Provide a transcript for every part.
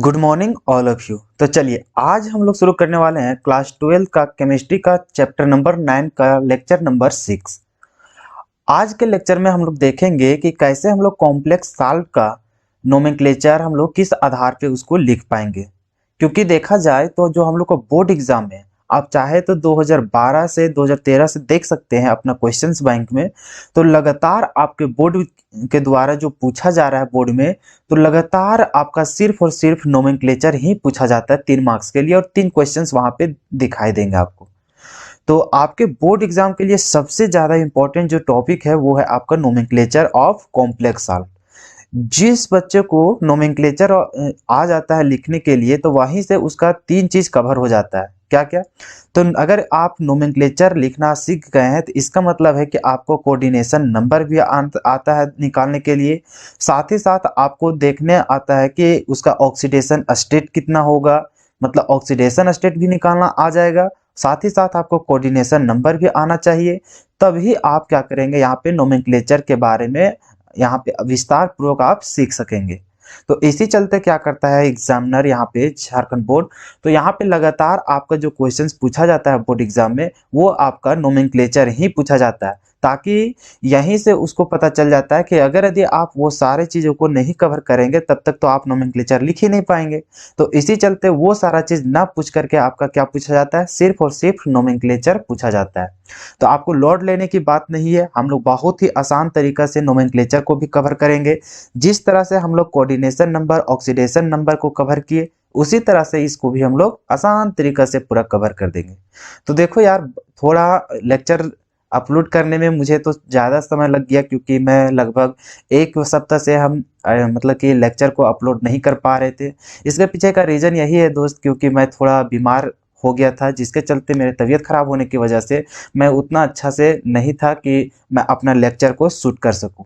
Good morning all of you. तो चलिए आज हम लोग शुरू करने वाले हैं क्लास 12 का केमिस्ट्री का चैप्टर नंबर 9 का लेक्चर नंबर 6। आज के लेक्चर में हम लोग देखेंगे कि कैसे हम लोग कॉम्प्लेक्स सॉल्व का नोमेनक्लेचर हम लोग किस आधार पे उसको लिख पाएंगे। क्योंकि देखा जाए तो जो हम लोग का बोर्ड एग्जाम है, आप चाहे तो 2012 से 2013 से देख सकते हैं अपना क्वेश्चंस बैंक में। तो लगातार आपके बोर्ड के द्वारा जो पूछा जा रहा है बोर्ड में, तो लगातार आपका सिर्फ और सिर्फ नोमेनक्लेचर ही पूछा जाता है 3 मार्क्स के लिए, और 3 क्वेश्चंस वहां पे दिखाई देंगे आपको। तो आपके बोर्ड एग्जाम के लिए सबसे ज्यादा इंपॉर्टेंट जो टॉपिक है वो है आपका नोमेनक्लेचर ऑफ कॉम्प्लेक्स सॉल्व। जिस बच्चे को नोमेनक्लेचर आ जाता है लिखने के लिए, तो वहीं से उसका 3 चीज कवर हो जाता है। क्या क्या? तो अगर आप नोमेनक्लेचर लिखना सीख गए हैं तो इसका मतलब है कि आपको कोऑर्डिनेशन नंबर भी आता है निकालने के लिए। साथ ही साथ आपको देखने आता है कि उसका ऑक्सीडेशन स्टेट कितना होगा, मतलब ऑक्सीडेशन स्टेट भी निकालना आ जाएगा। साथ ही साथ आपको कोऑर्डिनेशन नंबर भी आना चाहिए। तभी आप क्या करेंगे, यहाँ पे नोमेनक्लेचर के बारे में यहाँ पे विस्तार पूर्वक आप सीख सकेंगे। तो इसी चलते क्या करता है एग्जामिनर यहाँ पे झारखंड बोर्ड, तो यहाँ पे लगातार आपका जो क्वेश्चंस पूछा जाता है बोर्ड एग्जाम में वो आपका नोमेनक्लेचर ही पूछा जाता है, ताकि यहीं से उसको पता चल जाता है कि अगर यदि आप वो सारे चीज़ों को नहीं कवर करेंगे तब तक तो आप नोमेनक्लेचर लिख ही नहीं पाएंगे। तो इसी चलते वो सारा चीज़ ना पूछ करके आपका क्या पूछा जाता है, सिर्फ और सिर्फ नोमेनक्लेचर पूछा जाता है। तो आपको लोड लेने की बात नहीं है, हम लोग बहुत ही आसान तरीका से नोमेनक्लेचर को भी कवर करेंगे। जिस तरह से हम लोग कोऑर्डिनेशन नंबर, ऑक्सीडेशन नंबर को कवर किए, उसी तरह से इसको भी हम लोग आसान तरीका से पूरा कवर कर देंगे। तो देखो यार, थोड़ा लेक्चर अपलोड करने में मुझे तो ज़्यादा समय लग गया, क्योंकि मैं लगभग 1 सप्ताह से हम मतलब कि लेक्चर को अपलोड नहीं कर पा रहे थे। इसके पीछे का रीज़न यही है दोस्त, क्योंकि मैं थोड़ा बीमार हो गया था, जिसके चलते मेरी तबीयत खराब होने की वजह से मैं उतना अच्छा से नहीं था कि मैं अपना लेक्चर को शूट कर सकूं।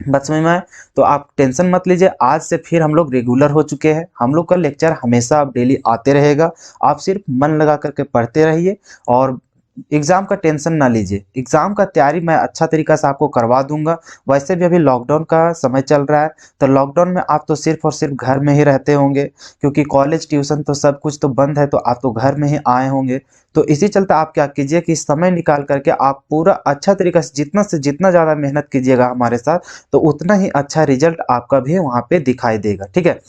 बस में मैं, तो आप टेंशन मत लीजिए, आज से फिर हम लोग रेगुलर हो चुके हैं। हम लोग का लेक्चर हमेशा अब डेली आते रहेगा। आप सिर्फ मन लगा करके पढ़ते रहिए और एग्ज़ाम का टेंशन ना लीजिए। एग्ज़ाम का तैयारी मैं अच्छा तरीका से आपको करवा दूंगा। वैसे भी अभी लॉकडाउन का समय चल रहा है, तो लॉकडाउन में आप तो सिर्फ और सिर्फ घर में ही रहते होंगे, क्योंकि कॉलेज ट्यूशन तो सब कुछ तो बंद है, तो आप तो घर में ही आए होंगे। तो इसी चलते आप क्या कीजिए कि समय निकाल करके आप पूरा अच्छा तरीका से जितना ज़्यादा मेहनत कीजिएगा हमारे साथ, तो उतना ही अच्छा रिजल्ट आपका भी वहाँ पे दिखाई देगा। ठीक है?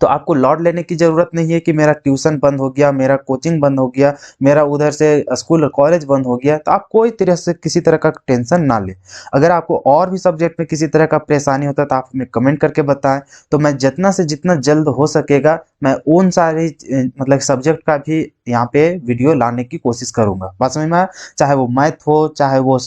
तो आपको लॉड लेने की ज़रूरत नहीं है कि मेरा ट्यूशन बंद हो गया, मेरा कोचिंग बंद हो गया, मेरा उधर से स्कूल और कॉलेज बंद हो गया। तो आप कोई तरह से किसी तरह का टेंशन ना लें। अगर आपको और भी सब्जेक्ट में किसी तरह का परेशानी होता है तो आप हमें कमेंट करके बताएं, तो मैं जितना से जितना जल्द हो सकेगा मैं उन सारे मतलब सब्जेक्ट का भी यहाँ पे वीडियो लाने की कोशिश करूँगा। बात समझ में आया? चाहे वो मैथ हो, चाहे वो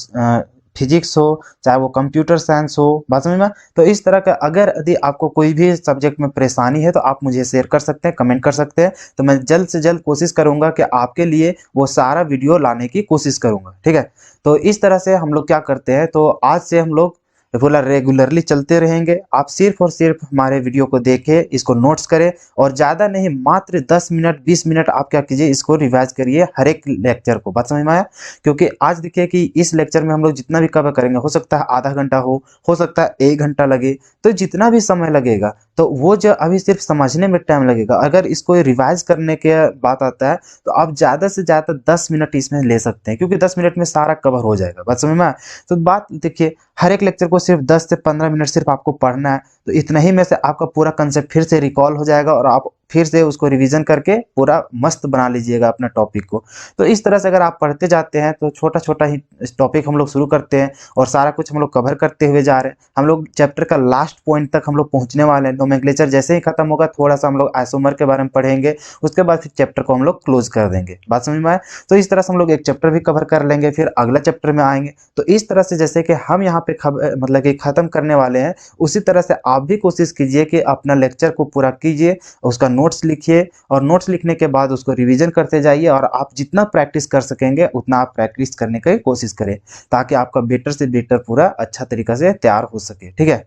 फिजिक्स हो, चाहे वो कंप्यूटर साइंस हो। बात समझ में? तो इस तरह का अगर यदि आपको कोई भी सब्जेक्ट में परेशानी है तो आप मुझे शेयर कर सकते हैं, कमेंट कर सकते हैं। तो मैं जल्द से जल्द कोशिश करूंगा कि आपके लिए वो सारा वीडियो लाने की कोशिश करूंगा। ठीक है? तो इस तरह से हम लोग क्या करते हैं, तो आज से हम लोग रेगुलरली चलते रहेंगे। आप सिर्फ और सिर्फ हमारे वीडियो को देखें, इसको नोट्स करें, और ज़्यादा नहीं, मात्र 10 मिनट 20 मिनट आप क्या कीजिए, इसको रिवाइज करिए हर एक लेक्चर को। बात समझ में आया? क्योंकि आज देखिए कि इस लेक्चर में हम लोग जितना भी कवर करेंगे, हो सकता है आधा घंटा हो सकता है 1 घंटा लगे। तो जितना भी समय लगेगा तो वो जो अभी सिर्फ समझने में टाइम लगेगा, अगर इसको रिवाइज करने के बात आता है तो आप ज़्यादा से ज़्यादा 10 मिनट इसमें ले सकते हैं, क्योंकि 10 मिनट में सारा कवर हो जाएगा। बात समझ में आया? तो बात देखिए, हर एक लेक्चर को सिर्फ 10 से 15 मिनट सिर्फ आपको पढ़ना है, तो इतना ही में से आपका पूरा कंसेप्ट फिर से रिकॉल हो जाएगा और आप फिर से उसको रिवीजन करके पूरा मस्त बना लीजिएगा अपना टॉपिक को। तो इस तरह से अगर आप पढ़ते जाते हैं तो छोटा छोटा ही टॉपिक हम लोग शुरू करते हैं और सारा कुछ हम लोग कवर करते हुए जा रहे हैं। हम लोग चैप्टर का लास्ट पॉइंट तक हम लोग पहुंचने वाले हैं। नोमेनक्लेचर जैसे ही खत्म होगा, थोड़ा सा हम लोग आइसोमर के बारे में पढ़ेंगे, उसके बाद फिर चैप्टर को हम लोग क्लोज कर देंगे। बात समझ में आए? तो इस तरह से हम लोग एक चैप्टर भी कवर कर लेंगे, फिर अगला चैप्टर में आएंगे। तो इस तरह से जैसे कि हम यहाँ पे मतलब कि खत्म करने वाले हैं, उसी तरह से आप भी कोशिश कीजिए कि अपना लेक्चर को पूरा कीजिए, उसका नोट्स लिखिए, और नोट्स लिखने के बाद उसको रिवीजन करते जाइए, और आप जितना प्रैक्टिस कर सकेंगे उतना आप प्रैक्टिस करने की कोशिश करें, ताकि आपका बेटर से बेटर पूरा अच्छा तरीका से तैयार हो सके। ठीक है?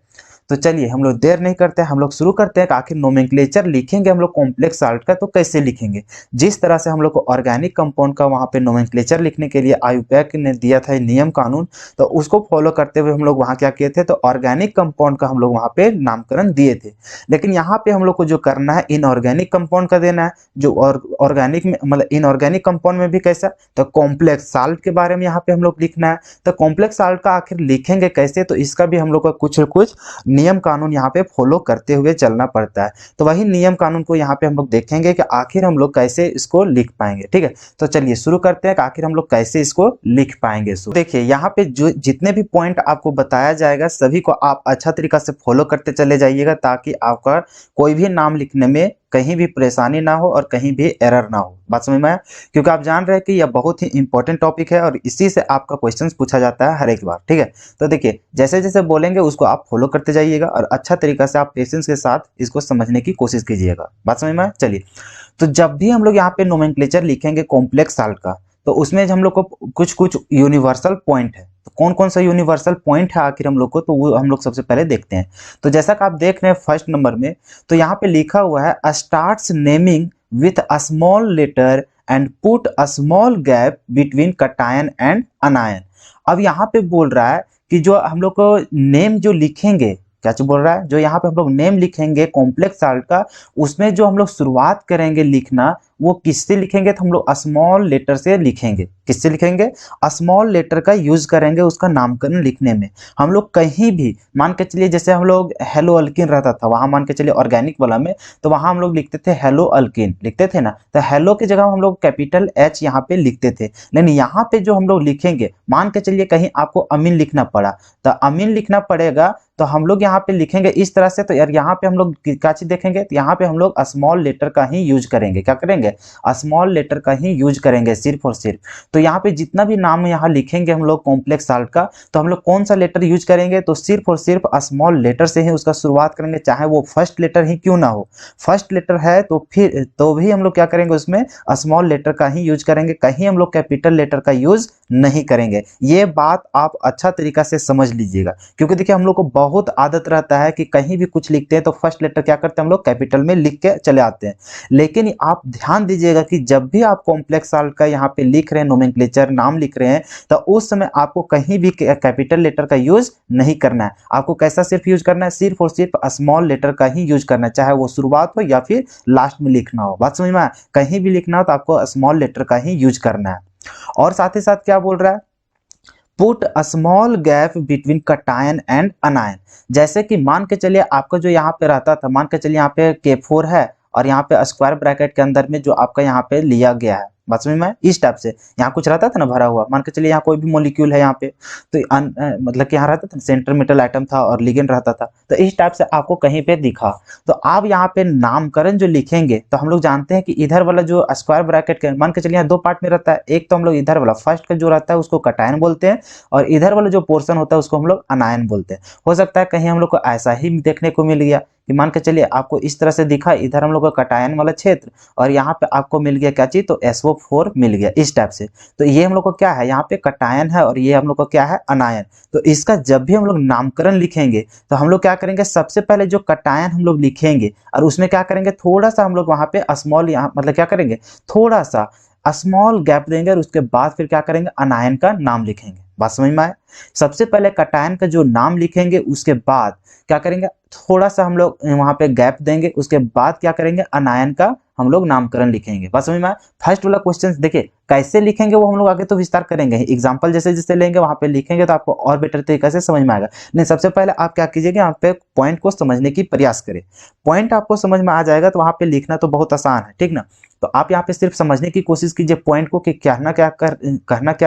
तो चलिए हम लोग देर नहीं करते हैं, हम लोग शुरू करते हैं कि आखिर नोमेनक्लेचर लिखेंगे हम लोग कॉम्प्लेक्स साल्ट का तो कैसे लिखेंगे। जिस तरह से हम लोग को ऑर्गेनिक कंपाउंड का वहाँ पे नोमेनक्लेचर लिखने के लिए आयुपैक ने दिया था नियम कानून, तो उसको फॉलो करते हुए हम लोग वहाँ क्या किए थे, तो ऑर्गेनिक कंपाउंड का हम लोग वहाँ पे नामकरण दिए थे। लेकिन यहाँ पे हम लोग को जो करना है इनऑर्गेनिक कंपाउंड का देना है, जो ऑर्गेनिक में मतलब इनऑर्गेनिक कंपाउंड में भी कैसा, तो कॉम्प्लेक्स साल्ट के बारे में यहाँ पे हम लोग लिखना है। तो कॉम्प्लेक्स साल्ट का आखिर लिखेंगे कैसे, तो इसका भी हम लोग को कुछ नियम कानून यहाँ पे फॉलो करते हुए चलना पड़ता है। तो वही नियम कानून को यहाँ पे हम लोग देखेंगे कि आखिर हम लोग कैसे इसको लिख पाएंगे। ठीक है, तो चलिए शुरू करते हैं कि आखिर हम लोग कैसे इसको लिख पाएंगे। देखिए यहाँ पे जो जितने भी पॉइंट आपको बताया जाएगा सभी को आप अच्छा तरीका से फॉलो करते चले जाइएगा, ताकि आपका कोई भी नाम लिखने में कहीं भी परेशानी ना हो और कहीं भी एरर ना हो। बात समझ में आया? क्योंकि आप जान रहे हैं कि यह बहुत ही इंपॉर्टेंट टॉपिक है और इसी से आपका क्वेश्चंस पूछा जाता है हर एक बार। ठीक है, तो देखिए जैसे जैसे बोलेंगे उसको आप फॉलो करते जाइएगा और अच्छा तरीका से आप पेशेंस के साथ इसको समझने की कोशिश कीजिएगा। बात समझ में आया? चलिए, तो जब भी हम लोग यहाँ पे नोमेनक्लेचर लिखेंगे कॉम्प्लेक्स साल्ट का, तो उसमें हम लोग को कुछ यूनिवर्सल पॉइंट है। तो कौन कौन सा यूनिवर्सल पॉइंट है आखिर हम लोग को, तो वो हम लोग सबसे पहले देखते हैं। तो जैसा कि आप देख रहे हैं फर्स्ट नंबर में, तो यहाँ पे लिखा हुआ है starts naming with a small letter and put a small gap between cation and anion. अब यहाँ पे बोल रहा है कि जो हम लोग को नेम जो लिखेंगे, क्या चीज बोल रहा है, जो यहाँ पे हम लोग नेम लिखेंगे कॉम्प्लेक्स साल्ट का, उसमें जो हम लोग शुरुआत करेंगे लिखना वो किससे लिखेंगे, तो हम लोग स्मॉल लेटर से लिखेंगे। किससे लिखेंगे? स्मॉल लेटर का यूज करेंगे उसका नामकरण लिखने में। हम लोग कहीं भी मान के चलिए, जैसे हम लोग हेलो अल्किन रहता था वहां, मान के चलिए ऑर्गेनिक वाला में, तो वहां हम लोग लिखते थे हेलो अल्किन, लिखते थे ना, तो हेलो की जगह हम लोग कैपिटल एच यहाँ पे लिखते थे। लेकिन यहाँ पे जो हम लोग लिखेंगे, मान के चलिए कहीं आपको अमीन लिखना पड़ा, तो अमीन लिखना पड़ेगा, तो हम लोग यहाँ पे लिखेंगे इस तरह से। तो यार यहाँ पे हम लोग क्या चीज देखेंगे, तो यहाँ पे हम लोग स्मॉल लेटर का ही यूज करेंगे। क्या करेंगे? स्मॉल लेटर का ही यूज करेंगे सिर्फ और सिर्फ। तो यहाँ पे जितना भी नाम यहाँ लिखेंगे हम लोग कॉम्प्लेक्स साल्ट का, तो हम लोग कौन सा लेटर यूज करेंगे, तो सिर्फ और सिर्फ स्मॉल लेटर से ही उसका शुरुआत करेंगे, चाहे वो फर्स्ट लेटर ही क्यों ना हो। फर्स्ट लेटर है तो फिर तो भी हम लोग क्या करेंगे, उसमें स्मॉल लेटर का ही यूज करेंगे, कहीं हम लोग कैपिटल लेटर का यूज नहीं करेंगे। ये बात आप अच्छा तरीका से समझ लीजिएगा, क्योंकि देखिए हम लोग को बहुत आदत रहता है कि कहीं भी कुछ लिखते हैं तो फर्स्ट लेटर क्या करते हैं हम लोग कैपिटल में लिख के चले आते हैं। लेकिन आप ध्यान दीजिएगा कि जब भी आप कॉम्प्लेक्स साल्ट का यहाँ पे लिख रहे हैं, नोमेनक्लेचर नाम लिख रहे हैं, तो उस समय आपको कहीं भी कैपिटल लेटर का यूज नहीं करना है। आपको कैसा सिर्फ यूज करना है, सिर्फ और सिर्फ स्मॉल लेटर का ही यूज करना है, चाहे वो शुरुआत हो या फिर लास्ट में लिखना हो। बात समझ में आया? कहीं भी लिखना हो तो आपको स्मॉल लेटर का ही यूज करना है। और साथ ही साथ क्या बोल रहा है, put a small gap between cation and अनायन। जैसे कि मान के चलिए आपका जो यहाँ पे रहता था, मान के चलिए यहाँ पे K4 है और यहाँ पे स्क्वायर ब्रैकेट के अंदर में जो आपका यहाँ पे लिया गया है, बात समझ में, इस टाइप से यहाँ कुछ रहता था ना भरा हुआ, मान के चलिए यहाँ कोई भी मॉलिक्यूल है यहाँ पे, तो मतलब कि यहाँ रहता था सेंटर मेटल आइटम था और लिगेंड रहता था, तो इस टाइप से आपको कहीं पे दिखा, तो आप यहाँ पे नामकरण जो लिखेंगे, तो हम लोग जानते हैं कि इधर वाला जो स्क्वायर ब्रैकेट के मान के चलिए यहाँ दो पार्ट में रहता है, एक तो हम लोग इधर वाला फर्स्ट का जो रहता है उसको कटायन बोलते हैं और इधर वाला जो पोर्शन होता है उसको हम लोग अनायन बोलते हैं। हो सकता है कहीं हम लोग को ऐसा ही देखने को मिल गया कि मान के चलिए आपको इस तरह से दिखा, इधर हम लोग का कटायन वाला क्षेत्र और यहाँ पे आपको मिल गया क्या चीज, तो SO4 मिल गया इस टाइप से। तो ये हम लोग को क्या है, यहाँ पे कटायन है और ये हम लोग को क्या है, अनायन। तो इसका जब भी हम लोग नामकरण लिखेंगे तो हम लोग क्या करेंगे, सबसे पहले जो कटायन हम लोग लिखेंगे और उसमें क्या करेंगे, थोड़ा सा हम लोग वहाँ पे स्मॉल, यहाँ मतलब क्या करेंगे, थोड़ा सा स्मॉल गैप देंगे और उसके बाद फिर क्या करेंगे, अनायन का नाम लिखेंगे। बात समझ में आए? सबसे पहले कटायन का जो नाम लिखेंगे उसके बाद क्या करेंगे, थोड़ा सा हम लोग वहां पे गैप देंगे, उसके बाद क्या करेंगे, अनायन का हम लोग नामकरण लिखेंगे। बात समझ में आए? फर्स्ट वाला क्वेश्चन देखिए कैसे लिखेंगे वो हम लोग आगे तो विस्तार करेंगे, एग्जांपल जैसे जैसे लेंगे वहां पे लिखेंगे तो आपको और बेटर तरीके से समझ में आएगा। नहीं, सबसे पहले आप क्या कीजिएगा, यहाँ पे पॉइंट को समझने की प्रयास करें। पॉइंट आपको समझ में आ जाएगा तो वहां पे लिखना तो बहुत आसान है, ठीक ना। तो आप यहाँ पे सिर्फ समझने की कोशिश कीजिए पॉइंट को कि कहना क्या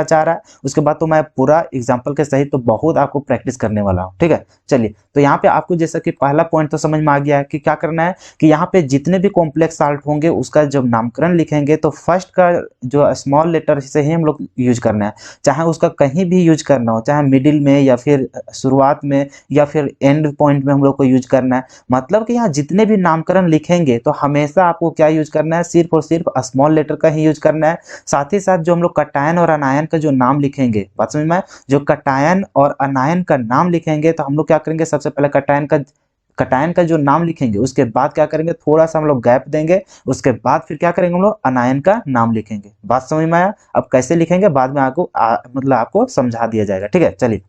चाह रहा है, उसके बाद तो मैं पूरा एग्जांपल के सहित तो बहुत आपको प्रैक्टिस करने वाला हूँ। ठीक है, चलिए, तो यहाँ पे आपको जैसा कि पहला पॉइंट तो समझ में आ गया है कि क्या करना है कि यहाँ पे जितने भी कॉम्प्लेक्स साल्ट होंगे उसका जब नामकरण लिखेंगे तो फर्स्ट का जो स्मॉल लेटर से ही हम लोग यूज करना है, चाहे उसका कहीं भी यूज करना हो, चाहे मिडिल में या फिर शुरुआत में या फिर एंड पॉइंट में हम लोग को यूज करना है। मतलब कि यहाँ जितने भी नामकरण लिखेंगे तो हमेशा आपको क्या यूज करना है, सिर्फ और और सिर्फ स्मॉल लेटर का ही यूज करना है। साथ ही साथ जो हम लोग कटायन और अनायन का जो नाम लिखेंगे, बात समझ में आए, जो कटायन और अनायन का नाम लिखेंगे तो हम लोग क्या करेंगे, सबसे पहले कटायन का जो नाम लिखेंगे उसके बाद क्या करेंगे, थोड़ा सा हम लोग गैप देंगे, उसके बाद फिर क्या करेंगे हम लोग अनायन का नाम लिखेंगे। बात समझ में आया? अब कैसे लिखेंगे बाद में मतलब आपको समझा दिया जाएगा, ठीक है। चलिए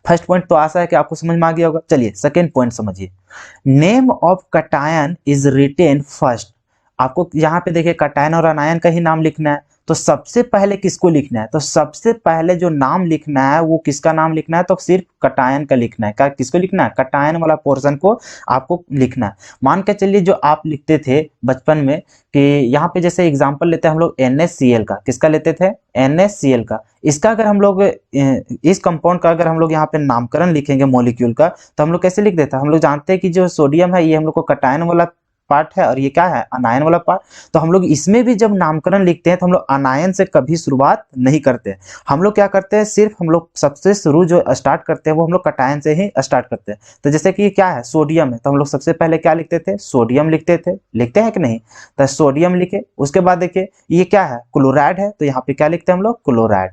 फर्स्ट पॉइंट तो आशा है कि आपको समझ में आ गया होगा। चलिए सेकेंड पॉइंट समझिए, name of cation is written first. आपको यहाँ पे देखिए कटायन और अनायन का ही नाम लिखना है, तो सबसे पहले किसको लिखना है, तो सबसे पहले जो नाम लिखना है वो किसका नाम लिखना है, तो सिर्फ कटायन का लिखना है। क्या किसको लिखना है, कटायन वाला पोर्शन को आपको लिखना है। मान के चलिए जो आप लिखते थे बचपन में कि यहाँ पे जैसे एग्जांपल लेते हैं हम लोग NaCl का, किसका लेते थे, NaCl का। इसका अगर हम लोग इस कंपाउंड का अगर हम लोग यहाँ पे नामकरण लिखेंगे मॉलिक्यूल का, तो हम लोग कैसे लिख देते हैं, हम लोग जानते हैं कि जो सोडियम है ये हम लोग को कटायन वाला पार्ट है और ये क्या है, अनायन वाला पार्ट। तो हम लोग इसमें भी जब नामकरण लिखते हैं तो हम लोग अनायन से कभी शुरुआत नहीं करते, हम लोग क्या करते हैं, सिर्फ हम लोग सबसे शुरू जो स्टार्ट करते हैं वो हम लोग कटायन से ही स्टार्ट करते हैं। तो जैसे कि ये क्या है, सोडियम है, तो हम लोग सबसे पहले क्या लिखते थे, सोडियम लिखते थे, लिखते हैं कि नहीं, तो सोडियम लिखे। उसके बाद देखिए ये क्या है, क्लोराइड है, तो यहाँ पे क्या लिखते हैं हम लोग, क्लोराइड,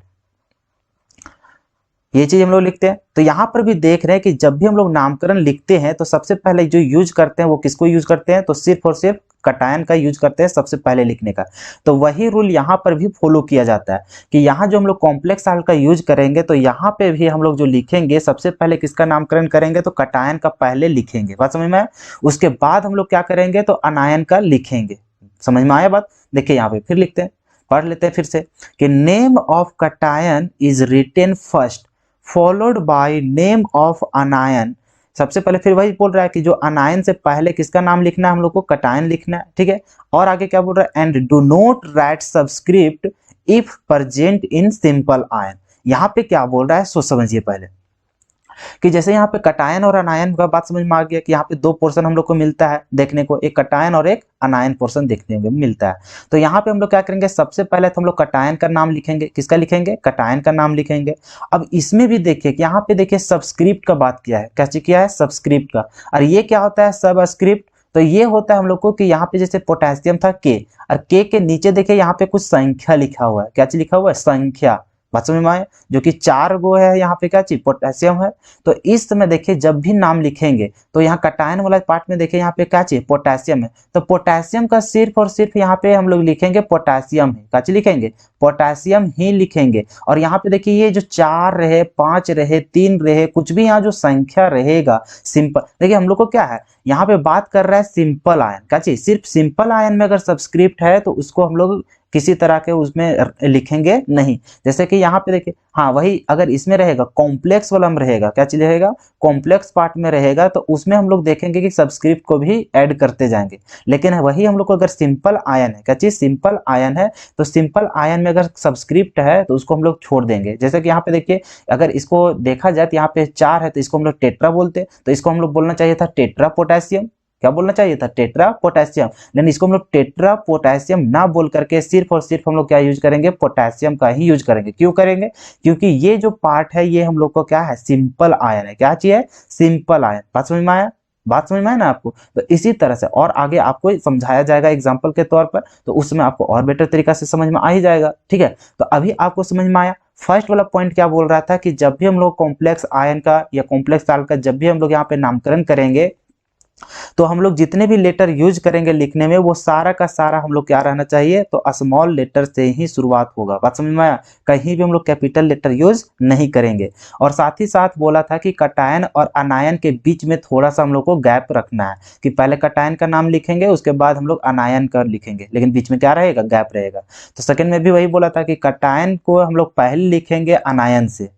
ये चीज हम लोग लिखते हैं। तो यहाँ पर भी देख रहे हैं कि जब भी हम लोग नामकरण लिखते हैं तो सबसे पहले जो यूज करते हैं वो किसको यूज करते हैं, तो सिर्फ और सिर्फ कटायन का यूज करते हैं सबसे पहले लिखने का। तो वही रूल यहाँ पर भी फॉलो किया जाता है कि यहाँ जो हम लोग कॉम्प्लेक्स साल्ट का यूज करेंगे तो यहाँ पे भी हम लोग जो लिखेंगे सबसे पहले किसका नामकरण करेंगे, तो कटायन का पहले लिखेंगे। बात समझ में आया? उसके बाद हम लोग क्या करेंगे, तो अनायन का लिखेंगे। समझ में आया बात? देखिए यहाँ पे फिर लिखते हैं, पढ़ लेते हैं फिर से कि name of cation is written first followed by name of anion. सबसे पहले फिर वही बोल रहा है कि जो अनायन से पहले किसका नाम लिखना है, हम लोग को कटायन लिखना है, ठीक है। और आगे क्या बोल रहा है, and do not right subscript if present in simple ion. यहाँ पे क्या बोल रहा है सो समझिए पहले कि जैसे यहाँ पे कटायन और अनायन का बात समझ में आ गया कि यहाँ पे दो पोर्शन हम लोग को मिलता है देखने को, एक कटायन और एक अनायन पोर्शन देखने को मिलता है। तो यहाँ पे हम लोग क्या करेंगे, सबसे पहले तो हम लोग कटायन का नाम लिखेंगे, किसका लिखेंगे, कटायन का नाम लिखेंगे। अब इसमें भी देखिए कि यहाँ पे देखिए सबस्क्रिप्ट का बात किया है, क्या किया है, सबस्क्रिप्ट का। और ये क्या होता है, सबस्क्रिप्ट, तो ये होता है हम लोग को कि यहाँ पे जैसे पोटेशियम था K, और K के नीचे देखिए यहाँ पे कुछ संख्या लिखा हुआ है, क्या चीज लिखा हुआ है, संख्या। बात समझ में आए, जो कि 4 गो है यहाँ पे क्या चीज, पोटेशियम है। तो इस समय देखिए जब भी नाम लिखेंगे तो यहाँ कटायन वाला पार्ट में देखिए यहाँ पे क्या चीज, पोटेशियम है, तो पोटेशियम का सिर्फ और सिर्फ यहाँ पे हम लोग लिखेंगे पोटेशियम है, क्या चीज लिखेंगे, पोटेशियम ही लिखेंगे। और यहाँ पे देखिए ये जो 4 रहे, 5 रहे, 3 रहे, कुछ भी यहाँ जो संख्या रहेगा सिंपल, देखिए हम लोग को क्या है यहाँ पे बात कर रहा है सिंपल आयन, क्या चीज, सिर्फ सिंपल आयन में अगर सबस्क्रिप्ट है तो उसको हम लोग किसी तरह के उसमें लिखेंगे नहीं। जैसे कि यहाँ पे देखिए, हाँ वही अगर इसमें रहेगा कॉम्प्लेक्स वाला में रहेगा, क्या चीज रहेगा, कॉम्प्लेक्स पार्ट में रहेगा, तो उसमें हम लोग देखेंगे कि सबस्क्रिप्ट को भी ऐड करते जाएंगे। लेकिन वही हम लोग को अगर सिंपल आयन है, क्या चीज, सिंपल आयन है, तो सिंपल आयन में अगर सबस्क्रिप्ट है तो उसको हम लोग छोड़ देंगे। जैसे कि यहाँ पे देखिए अगर इसको देखा जाए तो यहाँ पे 4 है तो इसको हम लोग टेट्रा बोलते, तो इसको हम लोग बोलना चाहिए था टेट्रा पोटेशियम, क्या बोलना चाहिए था, टेट्रा पोटेशियम। लेकिन इसको हम लोग टेट्रा पोटेशियम ना बोल करके सिर्फ और सिर्फ हम लोग क्या यूज करेंगे, पोटेशियम का ही यूज करेंगे। क्यों करेंगे, क्योंकि ये जो पार्ट है ये हम लोग को क्या है, सिंपल आयन है, क्या चीज है, सिंपल आयन। बात समझ में आया, बात समझ में आया ना आपको। तो इसी तरह से और आगे आपको समझाया जाएगा एग्जाम्पल के तौर पर, तो उसमें आपको और बेटर तरीका से समझ में आ ही जाएगा, ठीक है। तो अभी आपको समझ में आया। फर्स्ट वाला पॉइंट क्या बोल रहा था कि जब भी हम लोग कॉम्प्लेक्स आयन का या कॉम्प्लेक्स साल्ट का जब भी हम लोग यहाँ पे नामकरण करेंगे तो हम लोग जितने भी लेटर यूज करेंगे लिखने में वो सारा का सारा हम लोग क्या रहना चाहिए, तो स्मॉल लेटर से ही शुरुआत होगा। बात समझ में आया, कहीं भी हम लोग कैपिटल लेटर यूज नहीं करेंगे। और साथ ही साथ बोला था कि कटायन और अनायन के बीच में थोड़ा सा हम लोग को गैप रखना है, कि पहले कटायन का नाम लिखेंगे उसके बाद हम लोग अनायन का लिखेंगे, लेकिन बीच में क्या रहेगा, गैप रहेगा। तो सेकंड में भी वही बोला था कि कटायन को हम लोग पहले लिखेंगे अनायन से,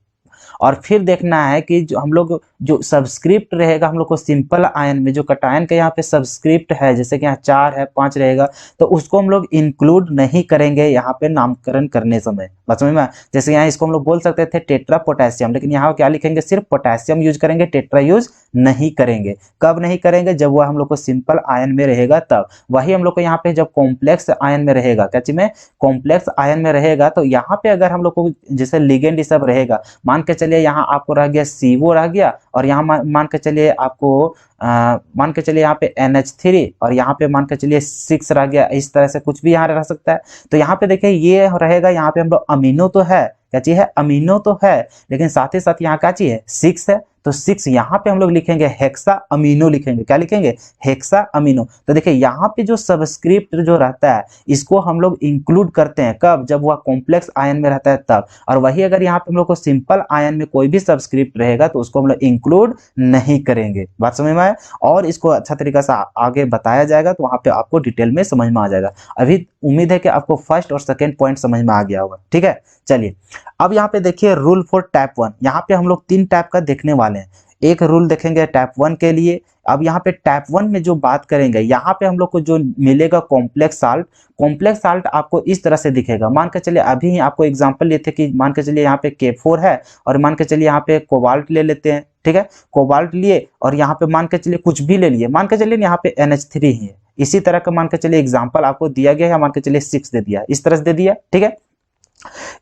और फिर देखना है कि जो हम लोग जो सबस्क्रिप्ट रहेगा हम लोग को सिंपल आयन में, जो कटायन के यहाँ पे सबस्क्रिप्ट है जैसे कि यहाँ 4 है 5 रहेगा, तो उसको हम लोग इंक्लूड नहीं करेंगे यहाँ पे नामकरण करने समय। बात समझ में, जैसे यहाँ इसको हम लोग बोल सकते थे टेट्रा पोटेशियम, लेकिन यहाँ क्या लिखेंगे, सिर्फ पोटेशियम यूज करेंगे, टेट्रा यूज नहीं करेंगे। कब नहीं करेंगे, जब वह हम लोग को सिंपल आयन में रहेगा तब। वही हम लोग को यहाँ पे जब कॉम्प्लेक्स आयन में रहेगा, क्या चीज में, कॉम्प्लेक्स आयन में रहेगा, तो यहाँ पे अगर हम लोग को जैसे लिगेंड सब रहेगा, मान के चलिए यहाँ आपको रह गया CO रह गया, और यहाँ मान के चलिए आपको मान के चलिए यहाँ पे NH3 और यहाँ पे मान के चलिए 6 रह गया। इस तरह से कुछ भी यहाँ रह सकता है। तो यहाँ पे देखिए ये रहेगा, यहाँ पे हम लोग अमीनो तो है, क्या चीज है, अमीनो तो है, लेकिन साथ ही साथ यहाँ क्या चीज है, 6 है। तो 6 यहाँ पे हम लोग लिखेंगे हेक्सा अमीनो लिखेंगे, क्या लिखेंगे, हेक्सा अमीनो। तो देखिए यहाँ पे जो सबस्क्रिप्ट जो रहता है इसको हम लोग इंक्लूड करते हैं, कब, जब वह कॉम्प्लेक्स आयन में रहता है तब। और वही अगर यहाँ पे हम लोग को सिंपल आयन में कोई भी सबस्क्रिप्ट रहेगा तो उसको हम लोग इंक्लूड नहीं करेंगे। बात समझ में आया? और इसको अच्छा तरीका से आगे बताया जाएगा तो वहां पे आपको डिटेल में समझ में आ जाएगा। अभी उम्मीद है कि आपको फर्स्ट और सेकेंड पॉइंट समझ में आ गया होगा। ठीक है, चलिए अब यहाँ पे देखिए रूल फॉर टाइप 1। यहाँ पे हम लोग 3 टाइप का देखने वाले हैं। एक रूल देखेंगे टाइप 1 के लिए। अब यहाँ पे टाइप 1 में जो बात करेंगे, यहाँ पे हम लोग को जो मिलेगा कॉम्प्लेक्स साल्ट, कॉम्प्लेक्स साल्ट आपको इस तरह से दिखेगा। मान के चलिए अभी ही आपको एग्जांपल लेते कि मान के चलिए यहाँ पे K4 है और मान के चलिए यहाँ पे कोबाल्ट ले लेते हैं। ठीक है, कोबाल्ट लिए और यहाँ पे मान के चलिए कुछ भी ले लिए, मान के चलिए यहाँ पे NH3 ही है। इसी तरह का मान के चलिए एग्जाम्पल आपको दिया गया है, मान के चलिए 6 दे दिया, इस तरह से दे दिया। ठीक है,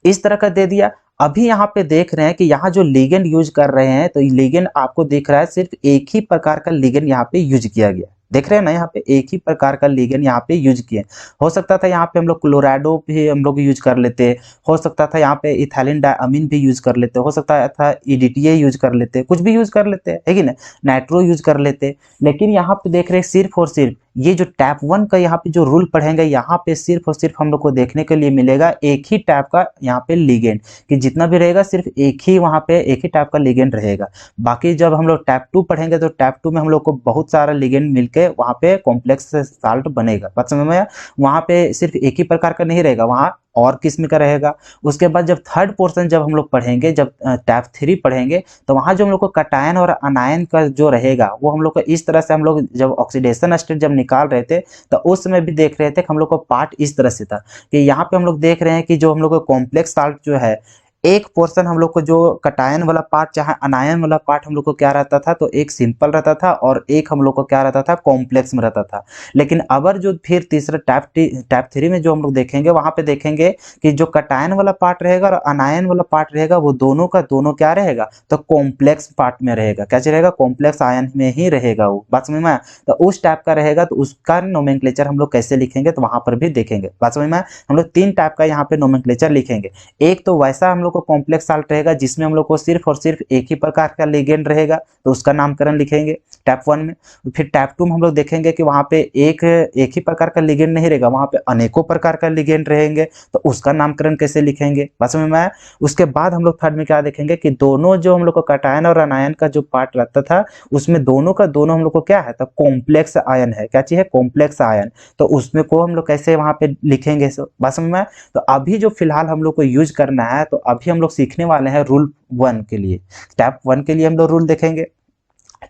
इस तरह का दे दिया। अभी यहाँ पे देख रहे हैं कि यहाँ जो लिगेंड यूज कर रहे हैं, तो लिगेंड आपको दिख रहा है सिर्फ एक ही प्रकार का लिगेंड यहाँ पे यूज किया गया। देख रहे हैं ना, यहाँ पे एक ही प्रकार का लिगेंड यहाँ पे यूज किए। हो सकता था यहाँ पे हम लोग क्लोराइडो भी हम लोग यूज कर लेते, हो सकता था यहाँ पे इथाइलिन डायमीन भी यूज कर लेते, हो सकता था EDTA यूज कर लेते, कुछ भी यूज कर लेते है कि ना, नाइट्रो यूज कर लेते। लेकिन यहाँ पे देख रहे हैं सिर्फ और सिर्फ ये जो टाइप 1 का यहाँ पे जो रूल पढ़ेंगे, यहाँ पे सिर्फ और सिर्फ हम लोग को देखने के लिए मिलेगा एक ही टाइप का यहाँ पे लिगेंड, कि जितना भी रहेगा सिर्फ एक ही वहाँ पे एक ही टाइप का लिगेंड रहेगा। बाकी जब हम लोग टाइप 2 पढ़ेंगे तो टाइप 2 में हम लोग को बहुत सारा लिगेंड मिलके वहाँ पे कॉम्प्लेक्स साल्ट बनेगा। बात समझ में आया? वहाँ पे सिर्फ एक ही प्रकार का नहीं रहेगा, वहाँ और किस्म का रहेगा। उसके बाद जब थर्ड पोर्शन जब हम लोग पढ़ेंगे, जब टाइप 3 पढ़ेंगे, तो वहाँ जो हम लोग को कटायन और अनायन का जो रहेगा वो हम लोग को इस तरह से, हम लोग जब ऑक्सीडेशन स्टेट जब निकाल रहे थे तो उस समय भी देख रहे थे कि हम लोग को पार्ट इस तरह से था कि यहाँ पे हम लोग देख रहे हैं कि जो हम लोग को कॉम्प्लेक्स साल्ट जो है, एक पोर्शन हम लोग को जो कटायन वाला पार्ट चाहे अनायन वाला पार्ट हम लोग को क्या रहता था, तो एक सिंपल रहता था और एक हम लोग को क्या रहता था, कॉम्प्लेक्स में रहता था। लेकिन अगर जो फिर तीसरा टाइप 3 में जो हम लोग देखेंगे, वहां पे देखेंगे कि जो कटायन वाला पार्ट रहेगा और अनायन वाला पार्ट रहेगा, वो दोनों का दोनों क्या रहेगा, तो कॉम्प्लेक्स पार्ट में रहेगा। क्या रहेगा, कॉम्प्लेक्स आयन में ही रहेगा वो। बात समझ में आया? तो उस टाइप का रहेगा तो उसका नोमेनक्लेचर हम लोग कैसे लिखेंगे, तो वहां पर भी देखेंगे। बात समझ में आया? हम लोग 3 टाइप का यहाँ पे नोमेनक्लेचर लिखेंगे। एक तो वैसा हम लोग को कॉम्प्लेक्स साल्ट रहेगा जिसमें हम लोग को सिर्फ और सिर्फ एक ही प्रकार का लिगेंड रहेगा, तो उसका नामकरण लिखेंगे टाइप 1 में। फिर टाइप 2 में हम लोग देखेंगे कि वहां पे एक ही प्रकार का लिगेंड नहीं रहेगा, वहां पे अनेकों प्रकार का लिगेंड रहेंगे, तो उसका नामकरण कैसे लिखेंगे। बात समझ में आया? उसके बाद हम लोग थर्ड में क्या देखेंगे कि दोनों जो हम लोग को कटायन और अनायन का जो पार्ट रहता था, उसमें दोनों का दोनों हम लोग को क्या है, तो कॉम्प्लेक्स आयन है। क्या चीज है, कॉम्प्लेक्स आयन। तो उसमें को हम लोग कैसे वहां पे लिखेंगे। बात समझ में आया? तो अभी जो फिलहाल हम लोग को यूज करना है, तो अभी हम लोग सीखने वाले हैं रूल 1 के लिए, टाइप 1 के लिए हम लोग रूल देखेंगे।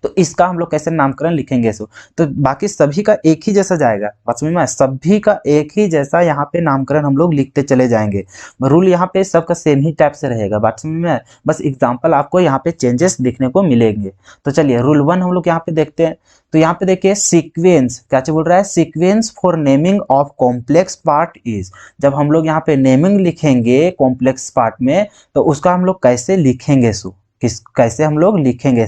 तो इसका हम लोग कैसे नामकरण लिखेंगे इसको, तो बाकी सभी का एक ही जैसा जाएगा। बात समझ में आया? सभी का एक ही जैसा यहाँ पे नामकरण हम लोग लिखते चले जाएंगे। रूल यहाँ पे सबका सेम ही टाइप से रहेगा। बात समझ में आया? बस एग्जांपल आपको यहाँ पे चेंजेस दिखने को मिलेंगे। तो चलिए रूल 1 हम लोग यहाँ पे देखते हैं। तो यहाँ पे देखिए सीक्वेंस, क्या बोल रहा है, sequence for naming of complex part is. जब हम लोग यहाँ पे नेमिंग लिखेंगे कॉम्प्लेक्स पार्ट में, तो उसका हम लोग कैसे लिखेंगे, कैसे हम लोग लिखेंगे।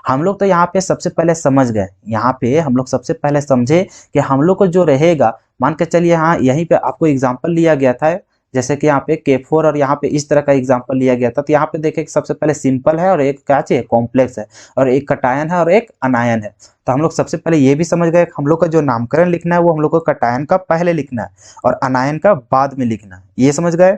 हम लोग तो यहाँ पे सबसे पहले समझ गए, यहाँ पे हम लोग सबसे पहले समझे कि हम लोग को जो रहेगा, मान के चलिए हाँ यहीं पे आपको एग्जांपल लिया गया था, जैसे कि यहाँ पे K4 और यहाँ पे इस तरह का एग्जांपल लिया गया था। तो यहाँ पे देखिए सबसे पहले सिंपल है और एक क्या चाहिए, कॉम्प्लेक्स है, और एक कटायन है और एक अनायन है। तो हम लोग सबसे पहले ये भी समझ गए हम लोग का जो नामकरण लिखना है वो हम लोग को कटायन का पहले लिखना है और अनायन का बाद में लिखना है, ये समझ गए।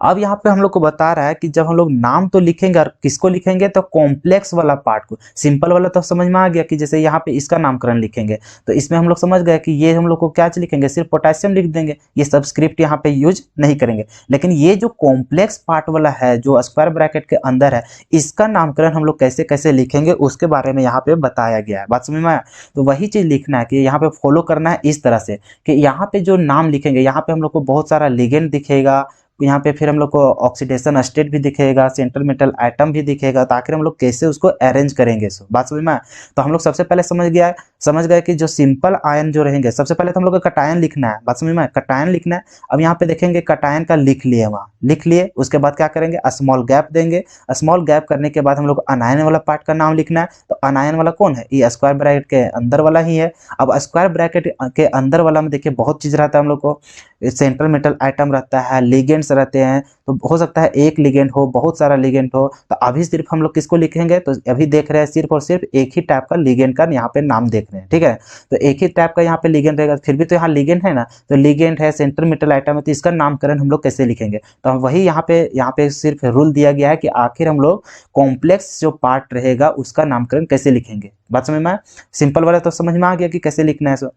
अब यहाँ पे हम लोग को बता रहा है कि जब हम लोग नाम तो लिखेंगे, और किसको लिखेंगे, तो कॉम्प्लेक्स वाला पार्ट को। सिंपल वाला तो समझ में आ गया कि जैसे यहाँ पे इसका नामकरण लिखेंगे, तो इसमें हम लोग समझ गए कि ये हम लोग को क्या लिखेंगे, सिर्फ पोटेशियम लिख देंगे, ये सबस्क्रिप्ट यहाँ पे यूज नहीं करेंगे। लेकिन ये जो कॉम्प्लेक्स पार्ट वाला है जो स्क्वायर ब्रैकेट के अंदर है, इसका नामकरण हम लोग कैसे कैसे लिखेंगे उसके बारे में यहाँ पे बताया गया है। बात समझ में आया? तो वही चीज लिखना है कि यहाँ पे फॉलो करना है इस तरह से कि यहाँ पे जो नाम लिखेंगे, यहाँ पे हम लोग को बहुत सारा लिगेंड दिखेगा, यहाँ पे फिर हम लोग को ऑक्सीडेशन स्टेट भी दिखेगा, सेंट्रल मेटल आइटम भी दिखेगा, तो आखिर हम लोग कैसे उसको अरेंज करेंगे। बात समझ में आया? तो हम लोग सबसे पहले समझ गया समझ गए कि जो सिंपल आयन जो रहेंगे, सबसे पहले तो हम लोग को कटायन लिखना है, बात समझ में, कटायन लिखना है। अब यहाँ पे देखेंगे कटायन का लिख लिए, वहाँ लिख लिए, उसके बाद क्या करेंगे, स्मॉल गैप देंगे। स्मॉल गैप करने के बाद हम लोग अनायन वाला पार्ट का नाम लिखना है। तो अनायन वाला कौन है, ये स्क्वायर ब्रैकेट के अंदर वाला ही है। अब स्क्वायर ब्रैकेट के अंदर वाला में देखिए बहुत चीज रहता है हम लोग को, सेंट्रल मेटल आइटम रहता है, लिगेंड्स रहते हैं। तो हो सकता है एक लिगेंड हो, बहुत सारा लिगेंड हो। तो अभी सिर्फ हम लोग किसको लिखेंगे, तो अभी देख रहे हैं सिर्फ और सिर्फ एक ही टाइप का लिगेंड का यहाँ पे नाम देख रहे हैं, ठीक है। तो एक ही टाइप का यहाँ पे लिगेंड रहेगा, फिर भी तो यहाँ लिगेंड है ना, तो लिगेंड है, सेंट्रल मेटल आइटम है, तो इसका नामकरण हम लोग कैसे लिखेंगे। तो हम वही यहाँ पे सिर्फ रूल दिया गया है कि आखिर हम लोग कॉम्प्लेक्स जो पार्ट रहेगा उसका नामकरण कैसे लिखेंगे। बात समझ में आया, सिंपल वाला तो समझ में आ गया कि कैसे लिखना है। सो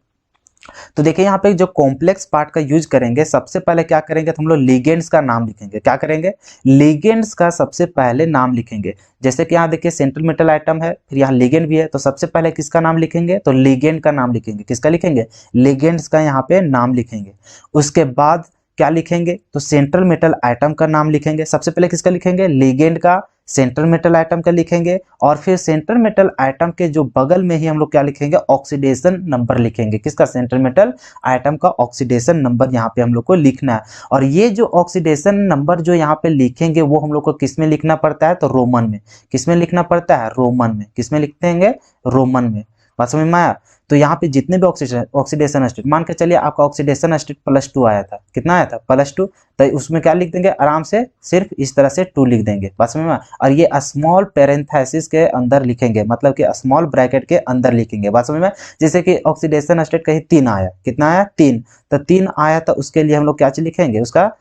तो देखिए यहाँ पे जो कॉम्प्लेक्स पार्ट का यूज करेंगे, सबसे पहले क्या करेंगे, तो हम लोग लिगेंड्स का नाम लिखेंगे। क्या करेंगे, लिगेंड्स का सबसे पहले नाम लिखेंगे। जैसे कि यहाँ देखिए सेंट्रल मेटल आइटम है, फिर यहाँ लिगेंड भी है, तो सबसे पहले किसका नाम लिखेंगे, तो लिगेंड का नाम लिखेंगे। किसका लिखेंगे, लिगेंड्स का यहाँ पे नाम लिखेंगे। उसके बाद क्या लिखेंगे, तो सेंट्रल मेटल आइटम का नाम लिखेंगे। सबसे पहले किसका लिखेंगे, लिगेंड का, सेंट्रल मेटल आइटम का लिखेंगे, और फिर सेंट्रल मेटल आइटम के जो बगल में ही हम लोग क्या लिखेंगे, ऑक्सीडेशन नंबर लिखेंगे। किसका, सेंट्रल मेटल आइटम का ऑक्सीडेशन नंबर यहाँ पे हम लोग को लिखना है। और ये जो ऑक्सीडेशन नंबर जो यहाँ पे लिखेंगे वो हम लोग को किस में लिखना पड़ता है, तो रोमन में। किस में लिखना पड़ता है, रोमन में। किस में लिखते हैं, रोमन में। बात समझ में आया। तो यहाँ पे जितने भी ऑक्सीडेशन स्टेट, मान के चलिए आपका ऑक्सीडेशन स्टेट +2 आया था, कितना आया था, +2, तो उसमें क्या लिख देंगे, आराम से सिर्फ इस तरह से 2 लिख देंगे। बस में, और ये स्मॉल पैरेंथेसिस के अंदर लिखेंगे, मतलब कि स्मॉल ब्रैकेट के अंदर लिखेंगे। बात समझ में, जैसे कि ऑक्सीडेशन स्टेट कहीं 3 आया, कितना आया, 3, तो 3 आया, तो उसके लिए हम लोग क्या चीज लिखेंगे, उसका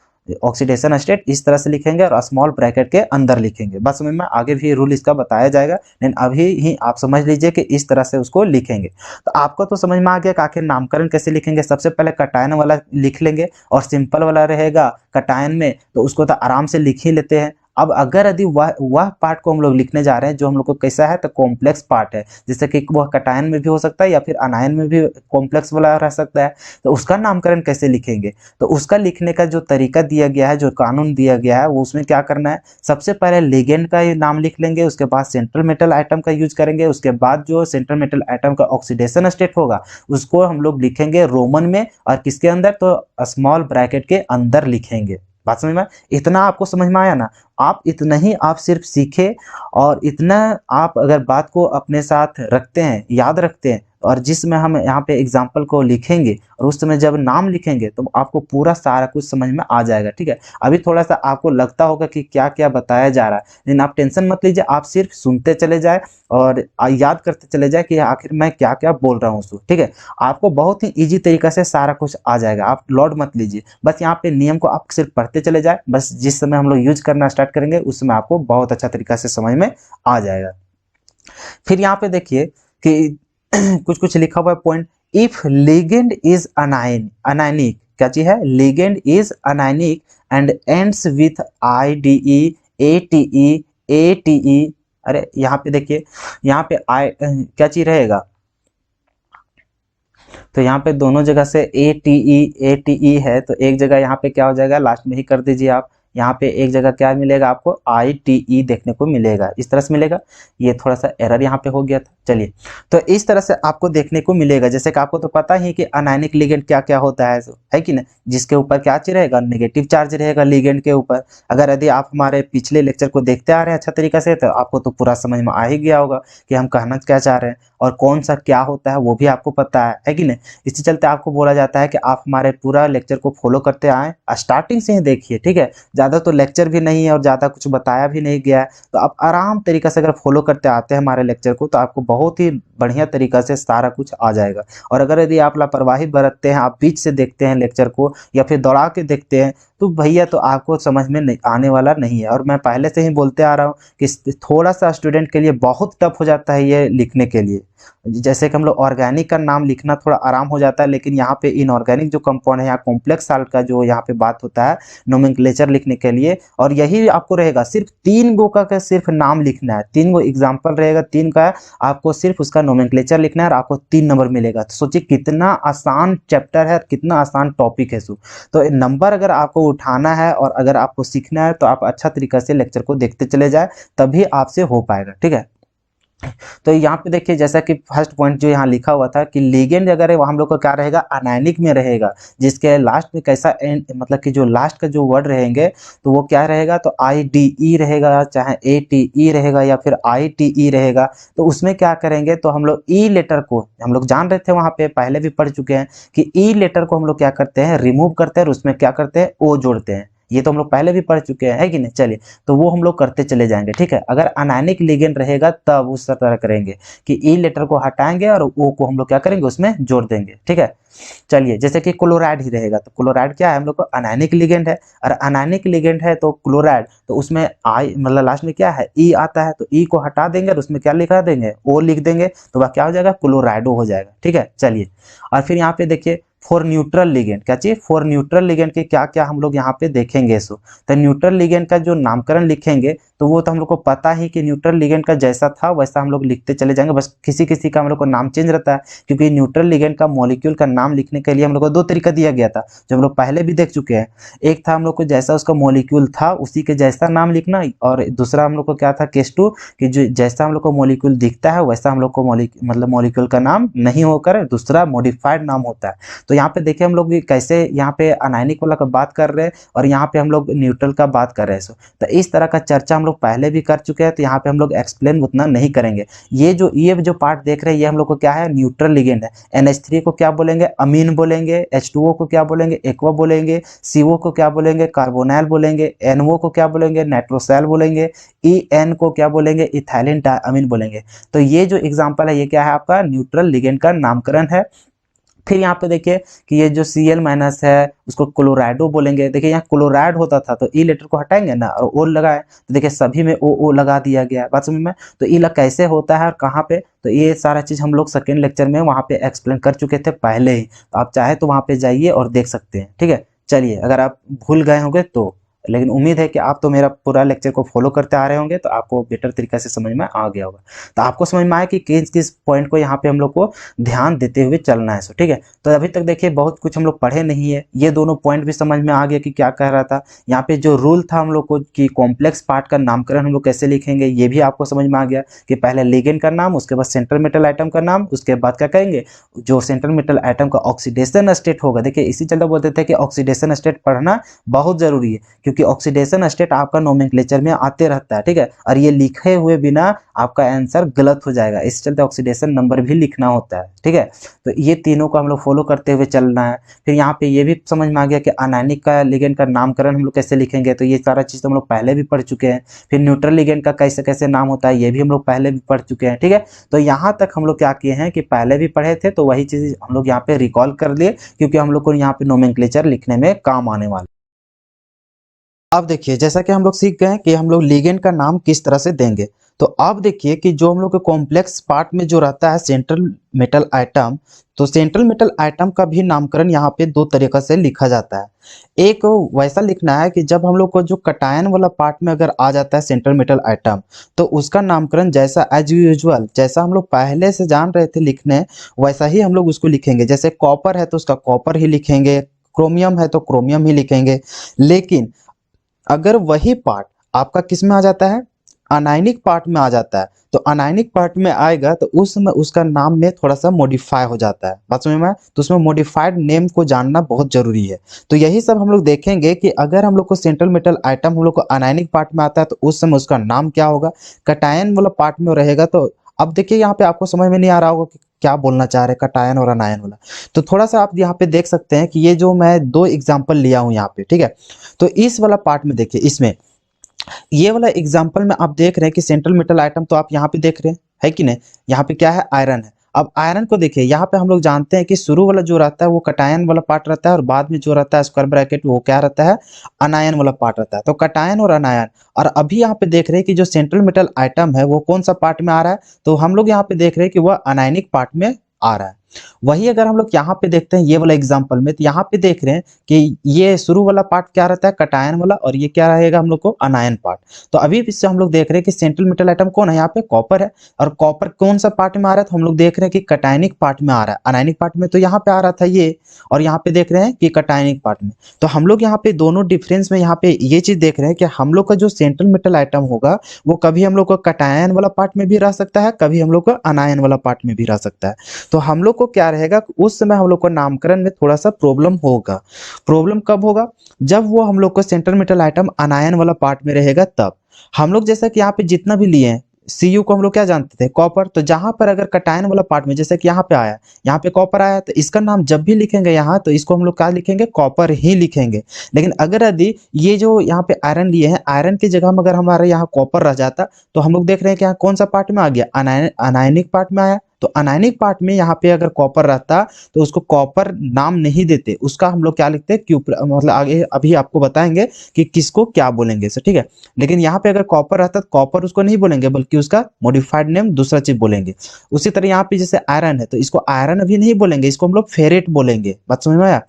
ऑक्सीडेशन स्टेट इस तरह से लिखेंगे और स्मॉल ब्रैकेट के अंदर लिखेंगे। बस समझ में, आगे भी रूल इसका बताया जाएगा, लेकिन अभी ही आप समझ लीजिए कि इस तरह से उसको लिखेंगे। तो आपको तो समझ में आ गया कि आखिर नामकरण कैसे लिखेंगे। सबसे पहले कटायन वाला लिख लेंगे, और सिंपल वाला रहेगा कटायन में, तो उसको तो आराम से लिख ही लेते हैं। अब अगर यदि वह पार्ट को हम लोग लिखने जा रहे हैं जो हम लोग को कैसा है, तो कॉम्प्लेक्स पार्ट है, जैसे कि वह कटायन में भी हो सकता है या फिर अनायन में भी कॉम्प्लेक्स वाला रह सकता है, तो उसका नामकरण कैसे लिखेंगे। तो उसका लिखने का जो तरीका दिया गया है, जो कानून दिया गया है, वो उसमें क्या करना है, सबसे पहले लिगेंड का नाम लिख लेंगे, उसके बाद सेंट्रल मेटल आइटम का यूज करेंगे, उसके बाद जो सेंट्रल मेटल आइटम का ऑक्सीडेशन स्टेट होगा उसको हम लोग लिखेंगे रोमन में, और किसके अंदर, तो स्मॉल ब्रैकेट के अंदर लिखेंगे। बात समझ में, इतना आपको समझ में आया ना। आप इतना ही आप सिर्फ सीखे, और इतना आप अगर बात को अपने साथ रखते हैं, याद रखते हैं, और जिसमें हम यहाँ पे एग्जाम्पल को लिखेंगे और उस समय जब नाम लिखेंगे तो आपको पूरा सारा कुछ समझ में आ जाएगा, ठीक है। अभी थोड़ा सा आपको लगता होगा कि क्या क्या बताया जा रहा है, लेकिन आप टेंशन मत लीजिए, आप सिर्फ सुनते चले जाए और याद करते चले जाए कि आखिर मैं क्या क्या बोल रहा हूँ, ठीक है। आपको बहुत ही ईजी तरीका से सारा कुछ आ जाएगा, आप लोड मत लीजिए। बस यहाँ पे नियम को आप सिर्फ पढ़ते चले जाए, बस जिस समय हम लोग यूज करना स्टार्ट करेंगे उस समय आपको बहुत अच्छा तरीका से समझ में आ जाएगा। फिर यहाँ पे देखिए कि कुछ कुछ लिखा हुआ है point, if ligand is anionic, क्या चीज है, ligand is anionic and ends with IDE ATE ATE, अरे यहाँ पे देखिए, यहाँ पे क्या चीज रहेगा, तो यहाँ पे दोनों जगह से ATE है, तो एक जगह यहाँ पे क्या हो जाएगा, लास्ट में ही कर दीजिए आप। यहाँ पे एक जगह क्या मिलेगा आपको, ITE देखने को मिलेगा, इस तरह से मिलेगा। ये थोड़ा सा एरर यहाँ पे हो गया था, चलिए। तो इस तरह से आपको देखने को मिलेगा, जैसे कि आपको तो पता ही कि अनायनिक लिगेंड क्या क्या होता है कि नहीं, जिसके ऊपर क्या चार्ज रहेगा, नेगेटिव चार्ज रहेगा लिगेंड के ऊपर। अगर यदि आप हमारे पिछले लेक्चर को देखते आ रहे हैं अच्छा तरीका से, तो आपको तो पूरा समझ में आ ही गया होगा कि हम कहना क्या चाह रहे हैं, और कौन सा क्या होता है वो भी आपको पता है कि नहीं। इसी चलते आपको बोला जाता है कि आप हमारे पूरा लेक्चर को फॉलो करते आए, स्टार्टिंग से ही देखिए, ठीक है। ज़्यादा तो लेक्चर भी नहीं है और ज़्यादा कुछ बताया भी नहीं गया है, तो आप आराम तरीका से अगर फॉलो करते आते हैं हमारे लेक्चर को, तो आपको बहुत ही बढ़िया तरीका से सारा कुछ आ जाएगा। और अगर यदि आप लापरवाही बरतते हैं, आप बीच से देखते हैं लेक्चर को या फिर दौड़ा के देखते हैं, तो भैया तो आपको समझ में नहीं आने वाला नहीं है। और मैं पहले से ही बोलते आ रहा हूँ कि थोड़ा सा स्टूडेंट के लिए बहुत टफ हो जाता है ये लिखने के लिए। जैसे कि हम लोग ऑर्गेनिक का नाम लिखना थोड़ा आराम हो जाता है, लेकिन यहाँ पे इनऑर्गेनिक जो कंपाउंड है, यहाँ कॉम्प्लेक्स साल्ट का जो यहाँ पे बात होता है नोमेनक्लेचर लिखने के लिए, और यही आपको रहेगा, सिर्फ 3 गो का सिर्फ नाम लिखना है, 3 गो एग्जाम्पल रहेगा, 3 का आपको सिर्फ उसका नोमेनक्लेचर लिखना है और आपको 3 नंबर मिलेगा। तो सोचिए कितना आसान चैप्टर है, कितना आसान टॉपिक है। तो नंबर अगर आपको उठाना है और अगर आपको सीखना है, तो आप अच्छा तरीका से लेक्चर को देखते चले जाए, तभी आपसे हो पाएगा, ठीक है। तो यहाँ पे देखिए जैसा कि फर्स्ट पॉइंट जो यहाँ लिखा हुआ था कि लिगेंड अगर है वो हम लोग को क्या रहेगा, अनायनिक में रहेगा, जिसके लास्ट में कैसा एंड मतलब कि जो लास्ट का जो वर्ड रहेंगे तो वो क्या रहेगा, तो IDE रहेगा, चाहे ATE रहेगा या फिर ITE रहेगा। तो उसमें क्या करेंगे, तो हम लोग ई लेटर को हम लोग जान रहे थे वहाँ पे पहले भी पढ़ चुके हैं कि ई लेटर को हम लोग क्या करते हैं, रिमूव करते हैं और उसमें क्या करते हैं, ओ जोड़ते हैं। ये तो हम लोग पहले भी पढ़ चुके हैं, है कि नहीं। चलिए तो वो हम लोग करते चले जाएंगे, ठीक है। अगर अनायनिक लिगेंड रहेगा तब उस तरह करेंगे कि ई लेटर को हटाएंगे और ओ को हम लोग क्या करेंगे, उसमें जोड़ देंगे, ठीक है। चलिए जैसे कि क्लोराइड ही रहेगा, तो क्लोराइड क्या है, हम लोग को अनायनिक लिगेंड है, और अनायनिक लिगेंड है तो क्लोराइड, तो उसमें आई मतलब लास्ट में क्या है, ई आता है, तो ई को हटा देंगे और उसमें क्या लिखा देंगे, ओ लिख देंगे, तो वह क्या हो जाएगा, क्लोराइडो हो जाएगा, ठीक है। चलिए और फिर यहाँ पे देखिए फॉर न्यूट्रल लिगेंड, क्या चाहिए, फॉर न्यूट्रल लिगेंड के क्या क्या हम लोग यहाँ पे देखेंगे। सो तो न्यूट्रल लिगेंड का जो नामकरण लिखेंगे तो वो तो हम लोग को पता ही कि न्यूट्रल लिगेंड का जैसा था वैसा हम लोग लिखते चले जाएंगे, बस किसी किसी का हम लोग को नाम चेंज रहता है, क्योंकि न्यूट्रल लिगेंड का मॉलिक्यूल का नाम लिखने के लिए हम लोग को दो तरीका दिया गया था, जो हम लोग पहले भी देख चुके हैं। एक था हम लोग को जैसा उसका मॉलिक्यूल था उसी के जैसा नाम लिखना, और दूसरा हम लोग को क्या था, केस 2 कि जो जैसा हम लोग को मॉलिक्यूल दिखता है वैसा हम लोग को मतलब मॉलिक्यूल का नाम नहीं होकर दूसरा मॉडिफाइड नाम होता है। तो यहाँ पे देखिए हम लोग कैसे यहाँ पे अनायनिक वाला का बात कर रहे हैं और यहाँ पे हम लोग न्यूट्रल का बात कर रहे हैं। तो इस तरह का चर्चा हम लोग पहले भी कर चुके हैं, तो यहाँ पे हम लोग एक्सप्लेन उतना नहीं करेंगे। ये जो पार्ट देख रहे हैं ये हम लोग को क्या है, न्यूट्रल लिगेंड है। NH3 को क्या बोलेंगे, अमीन बोलेंगे, H2O को क्या बोलेंगे, एक्वा बोलेंगे, CO को क्या बोलेंगे, कार्बोनाइल बोलेंगे, NO को क्या बोलेंगे, नाइट्रोसेल बोलेंगे, EN को क्या बोलेंगे, इथाइलिन डायमीन बोलेंगे। तो ये जो एग्जांपल है ये क्या है, आपका न्यूट्रल लिगेंड का नामकरण है। फिर यहाँ पे देखिए कि ये जो Cl माइनस है उसको क्लोराइडो बोलेंगे। देखिए यहाँ क्लोराइड होता था तो ई लेटर को हटाएंगे ना और ओ लगाए, तो देखिए सभी में ओ लगा दिया गया, बात समझ में। तो ई कैसे होता है और कहाँ पे, तो ये सारा चीज हम लोग सेकेंड लेक्चर में वहाँ पे एक्सप्लेन कर चुके थे पहले ही, तो आप चाहे तो वहाँ पे जाइए और देख सकते हैं, ठीक है। चलिए अगर आप भूल गए होंगे तो, लेकिन उम्मीद है कि आप तो मेरा पूरा लेक्चर को फॉलो करते आ रहे होंगे तो आपको बेटर तरीके से समझ में आ गया होगा। तो आपको समझ में आया कि किस किस पॉइंट को यहाँ पे हम लोग को ध्यान देते हुए चलना है। सो ठीक है, तो अभी तक देखिए बहुत कुछ हम लोग पढ़े नहीं है, ये दोनों पॉइंट भी समझ में आ गया कि क्या कह रहा था। यहाँ पे जो रूल था हम लोग को कि कॉम्प्लेक्स पार्ट का नामकरण हम लोग कैसे लिखेंगे ये भी आपको समझ में आ गया कि पहले लिगेंड का नाम, उसके बाद सेंट्रल मेटल आइटम का नाम, उसके बाद क्या कहेंगे, जो सेंट्रल मेटल आइटम का ऑक्सीडेशन स्टेट होगा। देखिए इसी चलते बोलते थे कि ऑक्सीडेशन स्टेट पढ़ना बहुत जरूरी है, क्योंकि ऑक्सीडेशन स्टेट आपका नोमेनक्लेचर में आते रहता है, ठीक है, और ये लिखे हुए बिना आपका आंसर गलत हो जाएगा, इस चलते ऑक्सीडेशन नंबर भी लिखना होता है, ठीक है। तो ये तीनों को हम लोग फॉलो करते हुए चलना है। फिर यहाँ पे ये भी समझ में आ गया कि अनायनिक का लिगेंड का नामकरण हम लोग कैसे लिखेंगे, तो ये सारा चीज़ तो हम लोग पहले भी पढ़ चुके हैं। फिर न्यूट्रल लिगेंड का कैसे कैसे नाम होता है ये भी हम लोग पहले भी पढ़ चुके हैं, ठीक है। तो यहाँ तक हम लोग क्या किए हैं कि पहले भी पढ़े थे तो वही चीज़ हम लोग यहाँ पे रिकॉल कर लिए, क्योंकि हम लोग को यहाँ पे नोमेनक्लेचर लिखने में काम आने वाला। अब देखिए जैसा कि हम लोग सीख गए कि हम लोग लिगेंड का नाम किस तरह से देंगे, तो अब देखिए कि जो हम लोग के कॉम्प्लेक्स पार्ट में जो रहता है सेंट्रल मेटल आइटम, तो सेंट्रल मेटल आइटम का भी नामकरण यहाँ पे दो तरीका से लिखा जाता है। एक वैसा लिखना है कि जब हम लोग को जो कटायन वाला पार्ट में अगर आ जाता है सेंट्रल मेटल आइटम, तो उसका नामकरण जैसा एज यूजुअल जैसा हम लोग पहले से जान रहे थे लिखने, वैसा ही हम लोग उसको लिखेंगे। जैसे कॉपर है तो उसका कॉपर ही लिखेंगे, क्रोमियम है तो क्रोमियम ही लिखेंगे। लेकिन अगर वही पार्ट आपका किस में आ जाता है, अनायनिक पार्ट में आ जाता है, तो अनायनिक पार्ट में आएगा तो उस समय उसका नाम में थोड़ा सा मॉडिफाई हो जाता है, बात समझ में आया? तो उसमें मॉडिफाइड नेम को जानना बहुत जरूरी है। तो यही सब हम लोग देखेंगे कि अगर हम लोग को सेंट्रल मेटल आइटम हम लोग को अनायनिक पार्ट में आता है तो उस समय उसका नाम क्या होगा, कटायन वाला पार्ट में रहेगा। तो अब देखिए यहाँ पे आपको समझ में नहीं आ रहा होगा कि क्या बोलना चाह रहे कटायन और अनायन वाला, तो थोड़ा सा आप यहाँ पे देख सकते हैं कि ये जो मैं दो एग्जाम्पल लिया हूँ यहाँ पे, ठीक है। तो इस वाला पार्ट में देखिए, इसमें ये वाला एग्जांपल में आप देख रहे हैं कि सेंट्रल मेटल आइटम तो आप यहाँ पे देख रहे हैं, है कि नहीं। यहाँ पे क्या है, आयरन है। अब आयरन को देखिए, यहाँ पे हम लोग जानते हैं कि शुरू वाला जो रहता है वो कटायन वाला पार्ट रहता है और बाद में जो रहता है स्क्वायर ब्रैकेट वो क्या रहता है, अनायन वाला पार्ट रहता है। तो कटायन और अनायन, और अभी यहाँ पे देख रहे हैं कि जो सेंट्रल मेटल आइटम है वो कौन सा पार्ट में आ रहा है, तो हम लोग यहाँ पे देख रहे हैं कि वह अनायनिक पार्ट में आ रहा है। वही अगर हम लोग यहाँ पे देखते हैं ये वाला एग्जांपल में, तो यहाँ पे देख रहे हैं कि ये शुरू वाला पार्ट क्या रहता है, कटायन वाला, और ये क्या रहेगा हम लोग को, अनायन पार्ट। तो अभी इससे हम लोग देख रहे हैं कि सेंट्रल मेटल आइटम कौन है, यहाँ पे कॉपर है, और कॉपर कौन सा पार्ट में आ रहा है, तो हम लोग देख रहे हैं कि कटायनिक पार्ट में आ रहा है। अनायनिक पार्ट में तो यहाँ पे आ रहा था ये, और यहाँ पे देख रहे हैं कि कटायनिक पार्ट में। तो हम लोग यहाँ पे दोनों डिफरेंस में यहाँ पे ये चीज देख रहे हैं कि हम लोग का जो सेंट्रल मेटल आइटम होगा वो कभी हम लोग को कटायन वाला पार्ट में भी रह सकता है, कभी हम लोग को अनायन वाला पार्ट में भी रह सकता है। तो हम लोग को क्या रहेगा, उस समय हम लोग को नामकरण में थोड़ा सा प्रॉब्लम होगा। प्रॉब्लम कब होगा, जब वो हम लोग को सेंट्रल मेटल आइटम अनायन वाला पार्ट में रहेगा तब। हम लोग जैसा कि यहाँ पे जितना भी लिए हैं, Cu को हम लोग क्या जानते थे, कॉपर। तो जहां पर अगर कटायन वाला पार्ट में जैसे कि यहाँ पे आया, यहाँ पे कॉपर आया, तो इसका नाम जब भी लिखेंगे यहाँ, तो इसको हम लोग क्या लिखेंगे, कॉपर ही लिखेंगे। लेकिन अगर यदि ये जो यहाँ पे आयरन लिए हैं, आयरन की जगह में अगर हमारे यहाँ कॉपर रह जाता, तो हम लोग देख रहे हैं कि यहाँ कौन सा पार्ट में आ गया, अनायनिक पार्ट में आया। तो अनायनिक पार्ट में यहाँ पे अगर कॉपर रहता तो उसको कॉपर नाम नहीं देते, उसका हम लोग क्या लिखते हैं, क्यूप, मतलब आगे अभी आपको बताएंगे कि किसको क्या बोलेंगे, सो ठीक है। लेकिन यहाँ पे अगर कॉपर रहता तो कॉपर उसको नहीं बोलेंगे, बल्कि उसका मॉडिफाइड नेम दूसरा चीज बोलेंगे। उसी तरह यहाँ पे जैसे आयरन है, तो इसको आयरन अभी नहीं बोलेंगे, इसको हम लोग फेरेट बोलेंगे। बात समझ में आया।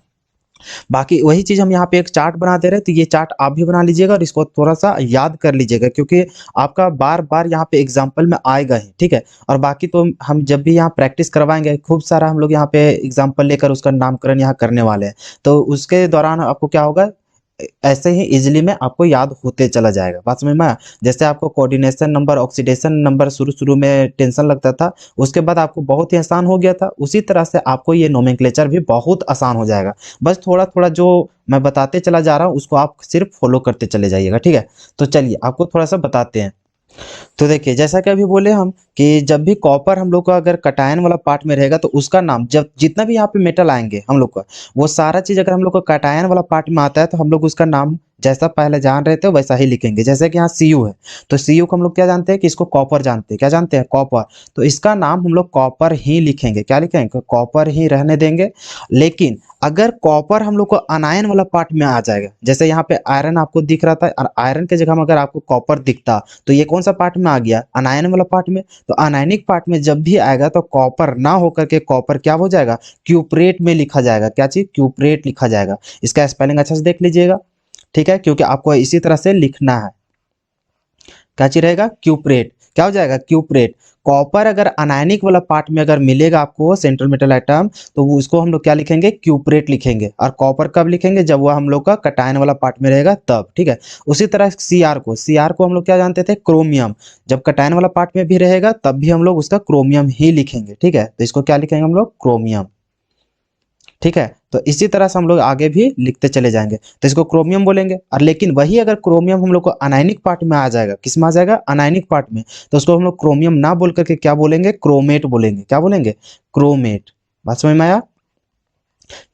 बाकी वही चीज हम यहाँ पे एक चार्ट बना दे रहे हैं, तो ये चार्ट आप भी बना लीजिएगा और इसको थोड़ा सा याद कर लीजिएगा, क्योंकि आपका बार बार यहाँ पे एग्जाम्पल में आएगा ही, ठीक है। और बाकी तो हम जब भी यहाँ प्रैक्टिस करवाएंगे, खूब सारा हम लोग यहाँ पे एग्जाम्पल लेकर उसका नामकरण यहाँ करने वाले हैं, तो उसके दौरान आपको क्या होगा, ऐसे ही इजीली में आपको याद होते चला जाएगा। बात समझ में आया। जैसे आपको कोऑर्डिनेशन नंबर, ऑक्सीडेशन नंबर शुरू शुरू में टेंशन लगता था, उसके बाद आपको बहुत ही आसान हो गया था, उसी तरह से आपको ये नोमेनक्लेचर भी बहुत आसान हो जाएगा। बस थोड़ा थोड़ा जो मैं बताते चला जा रहा हूँ उसको आप सिर्फ फॉलो करते चले जाइएगा, ठीक है। तो चलिए आपको थोड़ा सा बताते हैं। तो देखिए जैसा कि अभी बोले हम कि जब भी कॉपर हम लोग का अगर कटायन वाला पार्ट में रहेगा, तो उसका नाम, जब जितना भी यहाँ पे मेटल आएंगे हम लोग का, वो सारा चीज अगर हम लोग को कटायन वाला पार्ट में आता है, तो हम लोग उसका नाम जैसा पहले जान रहे थे वैसा ही लिखेंगे। जैसे कि यहाँ Cu है, तो Cu को हम लोग क्या जानते हैं कि इसको कॉपर जानते हैं, क्या जानते हैं, कॉपर। तो इसका नाम हम लोग कॉपर ही लिखेंगे, क्या लिखेंगे, कॉपर ही रहने देंगे। लेकिन अगर कॉपर हम लोग को अनायन वाला पार्ट में आ जाएगा, जैसे यहाँ पे आयरन आपको दिख रहा था, और आयरन के जगह में अगर आपको कॉपर दिखता, तो ये कौन सा पार्ट में आ गया, अनायन वाला पार्ट में। तो अनायनिक पार्ट में जब भी आएगा, तो कॉपर ना होकर के कॉपर क्या हो जाएगा, क्यूप्रेट में लिखा जाएगा। क्या चीज, क्यूप्रेट लिखा जाएगा। इसका स्पेलिंग अच्छा से देख लीजिएगा, ठीक है, क्योंकि आपको इसी तरह से लिखना है। क्या चीज रहेगा, क्यूप्रेट, क्या हो जाएगा, क्यूप्रेट। कॉपर अगर अनायनिक वाला पार्ट में अगर मिलेगा आपको सेंट्रल मेटल आइटम, तो वो उसको हम लोग क्या लिखेंगे, क्यूप्रेट लिखेंगे। और कॉपर कब लिखेंगे, जब वो हम लोग का कटायन वाला पार्ट में रहेगा तब, ठीक है। उसी तरह सी आर को हम लोग क्या जानते थे, क्रोमियम। जब कटायन वाला पार्ट में भी रहेगा तब भी हम लोग उसका क्रोमियम ही लिखेंगे, ठीक है। तो इसको क्या लिखेंगे हम लोग, क्रोमियम, ठीक है। तो इसी तरह से हम लोग आगे भी लिखते चले जाएंगे, तो इसको क्रोमियम बोलेंगे। और लेकिन वही अगर क्रोमियम हम लोग को अनायनिक पार्ट में आ जाएगा, किस में आ जाएगा, अनायनिक पार्ट में, तो उसको हम लोग क्रोमियम ना बोल करके क्या बोलेंगे, क्रोमेट बोलेंगे। क्या बोलेंगे, क्रोमेट। बात समझ में आया।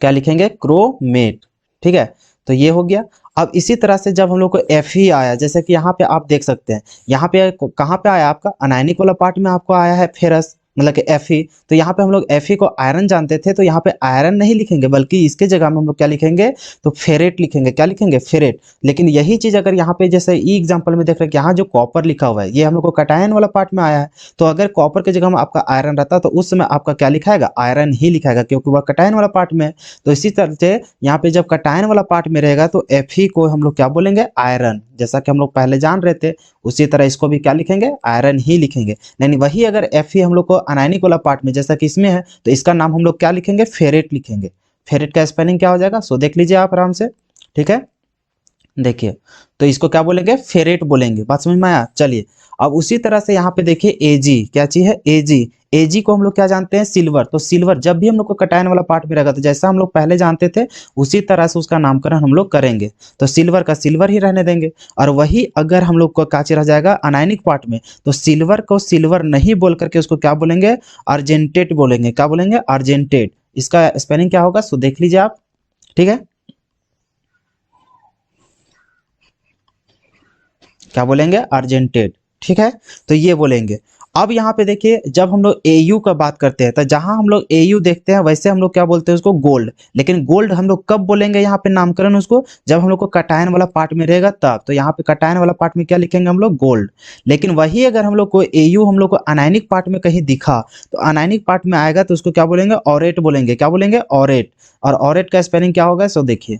क्या लिखेंगे, क्रोमेट, ठीक है। तो ये हो गया। अब इसी तरह से जब हम लोग को एफ ही आया, जैसे कि यहाँ पे आप देख सकते हैं, यहाँ पे कहाँ पे आया आपका, अनायनिक वाला पार्ट में आपको आया है फेरस, मतलब कि एफ ही। तो यहाँ पे हम लोग एफ ही को आयरन जानते थे, तो यहाँ पे आयरन नहीं लिखेंगे, बल्कि इसके जगह में हम लोग क्या लिखेंगे, तो फेरेट लिखेंगे। क्या लिखेंगे, फेरेट। लेकिन यही चीज अगर यहाँ पे जैसे ई एग्जाम्पल में देख रहे हैं कि यहाँ जो कॉपर लिखा हुआ है, ये हम लोग को कटायन वाला पार्ट में आया है। तो अगर कॉपर की जगह में आपका आयरन रहता, तो उस समय आपका क्या लिखाएगा, आयरन ही लिखाएगा, क्योंकि वह कटायन वाला पार्ट में है। तो इसी तरह से यहाँ पे जब कटायन वाला पार्ट में रहेगा, तो एफ ही को हम लोग क्या बोलेंगे, आयरन। जैसा कि हम लोग पहले जान रहे थे, उसी तरह इसको भी क्या लिखेंगे, आयरन ही लिखेंगे। नहीं, वही अगर एफ ही हम लोग को अनायनिक वाला पार्ट में जैसा कि इसमें है, तो इसका नाम हम लोग क्या लिखेंगे, फेरेट लिखेंगे। फेरेट का स्पेलिंग क्या हो जाएगा, सो देख लीजिए आप आराम से, ठीक है। देखिए, तो इसको क्या बोलेंगे, फेरेट बोलेंगे। बात समझ में आया। चलिए अब उसी तरह से यहाँ पे देखिए एजी, क्या चीज है, एजी। एजी को हम लोग क्या जानते हैं, सिल्वर। तो सिल्वर जब भी हम लोग को कटायन वाला पार्ट में रहेगा, तो जैसा हम लोग पहले जानते थे उसी तरह से उसका नामकरण हम लोग करेंगे। तो सिल्वर का सिल्वर ही रहने देंगे। और वही अगर हम लोग को काचे रह जाएगा अनायनिक पार्ट में, तो सिल्वर को सिल्वर नहीं बोल करके उसको क्या बोलेंगे, अर्जेंटेट बोलेंगे। क्या बोलेंगे, अर्जेंटेट। इसका स्पेलिंग क्या होगा, सो देख लीजिए आप, ठीक है। क्या बोलेंगे, अर्जेंटेड, ठीक है। तो ये बोलेंगे। अब यहाँ पे देखिए, जब हम लोग एयू का बात करते हैं तो जहां हम लोग एयू देखते हैं वैसे हम लोग क्या बोलते हैं उसको, गोल्ड। लेकिन गोल्ड हम लोग कब बोलेंगे यहाँ पे नामकरण उसको, जब हम लोग को कटायन वाला पार्ट में रहेगा तब। तो यहाँ पे कटायन वाला पार्ट में क्या लिखेंगे हम लोग, गोल्ड। लेकिन वही अगर हम लोग को एयू हम लोग को अनायनिक पार्ट में कहीं दिखा तो अनायनिक पार्ट में आएगा तो उसको क्या बोलेंगे, ऑरेट बोलेंगे। क्या बोलेंगे, ऑरेट। और ऑरेट का स्पेलिंग क्या होगा, सो देखिए।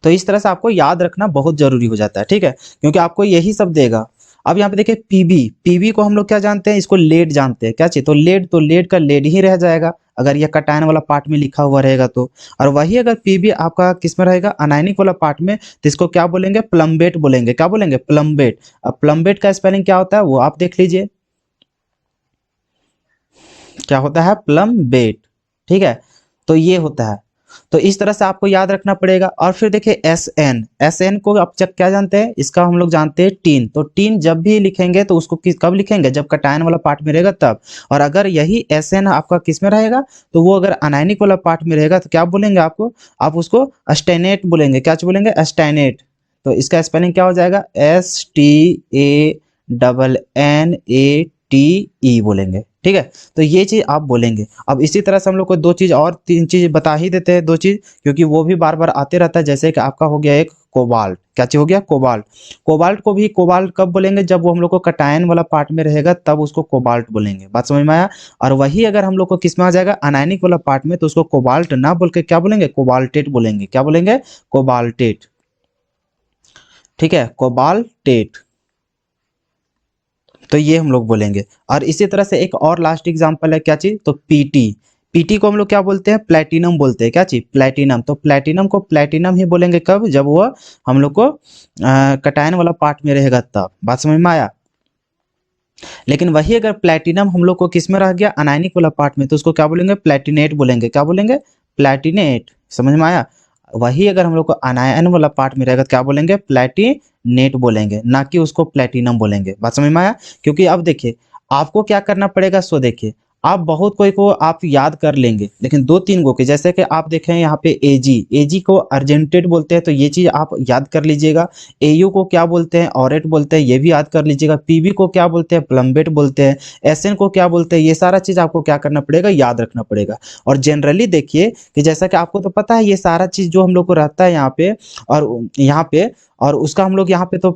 तो इस तरह से आपको याद रखना बहुत जरूरी हो जाता है, ठीक है, क्योंकि आपको यही सब देगा। अब यहाँ पे देखिए पीबी, पीबी को हम लोग क्या जानते हैं, इसको लेड जानते हैं। क्या चाहिए, तो लेड का लेड ही रह जाएगा अगर ये कटायन वाला पार्ट में लिखा हुआ रहेगा तो। और वही अगर पीबी आपका किस में रहेगा, अनायनिक वाला पार्ट में, तो इसको क्या बोलेंगे, प्लम्बेट बोलेंगे। क्या बोलेंगे, प्लम्बेट। अब प्लम्बेट का स्पेलिंग क्या होता है वो आप देख लीजिए, क्या होता है, प्लम्बेट। ठीक है, तो ये होता है। तो इस तरह से आपको याद रखना पड़ेगा। और फिर देखिए एस एन, एस एन को आप जब क्या जानते हैं, इसका हम लोग जानते हैं टीन। तो टीन जब भी लिखेंगे तो उसको किस कब लिखेंगे, जब कटायन वाला पार्ट में रहेगा तब। और अगर यही एस एन आपका किस में रहेगा, तो वो अगर अनायनिक वाला पार्ट में रहेगा तो क्या बोलेंगे आपको, आप उसको अस्टेनेट बोलेंगे। क्या बोलेंगे, अस्टेनेट। तो इसका स्पेलिंग क्या हो जाएगा, STANNATE बोलेंगे। ठीक है, तो ये चीज आप बोलेंगे। अब इसी तरह से हम लोग को दो चीज और तीन चीज बता ही देते हैं, दो चीज, क्योंकि वो भी बार बार आते रहता है। जैसे कि आपका हो गया एक कोबाल्ट। क्या चीज हो गया, कोबाल्ट। कोबाल्ट को भी कोबाल्ट कब बोलेंगे, जब वो हम लोग को कटायन वाला पार्ट में रहेगा तब उसको कोबाल्ट बोलेंगे। बात समझ में आया। और वही अगर हम लोग को किस में आ जाएगा, अनायनिक वाला पार्ट में, तो उसको कोबाल्ट ना बोल के क्या बोलेंगे, कोबाल्टेट बोलेंगे। क्या बोलेंगे, कोबाल्टेट। ठीक है, कोबाल्टेट। तो ये हम लोग बोलेंगे। और इसी तरह से एक और लास्ट एग्जांपल है, क्या चीज, तो पीटी। पीटी को हम लोग क्या बोलते हैं, प्लेटिनम बोलते हैं। क्या चीज, प्लेटिनम। तो प्लेटिनम को प्लेटिनम ही बोलेंगे कब, जब वो हम लोग को कटायन वाला पार्ट में रहेगा तब। बात समझ में आया। लेकिन वही अगर प्लेटिनम हम लोग को किस में रह गया, अनायनिक वाला पार्ट में, तो उसको क्या बोलेंगे, प्लेटिनेट बोलेंगे। क्या बोलेंगे, प्लेटिनेट। समझ में आया। वही अगर हम लोग को अनायन वाला पार्ट में रहेगा तो क्या बोलेंगे, प्लेटिनेट बोलेंगे, ना कि उसको प्लेटिनम बोलेंगे। बात समझ में आया। क्योंकि अब देखिए आपको क्या करना पड़ेगा, सो देखिए आप बहुत कोई को आप याद कर लेंगे, लेकिन दो तीन गो के, जैसे कि आप देखें यहाँ पे एजी, एजी को अर्जेंटेड बोलते हैं, तो ये चीज आप याद कर लीजिएगा। एयू को क्या बोलते हैं, ऑरेट बोलते हैं, ये भी याद कर लीजिएगा। पीबी को क्या बोलते हैं, प्लम्बेट बोलते हैं। एसएन को क्या बोलते हैं, ये सारा चीज आपको क्या करना पड़ेगा, याद रखना पड़ेगा। और जनरली देखिए कि जैसा कि आपको तो पता है ये सारा चीज जो हम लोग को रहता है यहाँ पे और उसका हम लोग यहाँ पे तो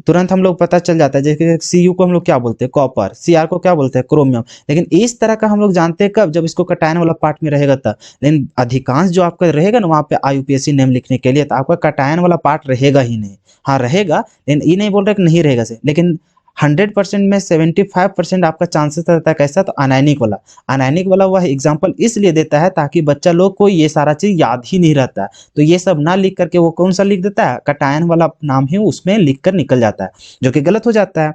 तुरंत हम लोग पता चल जाता है। जैसे सीयू को हम लोग क्या बोलते हैं, कॉपर। सीआर को क्या बोलते हैं, क्रोमियम। लेकिन इस तरह का हम लोग जानते हैं कब, जब इसको कटायन वाला पार्ट में रहेगा तब। लेकिन अधिकांश जो आपका रहेगा ना वहाँ पे IUPAC नेम लिखने के लिए, तो आपका कटायन वाला पार्ट रहेगा ही नहीं। हाँ रहेगा, लेकिन ये नहीं बोल रहा कि नहीं रहेगा से, लेकिन 100% में 75% आपका चांसेस रहता है। कैसा, तो अनायनिक वाला। अनायनिक वाला वह एग्जाम्पल इसलिए देता है ताकि बच्चा लोग को ये सारा चीज याद ही नहीं रहता है। तो ये सब ना लिख करके वो कौन सा लिख देता है, कटायन वाला नाम ही उसमें लिख कर निकल जाता है, जो कि गलत हो जाता है।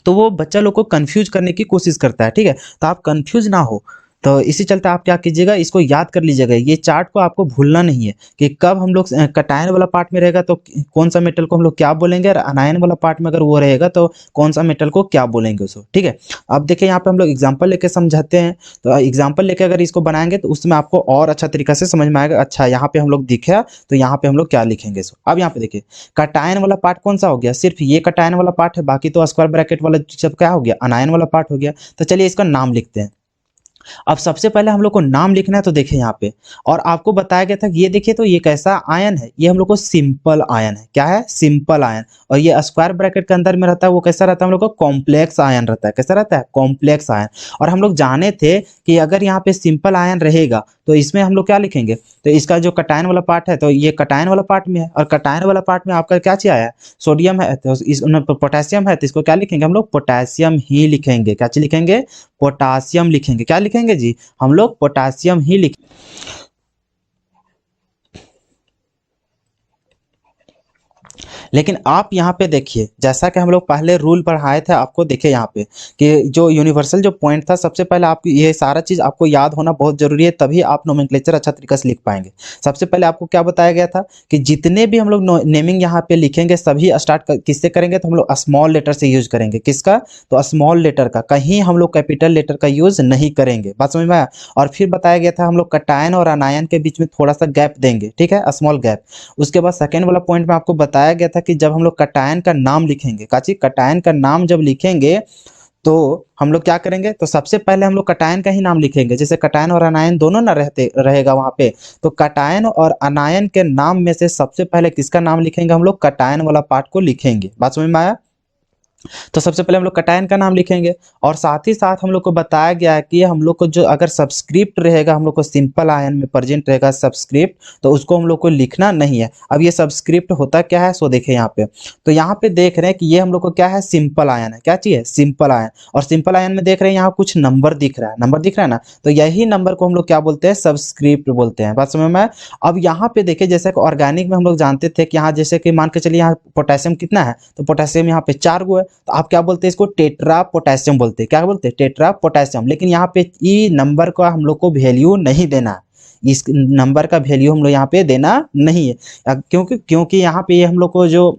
तो वो बच्चा लोग को कंफ्यूज करने की कोशिश करता है। ठीक है, तो आप कंफ्यूज ना हो। तो इसी चलते आप क्या कीजिएगा, इसको याद कर लीजिएगा। ये चार्ट को आपको भूलना नहीं है कि कब हम लोग कटायन वाला पार्ट में रहेगा तो कौन सा मेटल को हम लोग क्या बोलेंगे, और अनायन वाला पार्ट में अगर वो रहेगा तो कौन सा मेटल को क्या बोलेंगे उसको। ठीक है, अब देखिए यहाँ पे हम लोग एग्जाम्पल लेके समझाते हैं। तो एग्जाम्पल लेके अगर इसको बनाएंगे तो उसमें आपको और अच्छा तरीका से समझ में आएगा। अच्छा यहाँ पे हम लोग दिखे तो यहाँ पे हम लोग क्या लिखेंगे इसको। अब यहाँ पे देखिए कटायन वाला पार्ट कौन सा हो गया, सिर्फ ये कटायन वाला पार्ट है, बाकी तो स्क्वायर ब्रैकेट वाला सब क्या हो गया, अनायन वाला पार्ट हो गया। तो चलिए इसका नाम लिखते हैं। अब सबसे पहले हम लोग को नाम लिखना है, तो देखिए यहाँ पे और आपको बताया गया था, ये देखिए तो ये कैसा आयन है, ये हम लोग को सिंपल आयन है। क्या है, सिंपल आयन। और ये स्क्वायर ब्रैकेट के अंदर में रहता है वो कैसा रहता है, हम लोग को कॉम्प्लेक्स आयन रहता है। कैसा रहता है, कॉम्प्लेक्स आयन। और हम लोग जाने थे कि अगर यहाँ पे सिंपल आयन रहेगा तो इसमें हम लोग क्या लिखेंगे, तो इसका जो कटायन वाला पार्ट है तो ये कटायन वाला पार्ट में है, और कटायन वाला पार्ट में आपका क्या चीज आया, सोडियम है, तो इसमें पोटेशियम है, तो इसको क्या लिखेंगे हम लोग, पोटेशियम ही लिखेंगे। क्या चीज लिखेंगे, पोटासियम लिखेंगे। क्या लिखेंगे जी, हम लोग पोटासियम ही लिखेंगे। लेकिन आप यहाँ पे देखिए, जैसा कि हम लोग पहले रूल पढ़ाए थे आपको, देखिए यहाँ पे कि जो यूनिवर्सल जो पॉइंट था, सबसे पहले आपको ये सारा चीज आपको याद होना बहुत जरूरी है, तभी आप नोमेनक्लेचर अच्छा तरीके से लिख पाएंगे। सबसे पहले आपको क्या बताया गया था कि जितने भी हम लोग नेमिंग यहाँ पे लिखेंगे सभी स्टार्ट किससे करेंगे, तो हम लोग स्मॉल लेटर से यूज करेंगे। किसका, तो स्मॉल लेटर का, कहीं हम लोग कैपिटल लेटर का यूज नहीं करेंगे। बात समझ में आया। और फिर बताया गया था हम लोग कटायन और अनायन के बीच में थोड़ा सा गैप देंगे, ठीक है, स्मॉल गैप। उसके बाद सेकेंड वाला पॉइंट में आपको बताया गया था था कि जब हम लोग कटायन का नाम लिखेंगे, काची कटायन का नाम जब लिखेंगे तो हम लोग क्या करेंगे, तो सबसे पहले हम लोग कटायन का ही नाम लिखेंगे। जैसे कटायन और अनायन दोनों ना रहेगा वहां पे, तो कटायन और अनायन के नाम में से सबसे पहले किसका नाम लिखेंगे, हम लोग कटायन वाला पार्ट को लिखेंगे। बात समझ में आया? तो सबसे पहले हम लोग कटायन का नाम लिखेंगे, और साथ ही साथ हम लोग को बताया गया है कि हम लोग को जो अगर सब्सक्रिप्ट रहेगा, हम लोग को सिंपल आयन में प्रेजेंट रहेगा सब्सक्रिप्ट, तो उसको हम लोग को लिखना नहीं है। अब ये सब्सक्रिप्ट होता क्या है, सो देखिए यहाँ पे, तो यहाँ पे देख रहे हैं कि ये हम लोग को क्या है, सिंपल आयन है। क्या चाहिए, सिंपल आयन। और सिंपल आयन में देख रहे हैं यहाँ कुछ नंबर दिख रहा है, नंबर दिख रहा है ना, तो यही नंबर को हम लोग क्या बोलते हैं, सब्सक्रिप्ट बोलते हैं। बात समझ में आया? अब यहाँ पे देखिए, जैसे कि ऑर्गेनिक में हम लोग जानते थे कि यहाँ जैसे कि मान के चलिए यहाँ पोटेशियम कितना है, तो पोटेशियम यहाँ पे 4 गो है, तो आप क्या बोलते हैं, इसको टेट्रा पोटेशियम बोलते हैं। क्या बोलते हैं, टेट्रा पोटेशियम। लेकिन यहाँ पे ई नंबर का हम लोग को वैल्यू नहीं देना है, इस नंबर का वैल्यू हम लोग यहाँ पे देना नहीं है, क्योंकि यहाँ पे ये हम लोग को जो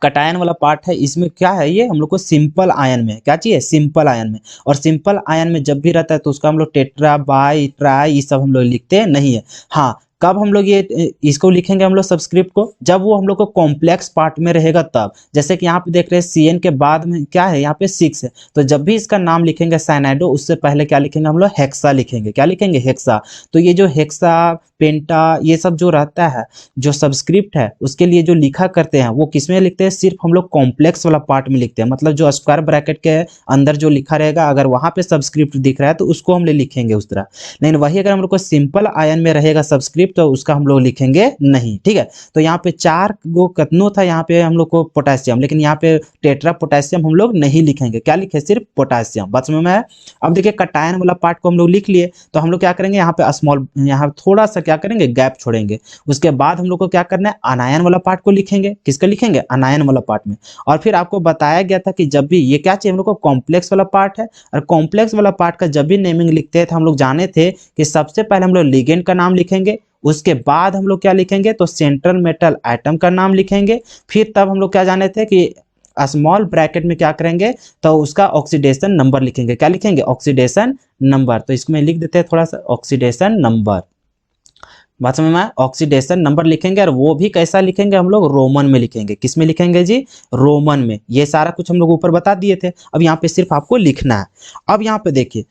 कटायन वाला पार्ट है, इसमें क्या है, ये हम लोग को सिंपल आयन में क्या चाहिए, सिंपल आयन में। और सिंपल आयन में जब भी रहता है तो उसका हम लोग टेट्रा, बाई, ट्राई, ये सब हम लोग लिखते नहीं है। हाँ, कब हम लोग ये इसको लिखेंगे हम लोग सब्सक्रिप्ट को, जब वो हम लोग को कॉम्प्लेक्स पार्ट में रहेगा तब। जैसे कि यहाँ पे देख रहे हैं CN के बाद में क्या है, यहाँ पे 6 है, तो जब भी इसका नाम लिखेंगे साइनाइडो, उससे पहले क्या लिखेंगे हम लोग, हेक्सा लिखेंगे। क्या लिखेंगे, हेक्सा। तो ये जो हेक्सा, पेंटा, ये सब जो रहता है, जो सब्सक्रिप्ट है, उसके लिए जो लिखा करते हैं वो किसमें लिखते हैं, सिर्फ हम लोग कॉम्प्लेक्स वाला पार्ट में लिखते हैं। मतलब जो स्क्वायर ब्रैकेट के अंदर जो लिखा रहेगा, अगर वहां पे सब्सक्रिप्ट दिख रहा है तो उसको हम लिखेंगे उस तरह। लेकिन वही अगर हम लोग को सिंपल आयन में रहेगा सब्सक्रिप्ट, तो उसका हम लोग लिखेंगे नहीं। ठीक है, तो यहाँ पे 4 गो कतनो था यहाँ पे हम लोग को पोटेशियम, लेकिन यहाँ पे टेट्रा पोटेशियम हम लोग नहीं लिखेंगे। क्या लिखे, सिर्फ पोटेशियम। बात समझ में आया? अब देखिए कटायन वाला पार्ट को हम लोग लिख लिए, तो हम लोग क्या करेंगे, यहाँ पे स्मॉल, यहाँ थोड़ा सा क्या करेंगे, गैप छोड़ेंगे। उसके बाद हम लोग को क्या करना है, अनायन वाला पार्ट को लिखेंगे। किसका लिखेंगे, अनायन वाला पार्ट में। और फिर आपको बताया गया था कि जब भी ये क्या चाहिए हम लोग को, कॉम्प्लेक्स वाला पार्ट है, और कॉम्प्लेक्स वाला पार्ट का जब भी नेमिंग लिखते थे, हम लोग जाने थे कि सबसे पहले हम लोग लिगेंड का नाम लिखेंगे, उसके बाद हम लोग क्या लिखेंगे, तो सेंट्रल मेटल एटम का नाम लिखेंगे। फिर तब हम लोग क्या जाने थे कि स्मॉल ब्रैकेट में क्या करेंगे, तो उसका ऑक्सीडेशन नंबर लिखेंगे। क्या लिखेंगे, ऑक्सीडेशन नंबर। तो इसको मैं लिख देते हैं थोड़ा सा, ऑक्सीडेशन नंबर। बात समझ में आया? ऑक्सीडेशन नंबर लिखेंगे, और वो भी कैसा लिखेंगे हम लोग, रोमन में लिखेंगे। किस में लिखेंगे जी, रोमन में। ये सारा कुछ हम लोग ऊपर बता दिए थे, अब यहाँ पे सिर्फ आपको लिखना है। अब यहाँ पे देखिए,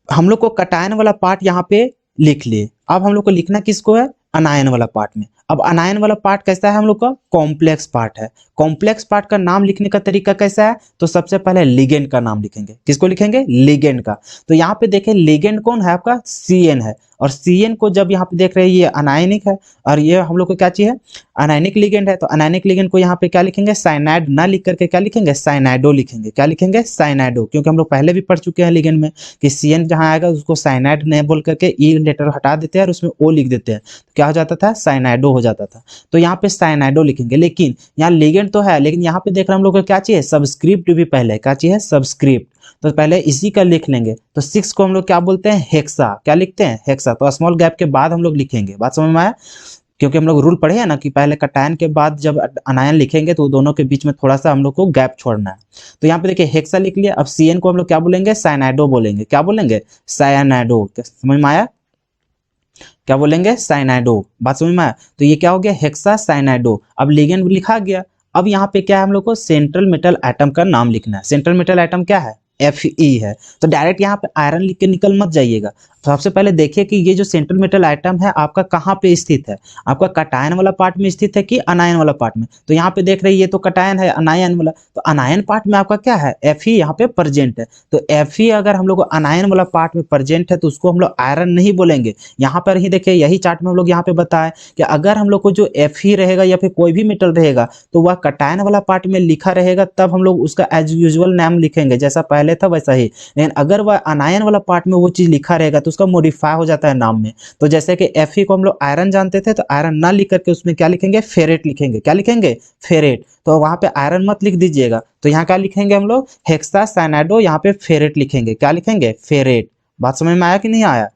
हम लोग को कटायन वाला पार्ट यहाँ पे लिख लिए, अब हम लोग को लिखना किसको है, अनायन वाला पार्ट में। अब अनायन वाला पार्ट कैसा है हम लोग का, कॉम्प्लेक्स पार्ट है। कॉम्प्लेक्स पार्ट का नाम लिखने का तरीका कैसा है, तो सबसे पहले लिगेंड का नाम लिखेंगे। किसको लिखेंगे, लिगेंड का। तो यहाँ पे देखें, लिगेंड कौन है आपका, CN है, और CN को जब यहाँ पे देख रहे हैं ये अनायनिक है, और ये हम लोग को क्या चाहिए, अनायनिक लिगेंड है। तो अनायनिक लिगेंड को यहाँ पे क्या लिखेंगे, साइनाइड ना लिख करके क्या लिखेंगे, साइनाइडो लिखेंगे। क्या लिखेंगे, साइनाइडो, क्योंकि हम लोग पहले भी पढ़ चुके हैं लिगेंड में कि CN जहाँ आएगा उसको साइनाइड नहीं बोल करके ई लेटर हटा देते हैं और उसमें O लिख देते हैं, तो क्या हो जाता था, साइनाइडो हो जाता था। तो यहाँ पे साइनाइडो लिखेंगे। लेकिन यहाँ लिगेंड तो है, लेकिन यहाँ पे देख रहे हम लोग को क्या चाहिए, सब्सक्रिप्ट भी पहले क्या चाहिए, सब्सक्रिप्ट। तो पहले इसी का लिख लेंगे। तो 6 को हम लोग क्या बोलते हैं, हेक्सा। क्या लिखते हैं, हेक्सा। तो स्मॉल गैप के बाद हम लोग लिखेंगे। बात समझ में आया? क्योंकि हम लोग रूल पढ़े हैं ना कि पहले कटायन के बाद जब अनायन लिखेंगे तो दोनों के बीच में थोड़ा सा हम लोग को गैप छोड़ना है। तो यहाँ पे देखिए हेक्सा लिख लिया। अब CN को हम लोग क्या बोलेंगे, साइनाइडो बोलेंगे। क्या बोलेंगे, साइनाइडो। समझ में आया? क्या बोलेंगे, साइनाइडो। बात समझ में आया? तो ये क्या हो गया, हेक्सा साइनाइडो। अब लिगेंड लिखा गया। अब यहाँ पे क्या है हम लोग को, सेंट्रल मेटल एटम का नाम लिखना है। सेंट्रल मेटल एटम क्या है, Fe है। तो डायरेक्ट यहाँ पे आयरन लिख के निकल मत जाइएगा। तो सबसे पहले देखिए कि ये जो सेंट्रल मेटल आइटम है आपका कहाँ पे स्थित है, आपका कटायन वाला पार्ट में स्थित है कि अनायन वाला पार्ट में। तो यहाँ पे देख रहे हैं ये तो कटायन है, अनायन वाला। तो अनायन पार्ट में आपका क्या है, Fe यहाँ पे प्रेजेंट है। तो Fe अगर हम लोग अनायन वाला पार्ट में प्रेजेंट है तो उसको हम लोग आयरन नहीं बोलेंगे। यहाँ पर ही देखिए, यही चार्ट में हम लोग यहाँ पे बताए कि अगर हम लोग को जो Fe रहेगा या फिर कोई भी मेटल रहेगा तो वह कटायन वाला पार्ट में लिखा रहेगा, तब हम लोग उसका एज यूजुअल नाम लिखेंगे जैसा पहले था वैसा ही। लेकिन अगर वह अनायन वाला पार्ट में वो चीज लिखा रहेगा तो उसका मॉडिफाई हो जाता है नाम में। तो जैसे कि Fe को हम लोग आयरन जानते थे, तो आयरन ना लिख करके उसमें क्या लिखेंगे, फेरेट लिखेंगे। क्या लिखेंगे, फेरेट। तो वहां पे आयरन मत लिख दीजिएगा, तो यहाँ क्या लिखेंगे हम लोग, हेक्सा साइनाइडो, यहाँ पे फेरेट लिखेंगे। क्या लिखेंगे, फेरेट। बात समझ में आया कि नहीं आया?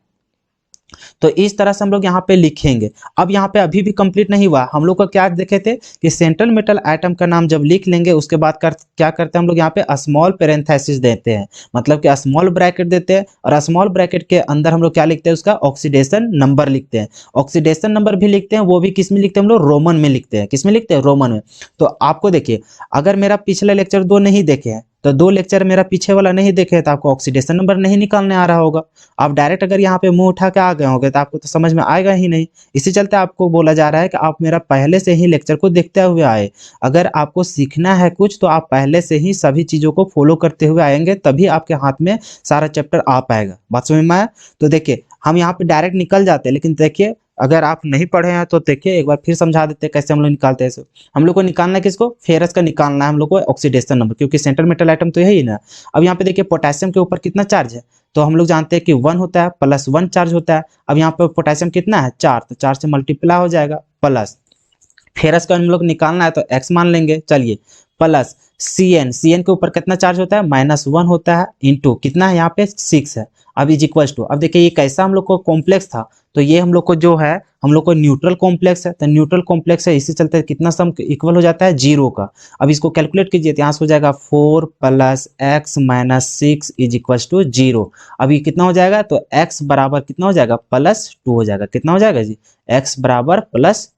तो इस तरह से हम लोग यहाँ पे लिखेंगे। अब यहाँ पे अभी भी कंप्लीट नहीं हुआ, हम लोग को क्या देखे थे कि सेंट्रल मेटल एटम का नाम जब लिख लेंगे उसके बाद क्या करते हैं हम लोग यहाँ पे स्मॉल पेरेंथेसिस देते हैं, मतलब कि स्मॉल ब्रैकेट देते हैं और स्मॉल ब्रैकेट के अंदर हम लोग क्या लिखते हैं, उसका ऑक्सीडेशन नंबर लिखते हैं। ऑक्सीडेशन नंबर भी लिखते हैं, वो भी किस में लिखते हैं हम लोग, रोमन में लिखते हैं। किस में लिखते हैं, रोमन में। तो आपको देखिए, अगर मेरा पिछला लेक्चर 2 नहीं देखे हैं तो 2 लेक्चर मेरा पीछे वाला नहीं देखे तो आपको ऑक्सीडेशन नंबर नहीं निकालने आ रहा होगा। आप डायरेक्ट अगर यहाँ पे मुंह उठा के आ गए होंगे तो आपको तो समझ में आएगा ही नहीं। इसी चलते आपको बोला जा रहा है कि आप मेरा पहले से ही लेक्चर को देखते हुए आए। अगर आपको सीखना है कुछ तो आप पहले से ही सभी चीज़ों को फॉलो करते हुए आएंगे, तभी आपके हाथ में सारा चैप्टर आ पाएगा। बात समझ में आया? तो देखिए, हम यहाँ पे डायरेक्ट निकल जाते हैं, लेकिन देखिए अगर आप नहीं पढ़े हैं तो देखिए एक बार फिर समझा देते हैं कैसे हम लोग निकालते हैं इसे। हम लोग को निकालना है किसको, फेरस का निकालना है हम लोग को ऑक्सीडेशन नंबर, क्योंकि सेंट्रल मेटल आइटम तो यही ना। अब यहाँ पे देखिए पोटेशियम के ऊपर कितना चार्ज है, तो हम लोग जानते हैं कि 1 होता है, +1 चार्ज होता है। अब यहाँ पे पोटेशियम कितना है, 4, तो 4 से मल्टीप्लाई हो जाएगा प्लस। फेरस का हम लोग निकालना है तो x मान लेंगे, चलिए, प्लस Cn के ऊपर कितना चार्ज होता है, -1 होता है, इंटू कितना है यहाँ पे 6 है। अब इज इक्वल टू, अब देखिए ये कैसा हम लोग को कॉम्प्लेक्स था, तो ये हम लोग को जो है हम लोग को न्यूट्रल कॉम्प्लेक्स है, तो न्यूट्रल कॉम्प्लेक्स है, इसी चलते कितना सम इक्वल हो जाता है 0 का। अब इसको कैलकुलेट कीजिए तो यहाँ से हो जाएगा 4 + x - 6 इज इक्वल टू 0। अब ये कितना हो जाएगा, तो x बराबर कितना हो जाएगा, +2 हो जाएगा। कितना हो जाएगा जी, x बराबर +2।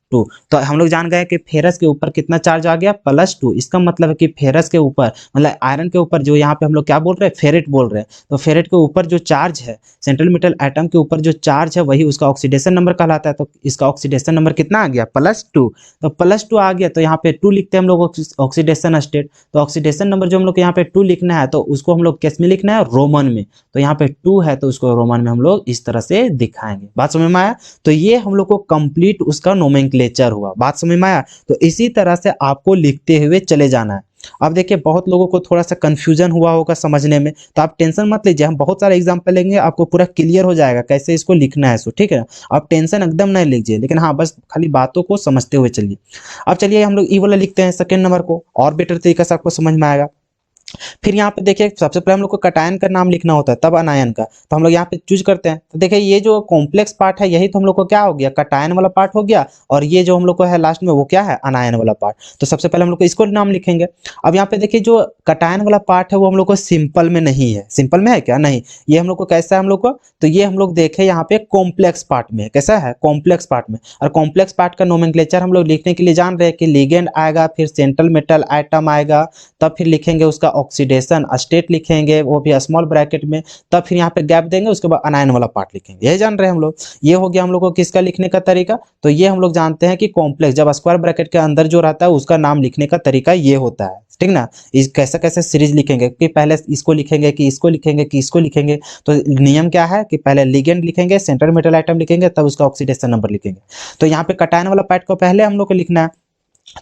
तो हम लोग जान गए कि फेरस के ऊपर कितना चार्ज आ गया, +2। इसका मतलब है कि फेरस के ऊपर मतलब आयरन के ऊपर जो यहाँ पे हम लोग क्या बोल रहे हैं, फेरेट बोल रहे हैं, तो फेरेट के ऊपर जो चार्ज है, सेंट्रल मेटल एटम के ऊपर जो चार्ज है वही उसका ऑक्सीडेशन नंबर कहलाता है। तो इसका ऑक्सीडेशन नंबर कितना आ गया, +2। तो +2 आ गया तो यहाँ पे 2 लिखते हैं हम लोग ऑक्सीडेशन स्टेट। तो ऑक्सीडेशन नंबर जो हम लोग यहाँ पे 2 लिखना है तो उसको हम लोग किस में लिखना है, रोमन में। तो यहाँ पे 2 है तो उसको रोमन में हम लोग इस तरह से दिखाएंगे। बात समझ में आया? तो ये हम लोग को कंप्लीट उसका नोमेनक्लेचर हुआ। बात समझ में आया? तो इसी तरह से आपको लिखते हुए चले जाना है। अब देखिए बहुत लोगों को थोड़ा सा कंफ्यूजन हुआ होगा समझने में, तो आप टेंशन मत लीजिए, हम बहुत सारे एग्जांपल लेंगे, आपको पूरा क्लियर हो जाएगा कैसे इसको लिखना है। सो ठीक है, आप टेंशन एकदम नहीं लीजिए, लेकिन हाँ बस खाली बातों को समझते हुए चलिए। अब चलिए हम लोग ई वाला लिखते हैं सेकेंड नंबर को, और बेटर तरीके से आपको समझ में आएगा। फिर यहाँ पे देखिए सबसे पहले हम लोग को कटायन का नाम लिखना होता है, तब अनायन का। तो हम लोग यहाँ पे चूज करते हैं, तो देखिए ये जो कॉम्प्लेक्स पार्ट है यही तो हम लोग को क्या हो गया, कटायन वाला पार्ट हो गया, और ये जो हम लोग को है लास्ट में वो क्या है, अनायन वाला पार्ट। तो सबसे पहले हम लोग को इसको नाम लिखेंगे। अब यहाँ पे देखिए जो कटायन वाला पार्ट है वो हम लोग को सिंपल में नहीं है। सिंपल में है क्या, नहीं, ये हम लोग को कैसा है हम लोग को, तो ये हम लोग देखे यहाँ पे कॉम्प्लेक्स पार्ट में, कैसा है, कॉम्प्लेक्स पार्ट में। और कॉम्प्लेक्स पार्ट का नोमेनक्लेचर हम लोग लिखने के लिए जान रहे हैं कि लिगेंड आएगा, फिर सेंट्रल मेटल एटम आएगा, तब फिर लिखेंगे उसका ऑक्सीडेशन स्टेट लिखेंगे, वो भी स्मॉल ब्रैकेट में, तब फिर यहाँ पे गैप देंगे, उसके बाद अनायन वाला पार्ट लिखेंगे। यही जान रहे हैं हम लोग। ये हो गया हम लोग को किसका लिखने का तरीका। तो ये हम लोग जानते हैं कि कॉम्प्लेक्स जब स्क्वायर ब्रैकेट के अंदर जो रहता है उसका नाम लिखने का तरीका ये होता है, ठीक ना। इस कैसे कैसे सीरीज लिखेंगे कि पहले इसको लिखेंगे कि इसको लिखेंगे कि इसको लिखेंगे। तो नियम क्या है कि पहले लिगेंड लिखेंगे, सेंट्रल मेटल आइटम लिखेंगे, तब उसका ऑक्सीडेशन नंबर लिखेंगे। तो यहाँ पे कटायन वाला पार्ट को पहले हम लोग को लिखना है,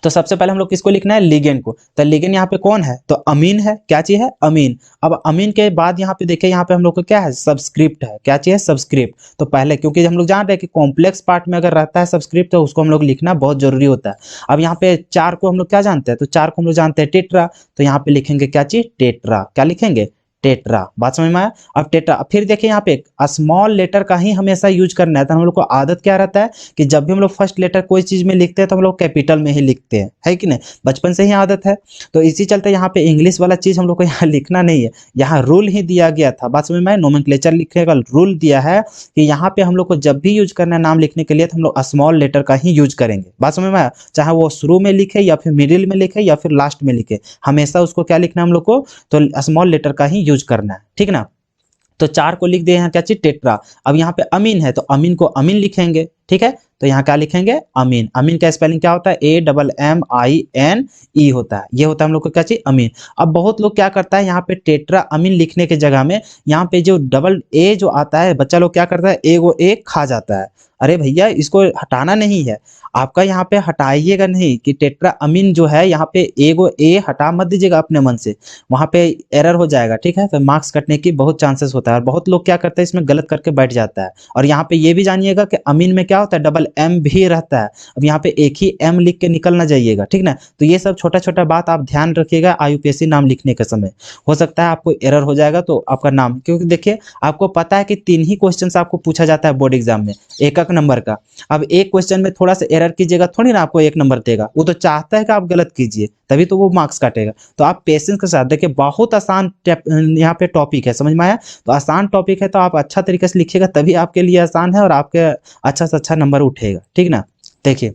तो सबसे पहले हम लोग किसको लिखना है, लिगेंड को। तो लिगेंड यहाँ पे कौन है, तो अमीन है। क्या चीज है, अमीन। अब अमीन के बाद यहाँ पे देखिए यहाँ पे हम लोग को क्या है, सबस्क्रिप्ट है। क्या चीज है, सबस्क्रिप्ट। तो पहले क्योंकि हम लोग जान रहे हैं कि कॉम्प्लेक्स पार्ट में अगर रहता है सबस्क्रिप्ट तो उसको हम लोग लिखना बहुत जरूरी होता है। अब यहाँ पे 4 को हम लोग क्या जानते हैं, तो 4 को हम लोग जानते हैं टेट्रा। तो यहाँ पे लिखेंगे क्या चीज, टेट्रा। क्या लिखेंगे, टेट्रा। बात समझ में आया? अब टेट्रा, फिर देखिए यहाँ पे स्मॉल लेटर का ही हमेशा यूज करना है। तो हम लोग को आदत क्या रहता है कि जब भी हम लोग फर्स्ट लेटर कोई चीज में लिखते हैं तो हम लोग कैपिटल में ही लिखते हैं, है कि नहीं, बचपन से ही आदत है। तो इसी चलते यहाँ पे इंग्लिश वाला चीज हम लोग को यहाँ लिखना नहीं है, यहाँ रूल ही दिया गया था। बात समझ में आया? नोमेनक्लेचर लिखने का रूल दिया है कि यहाँ पे हम लोग को जब भी यूज करना है नाम लिखने के लिए तो हम लोग स्मॉल लेटर का ही यूज करेंगे। बात समझ में आया? चाहे वो शुरू में लिखे या फिर मिडिल में लिखे या फिर लास्ट में लिखे, हमेशा उसको क्या लिखना है हम लोग को, तो स्मॉल लेटर का ही यूज करना है, ठीक ना। तो 4 को लिख दे यहाँ क्या चीज, टेट्रा। अब यहाँ पे अमीन है तो अमीन को अमीन लिखेंगे, ठीक है। तो यहाँ क्या लिखेंगे, अमीन। अमीन का स्पेलिंग क्या होता है, AMMINE होता है। ये होता है हम लोग को क्या चीज, अमीन। अब बहुत लोग क्या करता है यहाँ पे टेट्रा अमीन लिखने के जगह में यहाँ पे जो डबल ए जो आता है, बच्चा लोग क्या करता है, ए खा जाता है। अरे भैया इसको हटाना नहीं है, आपका यहाँ पे हटाइएगा नहीं कि टेट्रा अमीन जो है यहाँ पे एगो ए हटा मत दीजिएगा अपने मन से, वहाँ पे एरर हो जाएगा, ठीक है। तो मार्क्स कटने की बहुत चांसेस होता है और बहुत लोग क्या करते हैं इसमें गलत करके बैठ जाता है। और यहाँ पे ये भी जानिएगा कि अमीन में क्या होता है, डबल एम भी रहता है। अब यहाँ पे एक ही एम लिख के निकल ना जाइएगा, ठीक ना। तो ये सब छोटा छोटा बात आप ध्यान रखिएगा IUPAC नाम लिखने के समय। हो सकता है आपको एरर हो जाएगा तो आपका नाम, क्योंकि देखिए आपको पता है कि 3 ही क्वेश्चन आपको पूछा जाता है बोर्ड एग्जाम में, एक नंबर का। अब एक क्वेश्चन में थोड़ा सा एरर कीजिएगा थोड़ी ना आपको 1 नंबर देगा, वो तो चाहता है कि आप गलत कीजिए तभी तो वो मार्क्स काटेगा। तो आप पेशेंस के साथ देखिए, बहुत आसान यहाँ पे टॉपिक है, समझ में आया। तो आसान टॉपिक है तो आप अच्छा तरीके से लिखिएगा, तभी आपके लिए आसान है और आपके अच्छा से अच्छा नंबर उठेगा, ठीक ना। देखिए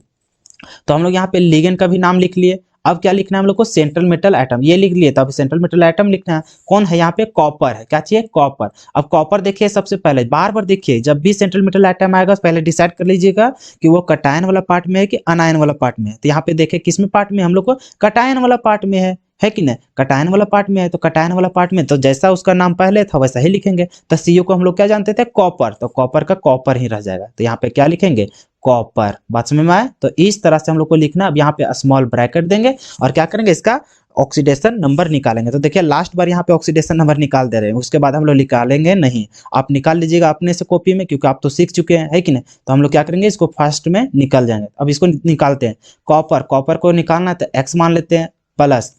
तो हम लोग यहाँ पे लिगेंड का भी नाम लिख लिए। अब क्या लिखना है हम लोग को, सेंट्रल मेटल एटम, ये लिख लिए। तो अब सेंट्रल मेटल एटम लिखना है, कौन है यहाँ पे, कॉपर है। क्या चाहिए, कॉपर। अब कॉपर देखिए सबसे पहले बार बार देखिए, जब भी सेंट्रल मेटल एटम आएगा पहले डिसाइड कर लीजिएगा कि वो कटायन वाला पार्ट में है कि अनायन वाला पार्ट में है। तो यहाँ पे देखिए किस में पार्ट में, हम लोग को कटायन वाला पार्ट में है कि नहीं, कटायन वाला पार्ट में है। तो कटायन वाला पार्ट में तो जैसा उसका नाम पहले था वैसा ही लिखेंगे। तो सीओ को हम लोग क्या जानते थे, कॉपर, तो कॉपर का कॉपर ही रह जाएगा। तो यहाँ पे क्या लिखेंगे, कॉपर। बात समझ में आए। तो इस तरह से हम लोग को लिखना। अब यहाँ पे स्मॉल ब्रैकेट देंगे और क्या करेंगे, इसका ऑक्सीडेशन नंबर निकालेंगे। तो देखिए लास्ट बार यहाँ पे ऑक्सीडेशन नंबर निकाल दे रहे हैं, उसके बाद हम लोग निकालेंगे नहीं, आप निकाल लीजिएगा अपने से कॉपी में, क्योंकि आप तो सीख चुके हैं, है कि नहीं। तो हम लोग क्या करेंगे, इसको फर्स्ट में निकल जाएंगे। अब इसको निकालते हैं, कॉपर, कॉपर को निकालना है तो एक्स मान लेते हैं, प्लस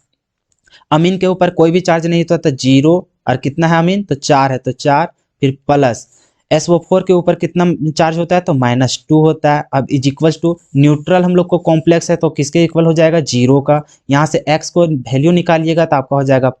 अमीन के ऊपर कोई भी चार्ज नहीं होता तो 0, और कितना है अमीन, तो 4 है तो 4, फिर प्लस SO4 के ऊपर कितना चार्ज होता है, तो -2 होता है। अब इज इक्वल टू न्यूट्रल हम लोग को कॉम्प्लेक्स है तो किसके इक्वल हो जाएगा, 0 का। यहाँ से x को वैल्यू निकालिएगा तो आपका हो जाएगा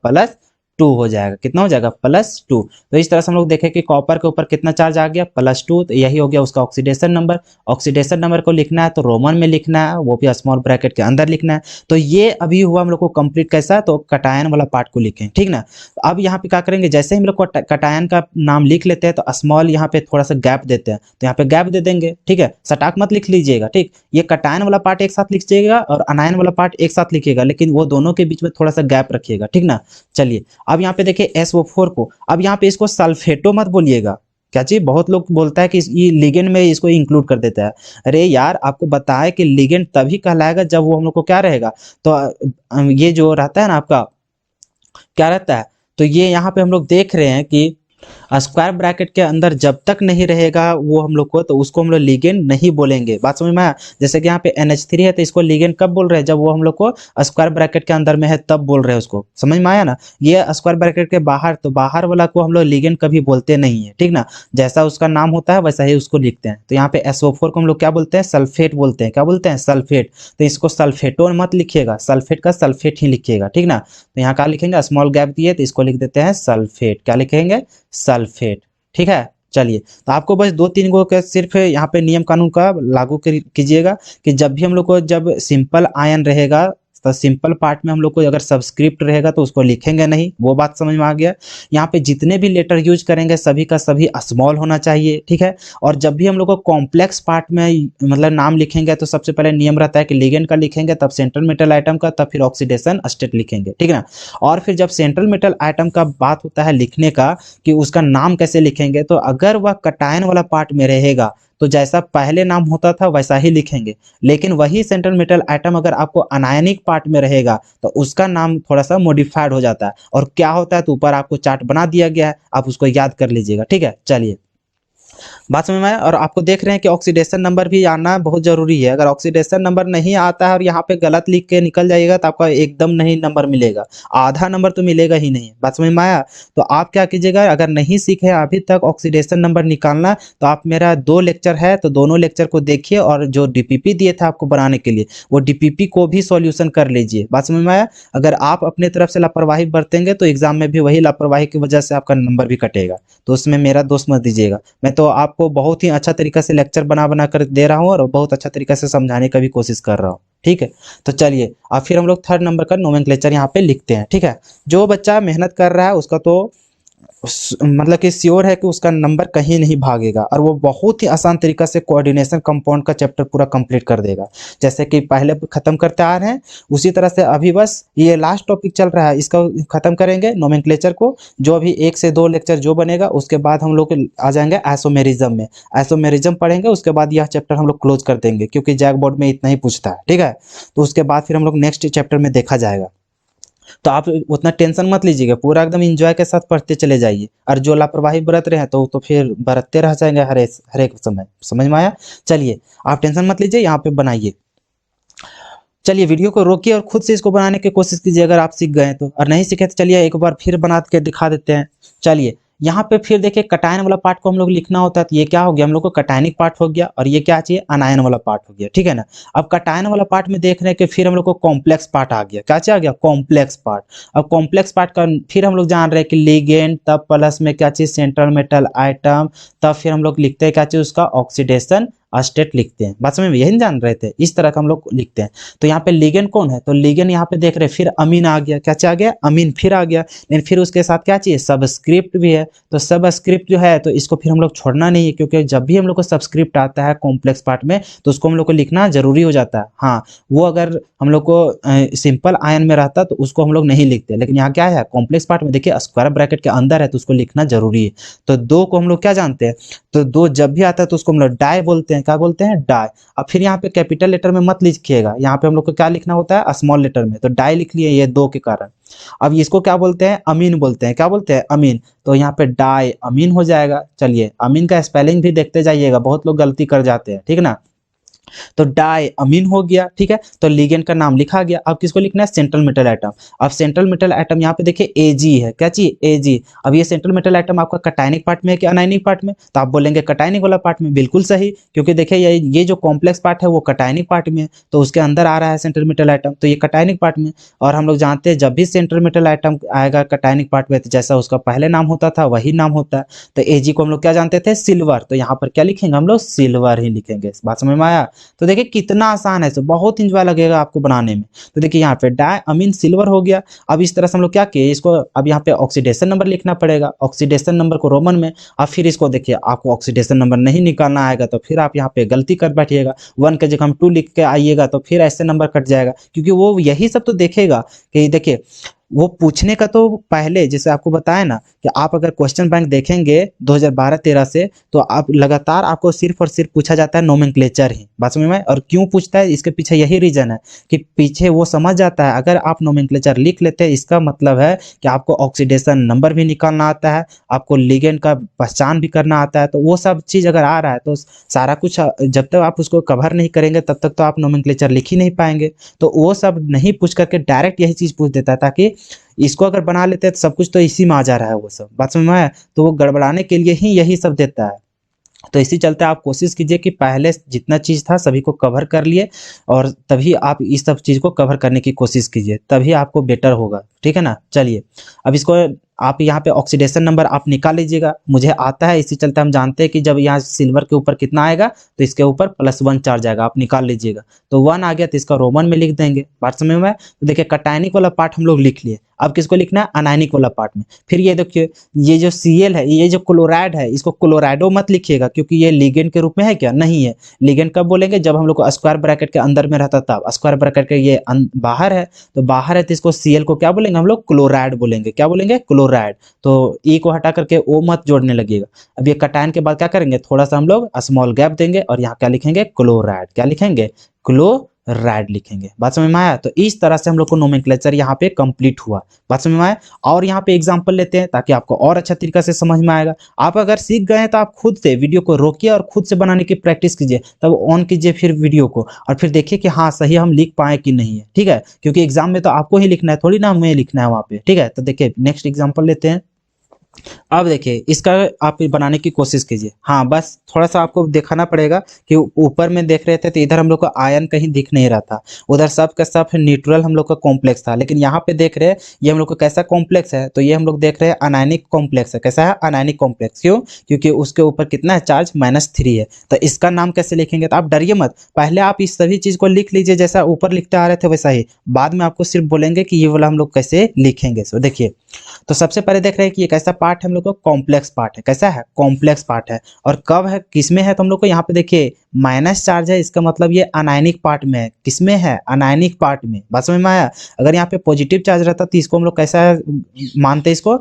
+2 हो जाएगा। कितना हो जाएगा, +2। तो इस तरह से हम लोग देखें कि कॉपर के ऊपर कितना चार्ज आ गया, +2। तो यही हो गया उसका ऑक्सीडेशन नंबर। ऑक्सीडेशन नंबर को लिखना है तो रोमन में लिखना है, वो भी स्मॉल ब्रैकेट के अंदर लिखना है। तो ये अभी हुआ हम लोग को कंप्लीट कैसा, तो कटायन वाला पार्ट को लिखें, ठीक ना। तो अब यहाँ पे क्या करेंगे, जैसे ही हम लोग को कटायन का नाम लिख लेते हैं तो स्मॉल यहाँ पे थोड़ा सा गैप देते हैं, तो यहाँ पे गैप दे देंगे, ठीक है। सटाक मत लिख लीजिएगा, ठीक। ये कटायन वाला पार्ट एक साथ लिखिएगा और अनायन वाला पार्ट एक साथ लिखिएगा, लेकिन वो दोनों के बीच में थोड़ा सा गैप रखिएगा, ठीक ना। चलिए अब यहाँ पे देखिए SO4 को, अब यहाँ पे इसको सल्फेटो मत बोलिएगा। क्या चीज, बहुत लोग बोलता है कि ये लिगेंड में इसको इंक्लूड कर देता है। अरे यार आपको बताया कि लिगेंड तभी कहलाएगा जब वो हम लोग को क्या रहेगा, तो ये जो रहता है ना आपका, क्या रहता है, तो ये यहाँ पे हम लोग देख रहे हैं कि स्क्वायर ब्रैकेट के अंदर जब तक नहीं रहेगा वो हम लोग को, तो उसको हम लोग लिगेंड नहीं बोलेंगे। बात समझ में आया। जैसे कि यहाँ पे NH3 है तो इसको लिगेंड कब बोल रहे हैं, जब वो हम लोग को स्क्वायर ब्रैकेट के अंदर में है तब बोल रहे हैं उसको, समझ में आया ना। ये स्क्वायर ब्रैकेट के बाहर, तो बाहर वाला को हम लोग लिगेंड कभी बोलते नहीं है, ठीक ना। जैसा उसका नाम होता है वैसा ही उसको लिखते हैं। तो यहाँ पे SO4 को हम लोग क्या बोलते हैं, सल्फेट बोलते हैं। क्या बोलते हैं, सल्फेट। तो इसको सल्फेटोन मत लिखिएगा, सल्फेट का सल्फेट ही लिखिएगा, ठीक ना। तो यहाँ क्या लिखेंगे, स्मॉल गैप दिए तो इसको लिख देते हैं सल्फेट। क्या लिखेंगे, सल्फेट, ठीक है। चलिए तो आपको बस 2-3 गो के सिर्फ यहाँ पे नियम कानून का लागू कीजिएगा कि जब भी हम लोग को जब सिंपल आयन रहेगा तो सिंपल पार्ट में हम लोग को अगर सबस्क्रिप्ट रहेगा तो उसको लिखेंगे नहीं, वो बात समझ में आ गया। यहाँ पे जितने भी लेटर यूज करेंगे सभी का सभी स्मॉल होना चाहिए, ठीक है। और जब भी हम लोग को कॉम्प्लेक्स पार्ट में मतलब नाम लिखेंगे तो सबसे पहले नियम रहता है कि लिगेंड का लिखेंगे, तब सेंट्रल मेटल आइटम का, तब फिर ऑक्सीडेशन स्टेट लिखेंगे, ठीक है ना। और फिर जब सेंट्रल मेटल आइटम का बात होता है लिखने का कि उसका नाम कैसे लिखेंगे, तो अगर वह कटायन वाला पार्ट में रहेगा तो जैसा पहले नाम होता था वैसा ही लिखेंगे। लेकिन वही सेंट्रल मेटल आइटम अगर आपको अनायनिक पार्ट में रहेगा तो उसका नाम थोड़ा सा मॉडिफाइड हो जाता है। और क्या होता है, तो ऊपर आपको चार्ट बना दिया गया है, आप उसको याद कर लीजिएगा, ठीक है। चलिए बात समझ में आया। और आपको देख रहे हैं कि ऑक्सीडेशन नंबर भी आना बहुत जरूरी है। अगर ऑक्सीडेशन नंबर नहीं आता है और यहाँ पे गलत लिख के निकल जाइएगा तो आपका एकदम नहीं नंबर मिलेगा, आधा नंबर तो मिलेगा ही नहीं। बात समझ में आया। तो आप क्या कीजिएगा, अगर नहीं सीखे अभी तक ऑक्सीडेशन नंबर निकालना, तो आप मेरा 2 लेक्चर है तो दोनों लेक्चर को देखिए और जो DPP दिए थे आपको बनाने के लिए वो DPP को भी सॉल्यूशन कर लीजिए। बात समझ में आया। अगर आप अपने तरफ से लापरवाही बरतेंगे तो एग्जाम में भी वही लापरवाही की वजह से आपका नंबर भी कटेगा, तो उसमें मेरा दोस्त मत दीजिएगा। मैं तो आपको बहुत ही अच्छा तरीका से लेक्चर बना कर दे रहा हूँ और बहुत अच्छा तरीका से समझाने का भी कोशिश कर रहा हूँ, ठीक है। तो चलिए अब फिर हम लोग 3rd नंबर का नोमेनक्लेचर यहाँ पे लिखते हैं, ठीक है। जो बच्चा मेहनत कर रहा है उसका तो मतलब कि श्योर है कि उसका नंबर कहीं नहीं भागेगा और वो बहुत ही आसान तरीका से कोऑर्डिनेशन कंपाउंड का चैप्टर पूरा कंप्लीट कर देगा। जैसे कि पहले खत्म करते आ रहे हैं उसी तरह से अभी बस ये लास्ट टॉपिक चल रहा है, इसका खत्म करेंगे नोमेनक्लेचर को। जो अभी 1 से 2 लेक्चर जो बनेगा उसके बाद हम लोग आ जाएंगे आइसोमेरिज्म में, आइसोमेरिज्म पढ़ेंगे, उसके बाद यह चैप्टर हम लोग क्लोज कर देंगे क्योंकि जैक बोर्ड में इतना ही पूछता है, ठीक है। तो उसके बाद फिर हम लोग नेक्स्ट चैप्टर में देखा जाएगा। तो आप उतना टेंशन मत लीजिएगा, पूरा एकदम एंजॉय के साथ पढ़ते चले जाइए। और जो लापरवाही बरत रहे हैं तो फिर बरतते रह जाएंगे हर एक समय। समझ में आया? चलिए आप टेंशन मत लीजिए, यहाँ पे बनाइए। चलिए वीडियो को रोकिए और खुद से इसको बनाने की कोशिश कीजिए अगर आप सीख गए तो, और नहीं सीखे तो चलिए एक बार फिर बना के दिखा देते हैं। चलिए यहाँ पे फिर देखिए कटायन वाला पार्ट को हम लोग लिखना होता है, तो ये क्या हो गया हम लोग को कटायनिक पार्ट हो गया, और ये क्या चाहिए अनायन वाला पार्ट हो गया, ठीक है ना। अब कटायन वाला पार्ट में देख रहे हैं कि फिर हम लोग को कॉम्प्लेक्स पार्ट आ गया, क्या चाहिए आ गया कॉम्प्लेक्स पार्ट। अब कॉम्प्लेक्स पार्ट का फिर हम लोग जान रहे हैं कि लिगेंड, तब प्लस में क्या चीज सेंट्रल मेटल आइटम, तब फिर हम लोग लिखते हैं क्या चीज उसका ऑक्सीडेशन स्टेट लिखते हैं। बात समझ में? यही जान रहे थे, इस तरह का हम लोग लिखते हैं। तो यहाँ पे लिगेंड कौन है, तो लिगेंड यहाँ पे देख रहे हैं फिर अमीन आ गया, क्या आ गया अमीन फिर आ गया, लेकिन फिर उसके साथ क्या चाहिए सबस्क्रिप्ट भी है। तो सबस्क्रिप्ट जो है तो इसको फिर हम लोग छोड़ना नहीं है, क्योंकि जब भी हम लोग को सबस्क्रिप्ट आता है कॉम्प्लेक्स पार्ट में तो उसको हम लोग को लिखना जरूरी हो जाता है। हाँ वो अगर हम लोग को सिंपल आयन में रहता तो उसको हम लोग नहीं लिखते, लेकिन यहाँ क्या है कॉम्प्लेक्स पार्ट में देखिए स्क्वायर ब्रैकेट के अंदर है तो उसको लिखना जरूरी है। तो 2 को हम लोग क्या जानते हैं, तो 2 जब भी आता है तो उसको हम लोग डाई बोलते हैं, क्या बोलते हैं डाई। अब फिर यहाँ पे कैपिटल लेटर में मत लिखिएगा, यहाँ पे हम लोग को क्या लिखना होता है स्मॉल लेटर में, तो डाई लिख लिए ये 2 के कारण। अब इसको क्या बोलते हैं अमीन बोलते हैं, क्या बोलते हैं अमीन, तो यहाँ पे डाई अमीन हो जाएगा। चलिए अमीन का स्पेलिंग भी देखते जाइएगा, बहुत लोग गलती कर जाते हैं, ठीक है ना। तो डाई अमीन हो गया, ठीक है। तो लिगेंड का नाम लिखा गया। अब किसको लिखना है सेंट्रल मेटल एटम। अब सेंट्रल मेटल एटम यहाँ पे देखिए एजी है, क्या चाहिए एजी। अब ये सेंट्रल मेटल एटम आपका कटायनिक पार्ट में है कि अनायनिक पार्ट में, तो आप बोलेंगे कटायनिक वाला पार्ट में, बिल्कुल सही, क्योंकि देखिए ये जो कॉम्प्लेक्स पार्ट है वो कटायनिक पार्ट में है, तो उसके अंदर आ रहा है सेंट्रल मेटल एटम, तो ये कटायनिक पार्ट में। और हम लोग जानते हैं जब भी सेंट्रल मेटल एटम आएगा कटायनिक पार्ट में तो जैसा उसका पहले नाम होता था वही नाम होता है। तो एजी को हम लोग क्या जानते थे सिल्वर, तो यहाँ पर क्या लिखेंगे हम लोग सिल्वर ही लिखेंगे। बात समझ में आया? तो देखिए कितना आसान है, तो बहुत इंजॉय लगेगा आपको बनाने में। तो देखिए यहाँ पे डाई अमीन सिल्वर हो गया। अब इस तरह से हम लोग क्या किए इसको, अब यहाँ पे ऑक्सीडेशन नंबर लिखना पड़ेगा, ऑक्सीडेशन नंबर को रोमन में। अब फिर इसको देखिए आपको ऑक्सीडेशन नंबर नहीं निकालना आएगा तो फिर आप यहाँ पे गलती कर बैठिएगा, 1 के जगह हम 2 लिख के आइएगा तो फिर ऐसे नंबर कट जाएगा, क्योंकि वो यही सब तो देखेगा कि देखिए वो पूछने का तो पहले जैसे आपको बताया ना कि आप अगर क्वेश्चन बैंक देखेंगे 2012-13 से तो आप लगातार आपको सिर्फ और सिर्फ पूछा जाता है नोमेनक्लेचर ही। बात समझ में? और क्यों पूछता है इसके पीछे यही रीजन है कि पीछे वो समझ जाता है अगर आप नोमेनक्लेचर लिख लेते हैं इसका मतलब है कि आपको ऑक्सीडेशन नंबर भी निकालना आता है, आपको लिगेंड का पहचान भी करना आता है। तो वो सब चीज़ अगर आ रहा है तो सारा कुछ जब तक आप उसको कवर नहीं करेंगे तब तक तो आप नोमेनक्लेचर लिख ही नहीं पाएंगे। तो वो सब नहीं पूछ करके डायरेक्ट यही चीज़ पूछ देता है, ताकि इसको अगर बना लेते हैं तो सब कुछ तो इसी में आ जा रहा है वो सब। बात समझ में आया? तो वो गड़बड़ाने के लिए ही यही सब देता है। तो इसी चलते आप कोशिश कीजिए कि पहले जितना चीज़ था सभी को कवर कर लिए और तभी आप इस सब चीज़ को कवर करने की कोशिश कीजिए, तभी आपको बेटर होगा, ठीक है ना। चलिए अब इसको आप यहाँ पे ऑक्सीडेशन नंबर आप निकाल लीजिएगा, मुझे आता है इसी चलते हम जानते हैं कि जब यहाँ सिल्वर के ऊपर कितना आएगा तो इसके ऊपर +1 चार्ज आएगा, आप निकाल लीजिएगा। तो 1 आ गया तो इसका रोमन में लिख देंगे। बात समझ में? तो देखिए कटायनिक वाला पार्ट हम लोग लिख लिए, अब किसको लिखना है अनायनिक वाला पार्ट में। फिर ये देखिए ये जो Cl है, ये जो क्लोराइड है, इसको क्लोराइडो मत लिखिएगा क्योंकि ये लिगेंड के रूप में है क्या, नहीं है। लिगेंड कब बोलेंगे जब हम लोग को स्क्वायर ब्रैकेट के अंदर में रहता तब, स्क्वायर ब्रैकेट के ये बाहर है तो बाहर है तो इसको Cl को क्या बोलेंगे हम लोग क्लोराइड बोलेंगे, क्या बोलेंगे क्लोराइड। तो ई को हटा करके ओ मत जोड़ने लगेगा। अब ये कटायन के बाद क्या करेंगे थोड़ा सा हम लोग स्मॉल गैप देंगे और यहाँ क्या लिखेंगे क्लोराइड, क्या लिखेंगे क्लोराइड लिखेंगे। बात समझ में आया? तो इस तरह से हम लोग को नोमेनक्लेचर यहाँ पे कंप्लीट हुआ। बात समझ में आया? और यहाँ पे एग्जांपल लेते हैं ताकि आपको और अच्छा तरीका से समझ में आएगा। आप अगर सीख गए हैं तो आप खुद से वीडियो को रोकिए और खुद से बनाने की प्रैक्टिस कीजिए, तब ऑन कीजिए फिर वीडियो को और फिर देखिए कि हाँ सही हम लिख पाए कि नहीं है, ठीक है। क्योंकि एग्जाम में तो आपको ही लिखना है, थोड़ी ना हमें लिखना है वहाँ पे, ठीक है। तो देखिए नेक्स्ट एग्जाम्पल लेते हैं। अब देखिए इसका आप बनाने की कोशिश कीजिए। हाँ बस थोड़ा सा आपको दिखाना पड़ेगा कि ऊपर में देख रहे थे तो इधर हम लोग को आयन कहीं दिख नहीं रहा था, उधर सब का सब न्यूट्रल हम लोग का कॉम्प्लेक्स था, लेकिन यहाँ पे देख रहे हैं ये हम लोग को कैसा कॉम्प्लेक्स है, तो ये हम लोग देख रहे हैं अनायनिक कॉम्प्लेक्स है। कैसा है अनायनिक कॉम्प्लेक्स, क्यों? क्योंकि उसके ऊपर कितना है चार्ज -3 है। तो इसका नाम कैसे लिखेंगे, तो आप डरिए मत, पहले आप इस सभी चीज को लिख लीजिए जैसा ऊपर लिखते आ रहे थे वैसा ही, बाद में आपको सिर्फ बोलेंगे कि ये वाला हम लोग कैसे लिखेंगे। सो देखिए तो सबसे पहले देख रहे हैं कि ये कैसा पार्ट है हम लोग को कॉम्प्लेक्स पार्ट है। कैसा है? कॉम्प्लेक्स पार्ट है। और कब है, किसमें है? तो हम लोग को यहाँ पे देखिए माइनस चार्ज है, इसका मतलब ये अनायनिक पार्ट में है। किसमें है? अनायनिक पार्ट में। बात समझ में आया? अगर यहाँ पे पॉजिटिव चार्ज रहता तो इसको हम लोग कैसा मानते हैं, इसको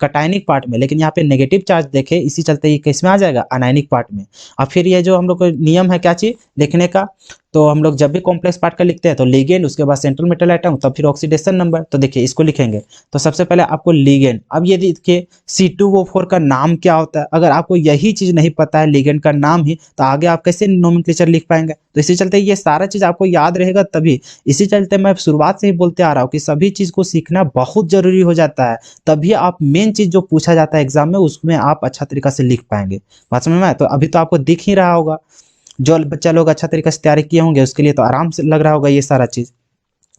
कटायनिक पार्ट में, लेकिन यहाँ पे नेगेटिव चार्ज देखे, इसी चलते ये किसमें आ जाएगा? अनायनिक पार्ट में। अब फिर ये जो हम लोग को नियम है क्या चीज लिखने का, तो हम लोग जब भी कॉम्प्लेक्स पार्ट का लिखते हैं तो लिगेंड, उसके बाद सेंट्रल मेटल एटम, तब फिर ऑक्सीडेशन नंबर। तो देखिए इसको लिखेंगे तो सबसे पहले आपको लिगेंड। अब ये देखिए C2O4 का नाम क्या होता है, अगर आपको यही चीज नहीं पता है लिगेंड का नाम ही, तो आगे आप कैसे नोमेनक्लेचर लिख पाएंगे? तो इसी चलते ये सारा चीज आपको याद रहेगा तभी। इसी चलते मैं शुरुआत से ही बोलते आ रहा हूँ कि सभी चीज को सीखना बहुत जरूरी हो जाता है, तभी आप मेन चीज जो पूछा जाता है एग्जाम में उसमें आप अच्छा तरीका से लिख पाएंगे। बात समझ में आया? तो अभी तो आपको दिख ही रहा होगा, जो बच्चा लोग अच्छा तरीके से तैयारी किए होंगे उसके लिए तो आराम से लग रहा होगा ये सारा चीज।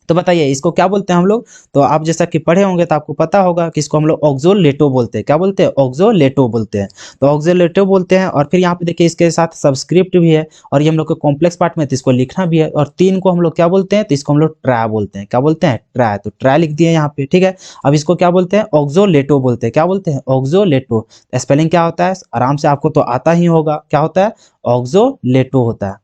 तो बताइए इसको क्या बोलते हैं हम लोग? तो आप जैसा कि पढ़े होंगे तो आपको पता होगा कि इसको हम लोग ऑक्सोलेटो बोलते हैं। क्या बोलते हैं? ऑक्सोलेटो बोलते हैं। तो ऑक्सोलेटो बोलते हैं। और फिर यहाँ पे देखिए इसके साथ सबस्क्रिप्ट भी है, और ये हम लोग को कॉम्प्लेक्स पार्ट में तो इसको लिखना भी है। और 3 को हम लोग क्या बोलते हैं? तो इसको हम लोग ट्राई बोलते हैं। क्या बोलते हैं? ट्राई। तो ट्राई लिख दिए यहाँ पे, ठीक है। अब इसको क्या बोलते हैं? ऑक्सोलेटो बोलते हैं। क्या बोलते हैं? ऑक्सोलेटो। स्पेलिंग क्या होता है? आराम से आपको तो आता ही होगा, क्या होता है? ऑक्सोलेटो होता है।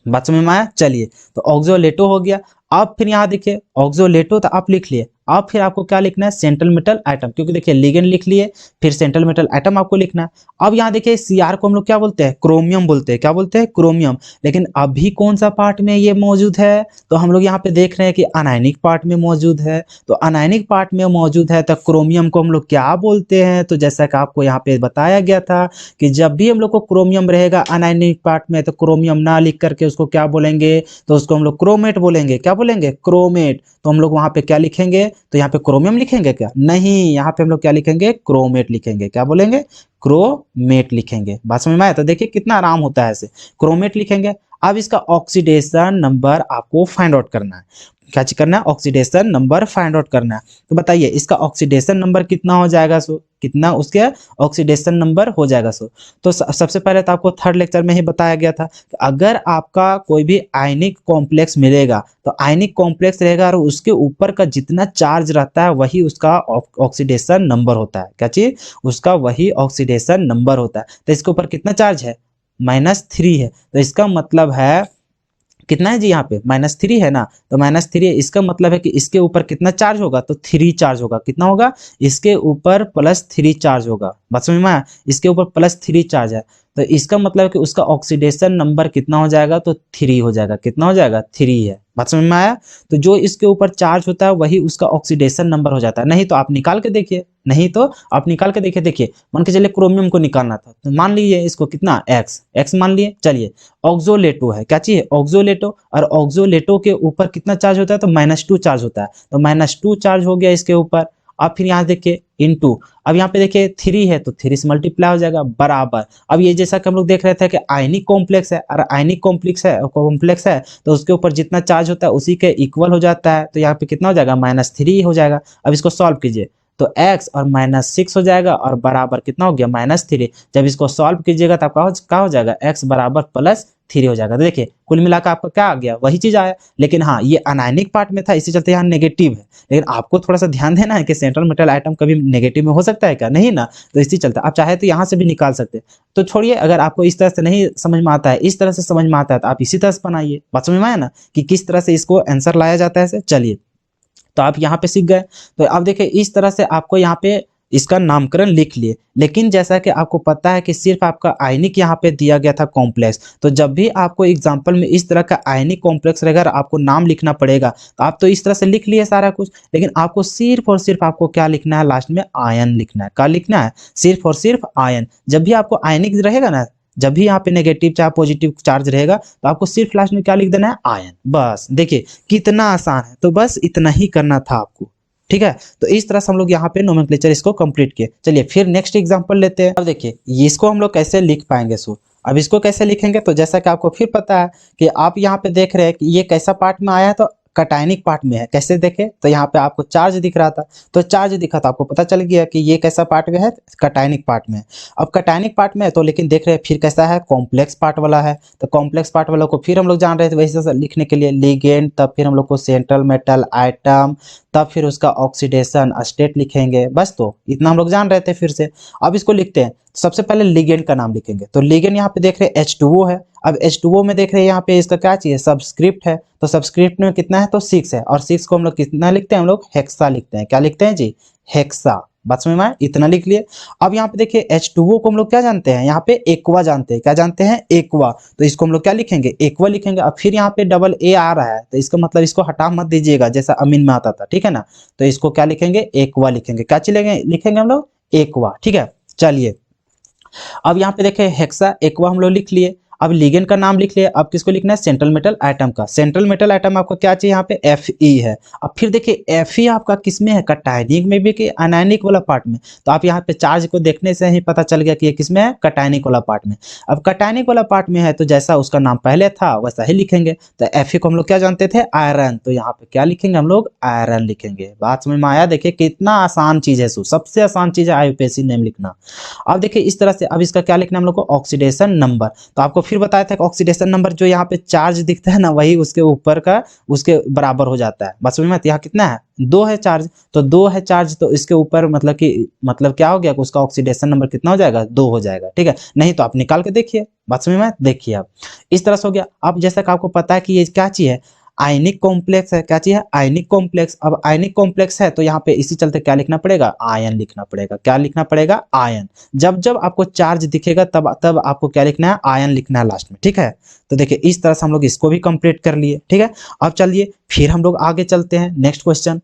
बात समझ में आया? चलिए तो ऑक्सोलेटो हो गया। अब फिर यहाँ देखिए ऑक्सोलेटो तो आप लिख लिए, अब फिर आपको क्या लिखना है? सेंट्रल मेटल एटम, क्योंकि देखिए लिगेंड लिख लिए, फिर सेंट्रल मेटल एटम आपको लिखना है। अब यहाँ देखिए Cr को हम लोग क्या बोलते हैं? क्रोमियम बोलते हैं। क्या बोलते हैं? क्रोमियम। लेकिन अभी कौन सा पार्ट में ये मौजूद है? तो हम लोग यहाँ पे देख रहे हैं कि अनायनिक पार्ट में मौजूद है। तो अनायनिक पार्ट में मौजूद है तो क्रोमियम को हम लोग क्या बोलते हैं? तो जैसा कि आपको यहाँ पे बताया गया था कि जब भी हम लोग को क्रोमियम रहेगा अनायनिक पार्ट में, तो क्रोमियम ना लिख करके उसको क्या बोलेंगे? तो उसको हम लोग क्रोमेट बोलेंगे। क्या बोलेंगे? क्रोमेट। तो हम लोग वहां पे क्या लिखेंगे? तो यहाँ पे क्रोमियम लिखेंगे क्या? नहीं, यहाँ पे हम लोग क्या लिखेंगे? क्रोमेट लिखेंगे। क्या बोलेंगे? क्रोमेट लिखेंगे। बात समझ में आया? तो देखिए कितना आराम होता है ऐसे, क्रोमेट लिखेंगे। अब इसका ऑक्सीडेशन नंबर आपको फाइंड आउट करना है। क्या करना है? ऑक्सीडेशन नंबर फाइंड आउट करना है। तो बताइए इसका ऑक्सीडेशन नंबर कितना हो जाएगा? सो कितना उसके ऑक्सीडेशन नंबर हो जाएगा? सो तो सबसे पहले तो आपको थर्ड लेक्चर में ही बताया गया था कि अगर आपका कोई भी आयनिक कॉम्प्लेक्स मिलेगा तो आयनिक कॉम्प्लेक्स रहेगा और उसके ऊपर का जितना चार्ज रहता है वही उसका ऑक्सीडेशन नंबर होता है। क्या चीज? उसका वही ऑक्सीडेशन नंबर होता है। तो इसके ऊपर कितना चार्ज है? -3 है। तो इसका मतलब है कितना है जी? यहाँ पे -3 है ना, तो -3 है। इसका मतलब है कि इसके ऊपर कितना चार्ज होगा? तो 3 चार्ज होगा। कितना होगा? इसके ऊपर +3 चार्ज होगा। बात समझ में आया? इसके ऊपर +3 चार्ज है, तो इसका मतलब है कि उसका ऑक्सीडेशन नंबर कितना हो जाएगा? तो 3 हो जाएगा। कितना हो जाएगा? 3 है। बात समझ में आया? तो जो इसके ऊपर चार्ज होता है वही उसका ऑक्सीडेशन नंबर हो जाता है। नहीं तो आप निकाल के देखिए, देखिए मान के चलिए क्रोमियम को निकालना था, तो मान लीजिए इसको कितना? x मान लिए। चलिए ऑक्सोलेटो है, क्या चाहिए? ऑक्सोलेटो। और ऑक्सोलेटो के ऊपर कितना चार्ज होता है? तो -2 चार्ज होता है। तो -2 चार्ज हो गया इसके ऊपर। अब फिर यहाँ देखिए इनटू, अब यहाँ पे देखिए 3 है तो 3 से मल्टीप्लाई हो जाएगा बराबर। अब ये जैसा कि हम लोग देख रहे थे कि आयनिक कॉम्प्लेक्स है, और आयनिक कॉम्प्लेक्स है तो उसके ऊपर जितना चार्ज होता है उसी के इक्वल हो जाता है। तो यहाँ पे कितना हो जाएगा? -3 हो जाएगा। अब इसको सॉल्व कीजिए तो x और -6 हो जाएगा और बराबर कितना हो गया? -3। जब इसको सॉल्व कीजिएगा तो आपका क्या हो जाएगा? x बराबर +3 हो जाएगा। तो देखिए कुल मिलाकर आपका क्या आ गया? वही चीज आया। लेकिन हाँ ये अनायनिक पार्ट में था, इसी चलते यहाँ नेगेटिव है। लेकिन आपको थोड़ा सा ध्यान देना है कि सेंट्रल मेटल आइटम कभी नेगेटिव में हो सकता है क्या? नहीं ना। तो इसी चलते आप चाहे तो यहाँ से भी निकाल सकते हैं। तो छोड़िए, अगर आपको इस तरह से नहीं समझ में आता है, इस तरह से समझ में आता है तो आप इसी तरह से बनाइए। बात समझ में आया ना कि किस तरह से इसको आंसर लाया जाता है? चलिए तो आप यहाँ पे सीख गए। तो अब देखिए इस तरह से आपको यहाँ पे इसका नामकरण लिख लिए। लेकिन जैसा कि आपको पता है कि सिर्फ आपका आयनिक यहाँ पे दिया गया था कॉम्प्लेक्स, तो जब भी आपको एग्जाम्पल में इस तरह का आयनिक कॉम्प्लेक्स रहेगा आपको नाम लिखना पड़ेगा। तो आप तो इस तरह से लिख लिए सारा कुछ, लेकिन आपको सिर्फ और सिर्फ आपको क्या लिखना है? लास्ट में आयन लिखना है। क्या लिखना है? सिर्फ और सिर्फ आयन। जब भी आपको आयनिक रहेगा ना, जब भी यहाँ पे नेगेटिव चाहे पॉजिटिव चार्ज रहेगा तो आपको सिर्फ लास्ट में क्या लिख देना है? आयन। बस देखिए कितना आसान है। तो बस इतना ही करना था आपको, ठीक है। तो इस तरह से हम लोग यहाँ पे नोमेनक्लेचर इसको कंप्लीट किए। चलिए फिर नेक्स्ट एग्जांपल लेते हैं। अब देखिए इसको हम लोग कैसे लिख पाएंगे? सो अब इसको कैसे लिखेंगे? तो जैसा कि आपको फिर पता है कि आप यहाँ पे देख रहे हैं कि ये कैसा पार्ट में आया है, तो कटायनिक पार्ट में है। कैसे देखे तो यहाँ पे आपको चार्ज दिख रहा था, तो चार्ज दिखा तो आपको पता चल गया कि ये कैसा पार्ट में है, कटायनिक पार्ट में है। अब कटायनिक पार्ट में है तो लेकिन देख रहे हैं फिर कैसा है, कॉम्प्लेक्स पार्ट वाला है। तो कॉम्प्लेक्स पार्ट वाला को फिर हम लोग जान रहे थे वैसे लिखने के लिए लिगेंड, तब फिर हम लोग को सेंट्रल मेटल आइटम, तब फिर उसका ऑक्सीडेशन स्टेट लिखेंगे। बस तो इतना हम लोग जान रहे थे फिर से। अब इसको लिखते हैं। सबसे पहले लिगेंड का नाम लिखेंगे, तो लिगेंड यहाँ पे देख रहे हैं H2O है। अब H2O में देख रहे हैं यहाँ पे इसका क्या चाहिए, सबस्क्रिप्ट है। तो सबस्क्रिप्ट में कितना है तो 6 है, और 6 को हम लोग कितना लिखते हैं, हम लोग हेक्सा लिखते हैं। क्या लिखते हैं जी, हेक्सा। बात समझ में आया, इतना लिख लिए। अब यहाँ पे देखिए H2O को हम लोग क्या जानते हैं, यहाँ पे एक्वा जानते हैं। क्या जानते हैं, एक्वा। तो इसको हम लोग क्या लिखेंगे, एक्वा लिखेंगे। अब फिर यहाँ पे डबल ए आ रहा है तो इसका मतलब इसको हटा मत दीजिएगा जैसा अमीन में आता था, ठीक है ना। तो इसको क्या लिखेंगे, एक्वा लिखेंगे। क्या लिखेंगे हम लोग, एक्वा, ठीक है। चलिए अब यहाँ पे देखें हेक्सा एक्वा हम लोग लिख लिए। अब लिगेंड का नाम लिख लिया। अब किसको लिखना है, सेंट्रल मेटल आइटम का। सेंट्रल मेटल आइटम आपका क्या चाहिए, यहाँ पे Fe है। अब फिर देखिए Fe आपका किसमें है, कटायनिक में भी कि अनायनिक वाला पार्ट में। तो आप यहाँ पे चार्ज को देखने से ही पता चल गया कि ये किसमें है, कटायनिक वाला पार्ट में। अब कटायनिक वाला पार्ट में है तो जैसा उसका नाम पहले था वैसा ही लिखेंगे। तो Fe को हम लोग क्या जानते थे, आयरन। तो यहाँ पे क्या लिखेंगे हम लोग, आयरन लिखेंगे। बात समझ में आया, देखिए कितना आसान चीज है, सबसे आसान चीज है IUPAC नेम लिखना। अब देखिए इस तरह से। अब इसका क्या लिखना है हम लोग को, ऑक्सीडेशन नंबर। तो आपको फिर बताया था कि ऑक्सीडेशन नंबर जो यहाँ पे चार्ज दिखता है ना, वही उसके ऊपर का उसके बराबर हो जाता है। बस समझ में, यहाँ कितना है, 2 है चार्ज। तो 2 है चार्ज, तो इसके ऊपर मतलब कि मतलब क्या हो गया, उसका ऑक्सीडेशन नंबर कितना हो जाएगा, 2 हो जाएगा, ठीक है। नहीं तो आप निकाल के देखिए। बात समझ में, देखिए आप इस तरह से हो गया। अब जैसा कि आपको पता है कि ये क्या चीज है, आयनिक कॉम्प्लेक्स है। क्या चीज है, आयनिक कॉम्प्लेक्स। अब आयनिक कॉम्प्लेक्स है तो यहाँ पे इसी चलते क्या लिखना पड़ेगा, आयन लिखना पड़ेगा। क्या लिखना पड़ेगा, आयन। जब जब आपको चार्ज दिखेगा तब तब आपको क्या लिखना है, आयन लिखना है लास्ट में, ठीक है। तो देखिए इस तरह से हम लोग इसको भी कंप्लीट कर लिए, ठीक है। अब चलिए फिर हम लोग आगे चलते हैं नेक्स्ट क्वेश्चन।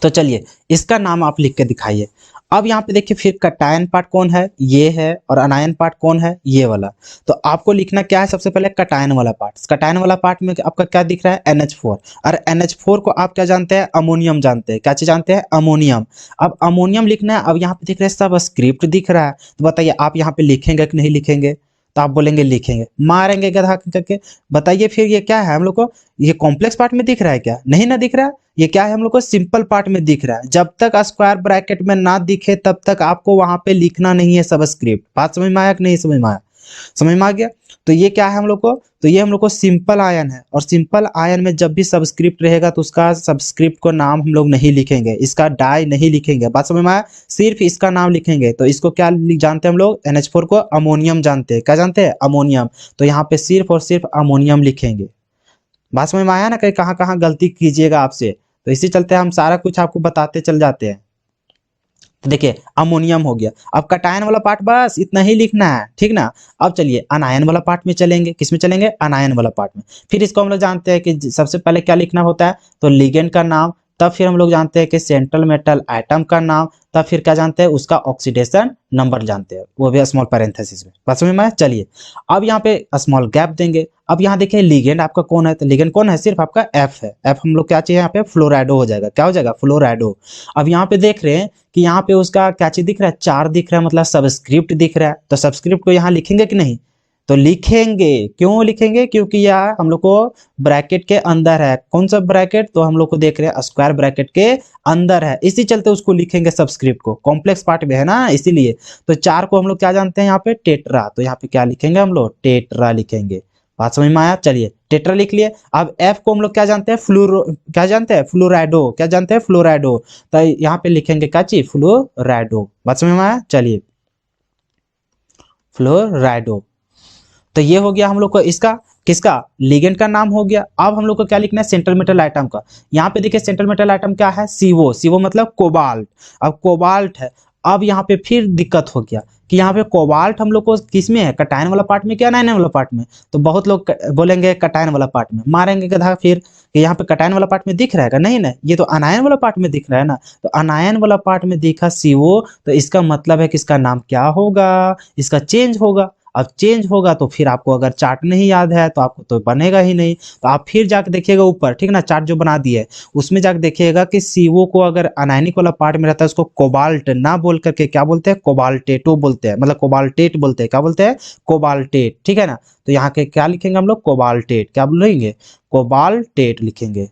तो चलिए इसका नाम आप लिख के दिखाइए। अब यहाँ पे देखिए फिर कटायन पार्ट कौन है, ये है, और अनायन पार्ट कौन है, ये वाला। तो आपको लिखना क्या है, सबसे पहले कटायन वाला पार्ट। कटायन वाला पार्ट में आपका क्या दिख रहा है, NH4। और NH4 को आप क्या जानते हैं, अमोनियम जानते हैं। क्या चीज जानते हैं, अमोनियम। अब अमोनियम लिखना है। अब यहाँ पे दिख रहा है सब स्क्रिप्ट दिख रहा है। तो बताइए आप यहाँ पे लिखेंगे कि नहीं लिखेंगे, तो आप बोलेंगे लिखेंगे, मारेंगे गधा करके। बताइए फिर ये क्या है हम लोग को, ये कॉम्प्लेक्स पार्ट में दिख रहा है क्या, नहीं ना दिख रहा है। ये क्या है हम लोग को, सिंपल पार्ट में दिख रहा है। जब तक स्क्वायर ब्रैकेट में ना दिखे तब तक आपको वहां पे लिखना नहीं है सबस्क्रिप्ट। बात समझ में आया कि नहीं समझ में आया, समझ में आ गया। तो ये क्या है हम लोग को, तो ये हम लोग को सिंपल आयन है। और सिंपल आयन में जब भी सबस्क्रिप्ट रहेगा तो उसका सबस्क्रिप्ट को नाम हम लोग नहीं लिखेंगे, इसका डाई नहीं लिखेंगे। बात समझ में आया, सिर्फ इसका नाम लिखेंगे। तो इसको क्या जानते हैं हम लोग, NH4 को अमोनियम जानते हैं। क्या जानते हैं, अमोनियम। तो यहाँ पे सिर्फ और सिर्फ अमोनियम लिखेंगे। बात समझ में आया ना, कहीं कहाँ कहाँ गलती कीजिएगा आपसे। तो इसी चलते हम सारा कुछ आपको बताते चल जाते हैं। तो देखिए अमोनियम हो गया। अब कटायन वाला पार्ट बस इतना ही लिखना है, ठीक ना। अब चलिए अनायन वाला पार्ट में चलेंगे। किस में चलेंगे, अनायन वाला पार्ट में। फिर इसको हम लोग जानते हैं कि सबसे पहले क्या लिखना होता है, तो लिगेंड का नाम। तब फिर हम लोग जानते हैं कि सेंट्रल मेटल आइटम का नाम। तब फिर क्या जानते हैं, उसका ऑक्सीडेशन नंबर जानते हैं, वो भी स्मॉल पैरेंथेसिस में। बात समझ में आया। चलिए अब यहाँ पे स्मॉल गैप देंगे। अब यहाँ देखिए लिगेंड आपका कौन है, तो लिगेंड कौन है, सिर्फ आपका F है। F हम लोग क्या चाहिए यहाँ पे, फ्लोराइडो हो जाएगा। क्या हो जाएगा, फ्लोराइडो। अब यहाँ पे देख रहे हैं कि यहाँ पे उसका क्या चीज दिख रहा है, 4 दिख रहा है, मतलब सबस्क्रिप्ट दिख रहा है। तो सबस्क्रिप्ट को यहाँ लिखेंगे कि नहीं, तो लिखेंगे। क्यों लिखेंगे, क्योंकि यह हम लोग को ब्रैकेट के अंदर है। कौन सा ब्रैकेट, तो हम लोग को देख रहे हैं स्क्वायर ब्रैकेट के अंदर है, इसी चलते उसको लिखेंगे सबस्क्रिप्ट को, कॉम्प्लेक्स पार्ट में है ना इसीलिए। तो 4 को हम लोग क्या जानते हैं यहाँ पे, टेट्रा। तो यहाँ पे क्या लिखेंगे हम लोग, टेट्रा लिखेंगे। बात समझ में आया। चलिए टेट्रा लिख लिए। अब F को हम लोग क्या जानते हैं, क्या जानते हैं, फ्लोराइडो। क्या जानते हैं, फ्लोराइडो। तो यहाँ पे लिखेंगे क्या चीज, फ्लोराइडो। बात समझ में आया। चलिए फ्लोराइडो। तो ये हो गया हम लोग को इसका, किसका, लिगेंड का नाम हो गया। अब हम लोग को क्या लिखना है, सेंट्रल मेटल आइटम का। यहाँ पे देखिए सेंट्रल मेटल आइटम क्या है, CO। CO मतलब कोबाल्ट। अब कोबाल्ट है। अब यहाँ पे फिर दिक्कत हो गया कि यहाँ पे कोबाल्ट हम लोग को किस में है, कटायन वाला पार्ट में क्या अनायन वाला पार्ट में। तो बहुत लोग बोलेंगे कटायन वाला पार्ट में, मारेंगे गधा फिर कि यहाँ पे कटायन वाला पार्ट में दिख रहा है, नहीं ना, ये तो अनायन वाला पार्ट में दिख रहा है ना। तो अनायन वाला पार्ट में दिखा CO, तो इसका मतलब है कि इसका नाम क्या होगा, इसका चेंज होगा। अब चेंज होगा तो फिर आपको अगर चार्ट नहीं याद है तो आपको तो बनेगा ही नहीं। तो आप फिर जाके देखिएगा ऊपर, ठीक ना, चार्ट जो बना दिए उसमें जाके देखिएगा कि CO को अगर अनायनिक वाला पार्ट में रहता है उसको कोबाल्ट ना बोल करके क्या बोलते हैं, कोबाल्टेटो बोलते हैं, मतलब कोबाल्टेट बोलते हैं। क्या बोलते हैं, कोबाल्टेट, ठीक है ना। तो यहाँ के क्या लिखेंगे हम लोग, कोबाल्टेट। क्या बोलेंगे, कोबाल्टेट लिखेंगे।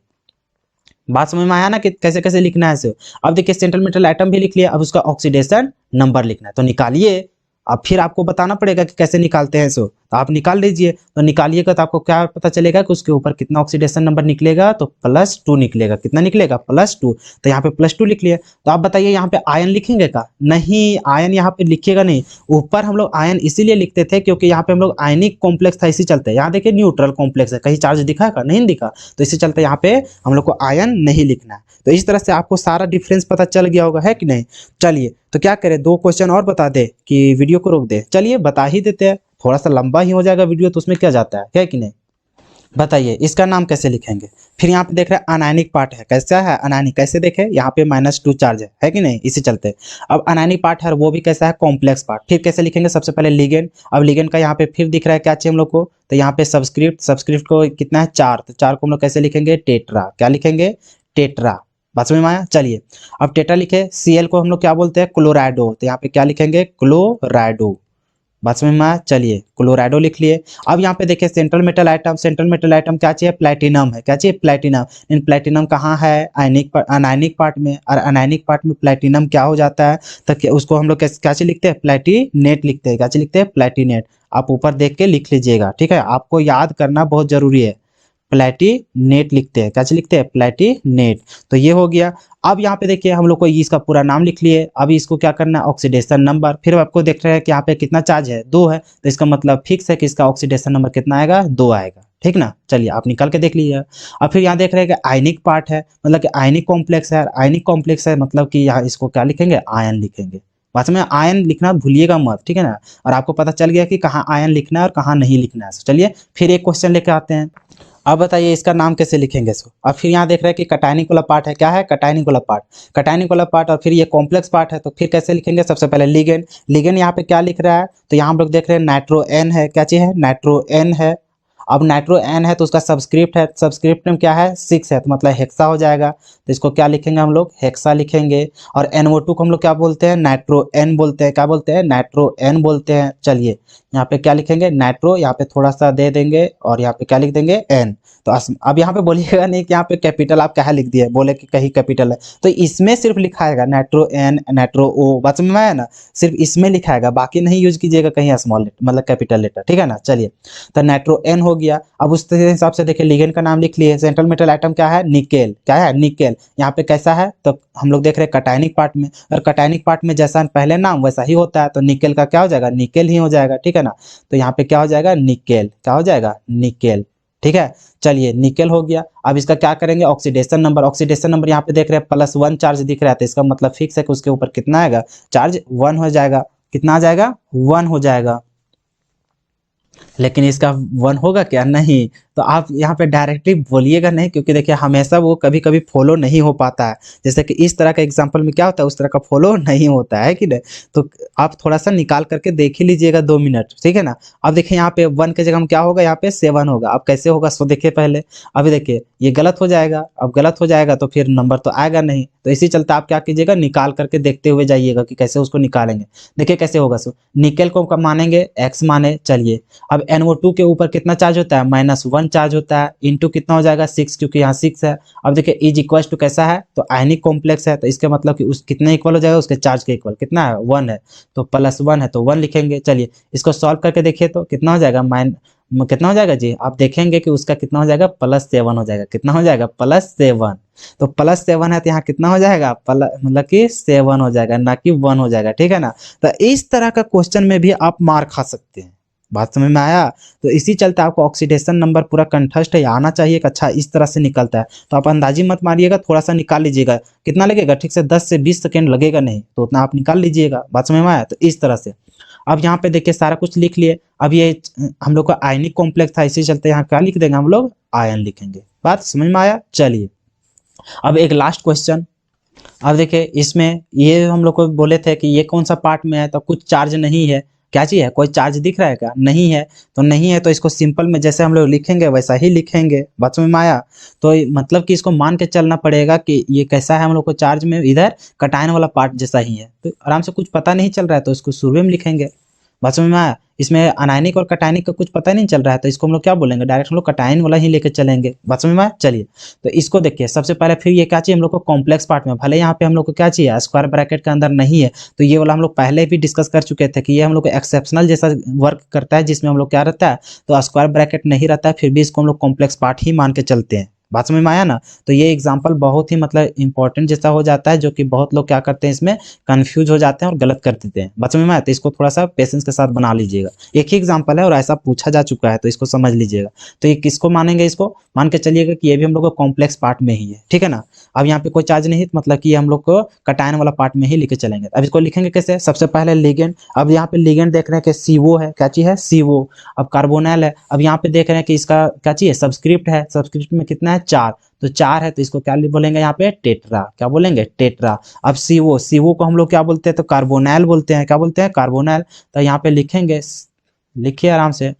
बात समझ में आया ना कि कैसे कैसे लिखना है इसे। अब देखिए सेंट्रल मेटल एटम भी लिख लिया, अब उसका ऑक्सीडेशन नंबर लिखना है, तो निकालिए। अब फिर आपको बताना पड़ेगा कि कैसे निकालते हैं इसको, तो आप निकाल लीजिए। तो निकालिएगा तो आपको क्या पता चलेगा कि उसके ऊपर कितना ऑक्सीडेशन नंबर निकलेगा, तो +2 निकलेगा। कितना निकलेगा? +2। तो यहाँ पे +2 लिख लिया। तो आप बताइए यहाँ पे आयन लिखेंगे का? नहीं, आयन यहाँ पे लिखिएगा नहीं। ऊपर हम लोग आयन इसीलिए लिखते थे क्योंकि यहाँ पे हम लोग आयनिक कॉम्प्लेक्स था, इसी चलते। यहाँ देखिए न्यूट्रल कॉम्प्लेक्स है, कहीं चार्ज दिखा का? नहीं दिखा, तो इसी चलते यहाँ पे हम लोग को आयन नहीं लिखना है। तो इस तरह से आपको सारा डिफरेंस पता चल गया होगा, है कि नहीं? चलिए तो क्या करें, 2 क्वेश्चन और बता दे कि वीडियो को रोक दे? चलिए बता ही देते हैं, थोड़ा सा लंबा ही हो जाएगा वीडियो, तो उसमें क्या जाता है कि नहीं? बताइए इसका नाम कैसे लिखेंगे? फिर यहाँ पे देख रहे हैं अनायनिक पार्ट है, कैसा है अनायनिक? कैसे देखे, यहाँ पे -2 चार्ज है कि नहीं? इसी चलते अब अनायनिक पार्ट है, वो भी कैसा है? Complex part. फिर कैसे लिखेंगे? सबसे पहले लिगेंड। अब लिगेंड का यहाँ पे फिर दिख रहा है क्या चाहिए हम लोग को? तो यहाँ पे सब्सक्रिप्ट को कितना है? 4। तो 4 को हम लोग कैसे लिखेंगे? टेट्रा। क्या लिखेंगे? टेट्रा। बात समझ में आया? चलिए अब टेट्रा लिखे। Cl को हम लोग क्या बोलते हैं? क्लोराइडो। तो यहाँ पे क्या लिखेंगे? क्लोराइडो। बात समझ में आया? चलिए क्लोराइडो लिख लिए। अब यहाँ पे देखिए central metal atom, central metal atom क्या चाहिए? प्लैटिनम है। क्या चाहिए? प्लैटिनम। इन प्लैटिनम कहाँ है? अनायनिक पार्ट में, और अनायनिक पार्ट में प्लैटिनम क्या हो जाता है? तो उसको हम लोग क्या चीज लिखते हैं? प्लैटिनेट लिखते हैं। क्या चीज लिखते हैं? प्लैटिनेट। आप ऊपर देख के लिख लीजिएगा, ठीक है? आपको याद करना बहुत जरूरी है। प्लैटिनेट लिखते हैं। क्या चीज लिखते हैं? प्लैटिनेट। तो ये हो गया। अब यहाँ पे देखिए हम लोग को इसका पूरा नाम लिख लिए। अब इसको क्या करना है? Oxidation number. फिर आपको देख रहे हैं कि यहाँ पे कितना चार्ज है? 2 है, तो इसका मतलब फिक्स है कि इसका ऑक्सीडेशन नंबर कितना आएगा? 2 आएगा, ठीक ना? चलिए आप निकाल के देख लीजिए। अब फिर यहाँ देख रहे हैं कि आयनिक पार्ट है, मतलब कि आयनिक कॉम्प्लेक्स है। आयनिक कॉम्प्लेक्स है मतलब कि यहाँ इसको क्या लिखेंगे? आयन लिखेंगे। बात में आयन लिखना भूलिएगा मत, ठीक है ना? और आपको पता चल गया कि कहाँ आयन लिखना है और कहाँ नहीं लिखना है। चलिए फिर एक क्वेश्चन लेके आते हैं। अब बताइए इसका नाम कैसे लिखेंगे इसको? अब फिर यहाँ देख रहे हैं कि कटायनिक वाला पार्ट है। क्या है? कटायनिक वाला पार्ट। कटायनिक वाला पार्ट, और फिर ये कॉम्प्लेक्स पार्ट है, तो फिर कैसे लिखेंगे? सबसे पहले लिगेंड। लिगेंड यहाँ पे क्या लिख रहा है? तो यहाँ हम लोग देख रहे हैं नाइट्रो एन है। क्या चीज है? नाइट्रो एन है। अब नाइट्रो एन है तो उसका सब्सक्रिप्ट है, सब्सक्रिप्ट में क्या है? 6 है, तो मतलब हेक्सा हो जाएगा। तो इसको क्या लिखेंगे हम लोग? हेक्सा लिखेंगे। और NO2 को हम लोग क्या बोलते हैं? नाइट्रो एन बोलते हैं। क्या बोलते हैं? नाइट्रो एन बोलते हैं। चलिए यहाँ पे क्या लिखेंगे? नाइट्रो, यहाँ पे थोड़ा सा दे देंगे और यहाँ पे क्या लिख देंगे? एन। तो अब यहाँ पे बोलिएगा नहीं कि यहाँ पे कैपिटल आप क्या लिख दिए, बोले कि कहीं कैपिटल है, तो इसमें सिर्फ लिखाएगा नाइट्रो एन, नाइट्रो ओ। बात समझ में आया ना? सिर्फ इसमें लिखाएगा, बाकी नहीं यूज कीजिएगा कहीं स्मॉल लेटर, मतलब कैपिटल लेटर, ठीक है ना? चलिए तो नाइट्रो एन हो गया। अब उस हिसाब से देखिए लिगेंड का नाम लिख लिए। सेंट्रल मेटल आइटम क्या है? निकेल। क्या है? निकेल। यहाँ पे कैसा है? तो हम लोग देख रहे हैं कटायनिक पार्ट में, और कटायनिक पार्ट में जैसा पहले नाम वैसा ही होता है, तो निकेल का क्या हो जाएगा? निकेल ही हो जाएगा, ठीक है ना? तो यहाँ पे क्या हो जाएगा? निकेल। क्या हो जाएगा? निकेल, ठीक है? चलिए निकेल हो गया। अब इसका क्या करेंगे? Oxidation number. ऑक्सीडेशन नंबर यहाँ पे देख रहे हैं +1 चार्ज दिख रहा है, तो इसका मतलब फिक्स है कि उसके ऊपर कितना आएगा? चार्ज 1 हो जाएगा। कितना आ जाएगा? 1 हो जाएगा। लेकिन इसका 1 होगा क्या? नहीं। तो आप यहाँ पे डायरेक्टली बोलिएगा नहीं, क्योंकि देखिए हमेशा वो कभी कभी फॉलो नहीं हो पाता है। जैसे कि इस तरह का एग्जांपल में क्या होता है, उस तरह का फॉलो नहीं होता है कि नहीं? तो आप थोड़ा सा निकाल करके देख ही लीजिएगा 2 मिनट, ठीक है ना? अब देखिए यहाँ पे 1 के जगह हम क्या होगा? यहाँ पे 7 होगा। अब कैसे होगा सो देखिए पहले। अभी देखिए ये गलत हो जाएगा। अब गलत हो जाएगा तो फिर नंबर तो आएगा नहीं, तो इसी चलते आप क्या कीजिएगा? निकाल करके देखते हुए जाइएगा कि कैसे उसको निकालेंगे। देखिए कैसे होगा सो। निकेल को कब मानेंगे? x माने। चलिए अब NO2 के ऊपर कितना चार्ज होता है? -1 चार्ज होता है। इंटू कितना हो जाएगा? 6, क्योंकि यहाँ 6 है। अब देखिए इज इक्वल टू कैसा है? तो आयनिक कॉम्प्लेक्स है, तो इसका मतलब कि उस कितने इक्वल हो जाएगा? उसके चार्ज के इक्वल। कितना है? 1 है, तो +1 है तो 1 लिखेंगे। चलिए इसको सॉल्व करके देखिए तो कितना हो जाएगा? कितना हो जाएगा जी? आप देखेंगे कि उसका कितना हो जाएगा? +7 हो जाएगा। कितना हो जाएगा? +7। तो +7 है तो यहाँ कितना हो जाएगा? मतलब कि 7 हो जाएगा, ना कि 1 हो जाएगा, ठीक है ना? तो इस तरह का क्वेश्चन में भी आप मार खा सकते हैं। बात समझ में आया? तो इसी चलते आपको ऑक्सीडेशन नंबर पूरा कंठस्थ है, आना चाहिए कि अच्छा इस तरह से निकलता है। तो आप अंदाजी मत मारिएगा, थोड़ा सा निकाल लीजिएगा। कितना लगेगा? ठीक से 10 से 20 सेकेंड लगेगा, नहीं तो उतना आप निकाल लीजिएगा। बात समझ में आया? तो इस तरह से अब यहाँ पे देखिए सारा कुछ लिख लिए। अब ये हम लोग का आयनिक कॉम्प्लेक्स था, इसी चलते यहाँ क्या लिख देंगे हम लोग? आयन लिखेंगे। बात समझ में आया? चलिए अब एक लास्ट क्वेश्चन। अब देखिए इसमें ये हम लोग को बोले थे कि ये कौन सा पार्ट में है, तो कुछ चार्ज नहीं है। क्या चीज है? कोई चार्ज दिख रहा है क्या? नहीं है। तो नहीं है तो इसको सिंपल में जैसे हम लोग लिखेंगे वैसा ही लिखेंगे। बात समझ में आया? तो मतलब कि इसको मान के चलना पड़ेगा कि ये कैसा है हम लोग को चार्ज में, इधर कटायन वाला पार्ट जैसा ही है। तो आराम से कुछ पता नहीं चल रहा है तो इसको शुरू में लिखेंगे। बात समझ में आया। इसमें अनायनिक और कटायनिक का कुछ पता नहीं चल रहा है, तो इसको हम लोग क्या बोलेंगे, डायरेक्ट हम लोग कटायन वाला ही लेके चलेंगे। बात समझ में आया। चलिए तो इसको देखिए, सबसे पहले फिर ये क्या चाहिए हम लोग को, कॉम्प्लेक्स पार्ट में, भले यहाँ पे हम लोग को क्या चाहिए, स्क्वायर ब्रैकेट के अंदर नहीं है, तो ये वाला हम लोग पहले भी डिस्कस कर चुके थे कि ये हम लोग को एक्सेप्शनल जैसा वर्क करता है, जिसमें हम लोग क्या रहता है, तो स्क्वायर ब्रैकेट नहीं रहता है, फिर भी इसको हम लोग कॉम्प्लेक्स पार्ट ही मान के चलते हैं। बात समझ में आया ना। तो ये एग्जांपल बहुत ही मतलब इंपॉर्टेंट जैसा हो जाता है, जो कि बहुत लोग क्या करते हैं इसमें कंफ्यूज हो जाते हैं और गलत कर देते हैं। बात समझ में आया। तो इसको थोड़ा सा पेशेंस के साथ बना लीजिएगा, एक ही एग्जांपल है और ऐसा पूछा जा चुका है, तो इसको समझ लीजिएगा। तो ये किसको मानेंगे, इसको मान के चलिएगा कि ये भी हम लोग को कॉम्प्लेक्स पार्ट में ही है, ठीक है ना। अब यहाँ पे कोई चार्ज नहीं, मतलब कि हम लोग को कटायन वाला पार्ट में ही लेके चलेंगे। अब इसको लिखेंगे कैसे, सबसे पहले लिगेंड। अब यहाँ पे लिगेंड देख रहे हैं कि सीओ है, क्या चीज है, सीओ। अब कार्बोनाइल है, अब यहाँ पे देख रहे हैं कि इसका क्या चीज है, सब्सक्रिप्ट है, सब्सक्रिप्ट में कितना है, 4, तो 4 है, तो इसको क्या बोलेंगे यहाँ पे, टेट्रा। क्या बोलेंगे, टेट्रा। अब सीओ, सीओ को हम लोग क्या बोलते हैं, तो कार्बोनाइल बोलते हैं। क्या बोलते हैं, कार्बोनाइल। तो यहाँ पे लिखेंगे, लिखिए आराम से,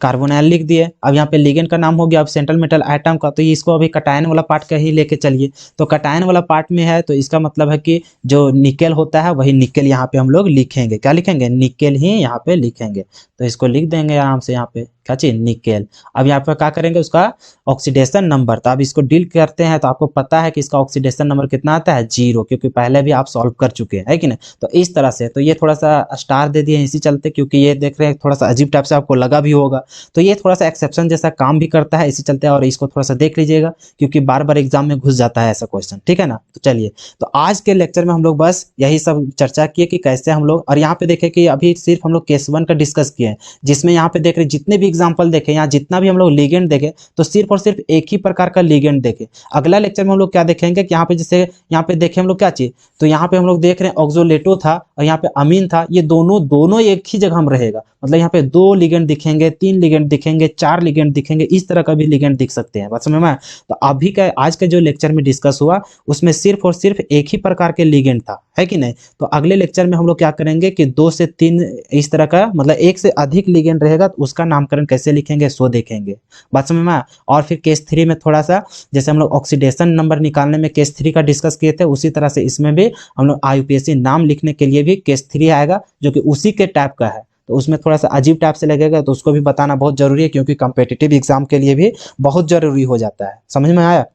कार्बोनाइल लिख दिए। अब यहाँ पे लिगेंड का नाम हो गया, अब सेंट्रल मेटल एटम का, तो ये इसको अभी कटायन वाला पार्ट का ही लेके चलिए। तो कटायन वाला पार्ट में है, तो इसका मतलब है कि जो निकेल होता है वही निकेल यहाँ पे हम लोग लिखेंगे। क्या लिखेंगे, निकेल ही यहाँ पे लिखेंगे। तो इसको लिख देंगे आराम से यहाँ पे, क्या चीज, निकेल। अब यहाँ पे क्या करेंगे, उसका ऑक्सीडेशन नंबर, तो अब इसको डील करते हैं, तो आपको पता है कि इसका ऑक्सीडेशन नंबर कितना आता है, 0, क्योंकि पहले भी आप सॉल्व कर चुके हैं, है कि नहीं। तो इस तरह से, तो ये थोड़ा सा स्टार दे दिए इसी चलते, क्योंकि ये देख रहे हैं थोड़ा सा अजीब टाइप से आपको लगा भी होगा, तो ये थोड़ा सा एक्सेप्शन जैसा काम भी करता है, इसी चलते। और इसको थोड़ा सा देख लीजिएगा, क्योंकि बार बार एग्जाम में घुस जाता है ऐसा क्वेश्चन, ठीक है ना। तो चलिए, तो आज के लेक्चर में हम लोग बस यही सब चर्चा किए कि कैसे हम लोग, और यहाँ पे देखें कि अभी सिर्फ हम लोग केस 1 का डिस्कस किए हैं, जिसमें यहाँ पे देख रहे जितने भी एग्जाम्पल देखे, यहाँ जितना भी हम लोग लिगेंड देखे, तो सिर्फ और सिर्फ एक ही प्रकार का लिगेंड देखे। अगला लेक्चर में हम लोग क्या देखेंगे कि यहाँ पे जैसे यहाँ पे देखे हम लोग क्या चीज, तो यहाँ पे हम लोग देख रहे हैं ऑक्सोलेटो था और यहाँ पे अमीन था, ये दोनों एक ही जगह में रहेगा, मतलब यहाँ पे 2 लिगेंड दिखेंगे, 3 लिगेंड दिखेंगे, 4 लिगेंड दिखेंगे, इस तरह का भी लिगेंड दिख सकते हैं। बात समझ में आया। तो अभी का आज का जो लेक्चर में डिस्कस हुआ, उसमें सिर्फ और सिर्फ एक ही प्रकार के लिगेंड था, है कि नहीं। तो अगले लेक्चर में हम लोग क्या करेंगे कि 2 से 3 इस तरह का, मतलब 1 से अधिक लिगेंड रहेगा, तो उसका नामकरण कैसे लिखेंगे सो देखेंगे। बात समझ में आया। और फिर केस 3 में थोड़ा सा, जैसे हम लोग ऑक्सीडेशन नंबर निकालने में केस 3 का डिस्कस किए थे, उसी तरह से इसमें भी हम लोग IUPAC नाम लिखने के लिए भी केस 3 आएगा, जो कि उसी के टाइप का है। तो उसमें थोड़ा सा अजीब टाइप से लगेगा, तो उसको भी बताना बहुत जरूरी है, क्योंकि कॉम्पिटिटिव एग्जाम के लिए भी बहुत जरूरी हो जाता है। समझ में आया।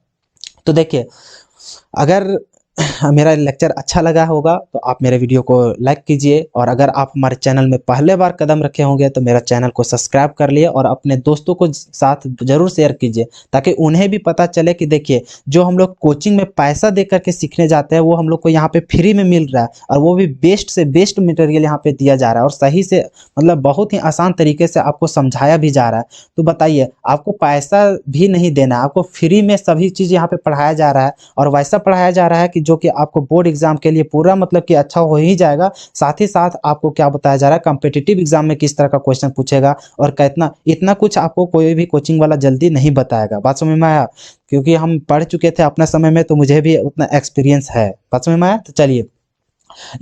तो देखिए, अगर मेरा लेक्चर अच्छा लगा होगा तो आप मेरे वीडियो को लाइक कीजिए, और अगर आप हमारे चैनल में पहले बार कदम रखे होंगे तो मेरा चैनल को सब्सक्राइब कर लिए, और अपने दोस्तों को साथ जरूर शेयर कीजिए, ताकि उन्हें भी पता चले कि देखिए, जो हम लोग कोचिंग में पैसा दे करके सीखने जाते हैं, वो हम लोग को यहाँ पे फ्री में मिल रहा है, और वो भी बेस्ट से बेस्ट मटेरियल यहाँ पे दिया जा रहा है, और सही से, मतलब बहुत ही आसान तरीके से आपको समझाया भी जा रहा है। तो बताइए, आपको पैसा भी नहीं देना है, आपको फ्री में सभी चीज़ यहाँ पे पढ़ाया जा रहा है, और वैसा पढ़ाया जा रहा है कि जो कि आपको बोर्ड एग्जाम के लिए पूरा मतलब कि अच्छा हो ही जाएगा। साथ ही साथ आपको क्या बताया जा रहा है, कॉम्पिटिटिव एग्जाम में किस तरह का क्वेश्चन पूछेगा, और कितना, इतना कुछ आपको कोई भी कोचिंग वाला जल्दी नहीं बताएगा। बात समझ में आया। क्योंकि हम पढ़ चुके थे अपने समय में, तो मुझे भी उतना एक्सपीरियंस है। बात समझ में आया। तो चलिए,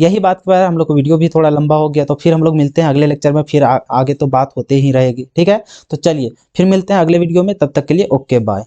यही बात पर हम लोग को वीडियो भी थोड़ा लंबा हो गया, तो फिर हम लोग मिलते हैं अगले लेक्चर में, फिर आगे तो बात होते ही रहेगी, ठीक है। तो चलिए, फिर मिलते हैं अगले वीडियो में, तब तक के लिए ओके बाय।